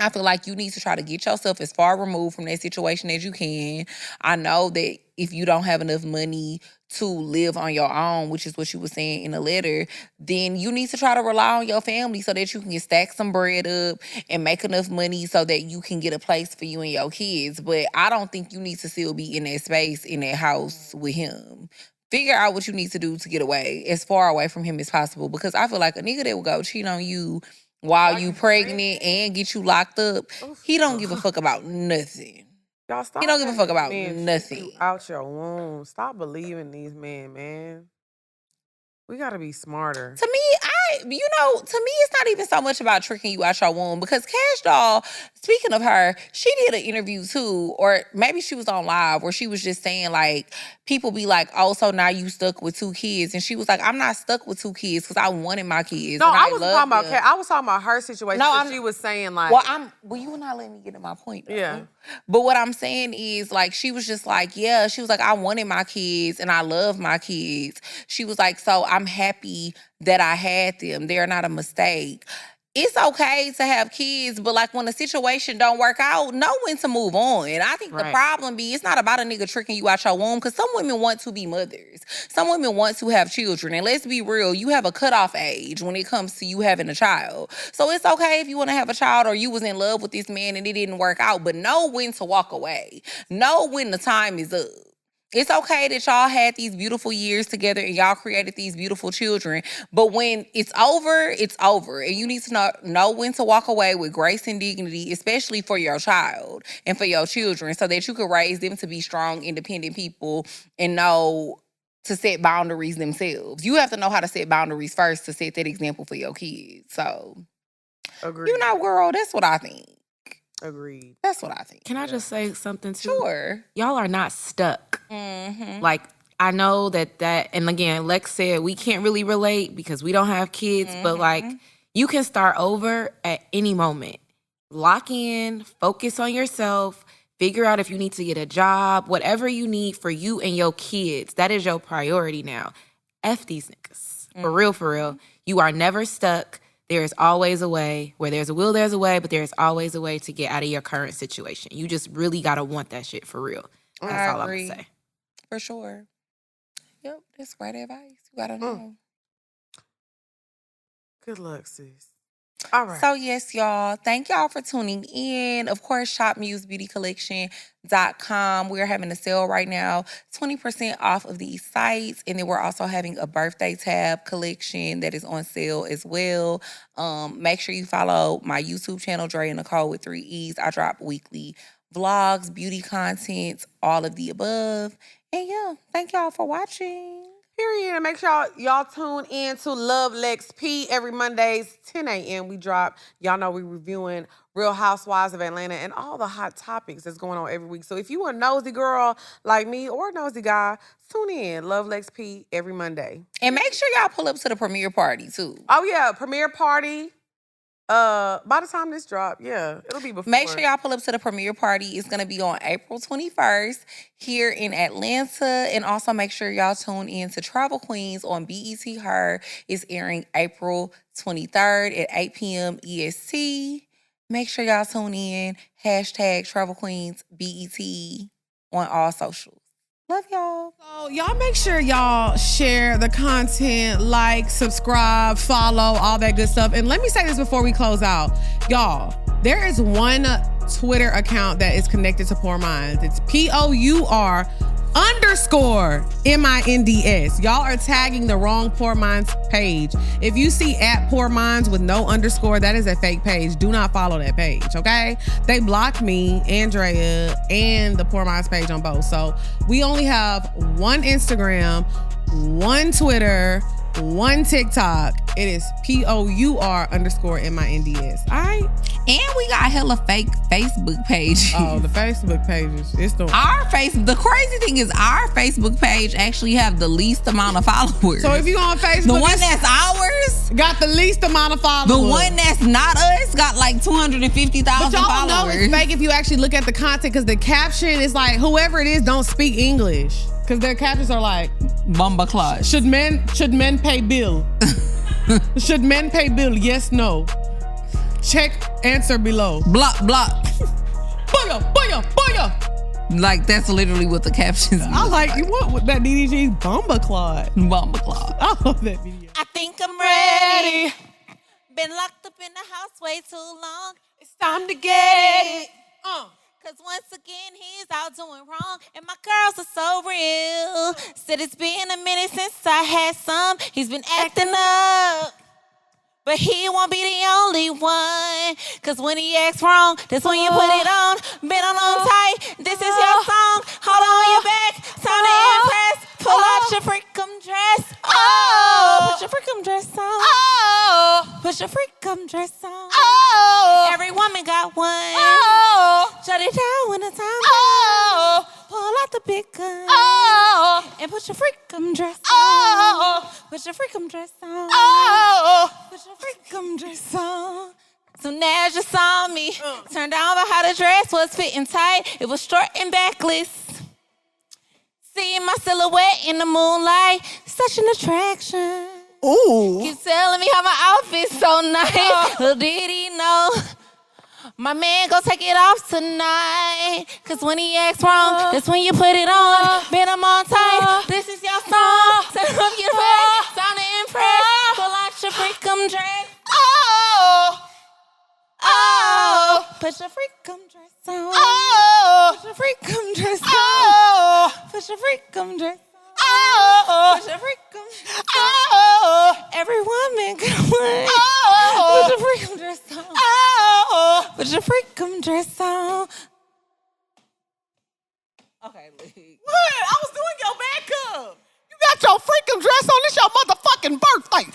I feel like you need to try to get yourself as far removed from that situation as you can. I know that if you don't have enough money to live on your own, which is what you were saying in the letter, then you need to try to rely on your family so that you can stack some bread up and make enough money so that you can get a place for you and your kids. But I don't think you need to still be in that space, in that house with him. Figure out what you need to do to get away, as far away from him as possible, because I feel like a nigga that will go cheat on you while you pregnant and get you locked up, he don't give a fuck about nothing. Y'all stop. He don't give a fuck about men nothing. Out your womb. Stop believing these men, man. We gotta be smarter. To me, to me, it's not even so much about tricking you out your womb, because Cash Doll, speaking of her, she did an interview too, or maybe she was on live where she was just saying, like, people be like, oh, so now you stuck with 2 kids. And she was like, I'm not stuck with 2 kids because I wanted my kids. No, and I wasn't talking about I was talking about her situation. No, she was saying, like, well, you were not letting me get to my point, though. Yeah. But what I'm saying is, like, she was just like, yeah, she was like, I wanted my kids and I love my kids. She was like, so I'm happy that I had them. They're not a mistake. It's okay to have kids, but, like, when the situation don't work out, know when to move on. And I think the problem be, it's not about a nigga tricking you out your womb, because some women want to be mothers. Some women want to have children. And let's be real, you have a cutoff age when it comes to you having a child. So it's okay if you want to have a child or you was in love with this man and it didn't work out, but know when to walk away. Know when the time is up. It's okay that y'all had these beautiful years together and y'all created these beautiful children. But when it's over, it's over. And you need to know when to walk away with grace and dignity, especially for your child and for your children, so that you can raise them to be strong, independent people and know to set boundaries themselves. You have to know how to set boundaries first to set that example for your kids. So, Agreed. Girl, that's what I think. Agreed. That's what I think. Can I just say something too? Sure. Y'all are not stuck. Mm-hmm. Like, I know that, and again, Lex said we can't really relate because we don't have kids, but, like, you can start over at any moment. Lock in, focus on yourself, figure out if you need to get a job, whatever you need for you and your kids. That is your priority now. F these niggas. For real, for real. You are never stuck. There's always a way. Where there's a will, there's a way, but there's always a way to get out of your current situation. You just really got to want that shit for real. That's all I'm going to say. For sure. Yep, that's great advice. You got to know. Good luck, sis. All right. So, yes, y'all. Thank y'all for tuning in. Of course, shop musebeautycollection.com. We're having a sale right now, 20% off of these sites. And then we're also having a birthday tab collection that is on sale as well. Make sure you follow my YouTube channel, Drea Nicoleee with 3 E's. I drop weekly vlogs, beauty content, all of the above. And yeah, thank y'all for watching. Period. And make sure y'all tune in to Love Lex P every Mondays, 10 a.m. We drop. Y'all know we reviewing Real Housewives of Atlanta and all the hot topics that's going on every week. So if you a nosy girl like me or a nosy guy, tune in. Love Lex P every Monday. And make sure y'all pull up to the premiere party too. Oh yeah, premiere party. By the time this drop, yeah, it'll be before. Make sure y'all pull up to the premiere party. It's going to be on April 21st here in Atlanta. And also make sure y'all tune in to Travel Queens on BET Her. It's airing April 23rd at 8 p.m. EST. Make sure y'all tune in. # Travel Queens BET on all socials. Love y'all. So y'all make sure y'all share the content, like, subscribe, follow, all that good stuff. And let me say this before we close out. Y'all, there is one Twitter account that is connected to Poor Minds. It's POUR_MINDS. Y'all are tagging the wrong Poor Minds page. If you see @Poor Minds with no underscore, that is a fake page. Do not follow that page, okay? They blocked me, Andrea, and the Poor Minds page on both. So we only have one Instagram, one Twitter, one TikTok. It is POUR_MINDS. All right? And we got hella fake Facebook pages. Oh, the Facebook pages. It's the The crazy thing is our Facebook page actually have the least amount of followers. So if you go on Facebook, the one that's ours got the least amount of followers. The one that's not us got like 250,000 followers. But y'all know followers. it's fake if you actually look at the content, because the caption is like, whoever it is don't speak English. Because their captions are like, Bumba Claus. Should men pay bill? Should men pay bill? Yes, no. Check answer below. Block. Booyah, booyah, booyah. Like, that's literally what the captions I like you want with that DDG's Bumba Claus. Bumba Claus. I love that video. I think I'm ready. Been locked up in the house way too long. It's time to get it. Cause once again, he's out doing wrong. And my girls are so real. Said it's been a minute since I had some. He's been acting up. But he won't be the only one. Cause when he acts wrong, that's when you put it on. Been on tight, this is your song. Hold on your back, time to impress. Pull out your freakum dress. Put your freakum dress on. Put your freakum dress on. Every woman got one. Shut it down when the time comes. Pull out the big gun. And put your freakum dress on. Put your freakum dress on. Put your freakum dress on. Soon as you saw me, turned on by how the dress was fitting tight. It was short and backless. Seeing my silhouette in the moonlight, such an attraction. Ooh. Keep telling me how my outfit's so nice. Little did he know, my man gon' take it off tonight. Cause when he acts wrong, that's when you put it on. Been him on tight, this is your song. Set up your face, sound to impress. Pull out your freakum dress. Put your freakum dress on. Put your freakum dress on. Put your freakum dress on. Put your freakum dress on. Every woman got one. Put your freakum dress on. Put your freakum dress on. Okay, Lee. What? I was doing your backup. You got your freaking dress on. It's your motherfucking birthday.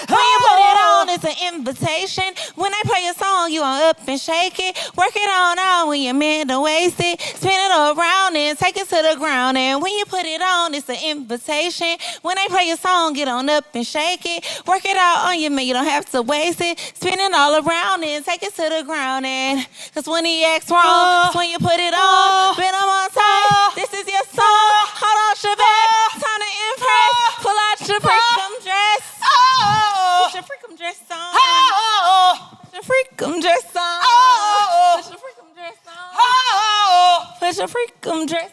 When you put it on, it's an invitation. When I play a song, you on up and shake it. Work it on out when you're meant to waste it. Spin it around and take it to the ground. And when you put it on, it's an invitation. When I play a song, get on up and shake it. Work it out on you, man, you don't have to waste it. Spin it all around and take it to the ground. And cause when he acts wrong, it's when you put it on. Been on tight, this is your song. Hold on, Shabbat, time to impress. Pull out your freakum dress. Put your freakum dress on. your freakum dress.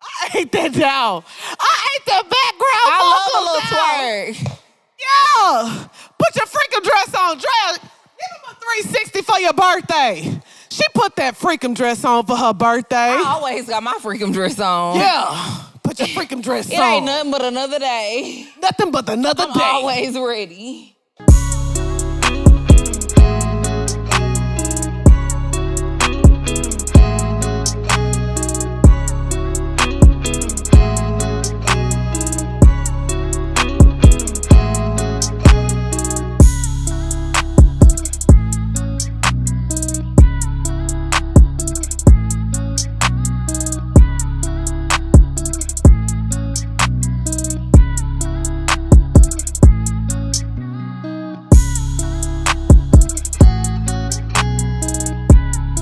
I ate that down. I ate that background I love a little vocals down. twerk. Yeah. Put your freakum dress on. Drea, give him a 360 for your birthday. She put that freakum dress on for her birthday. I always got my freakum dress on. Yeah. Put your freakum dress It on. ain't nothing but another day. Nothing but another I'm day. always ready.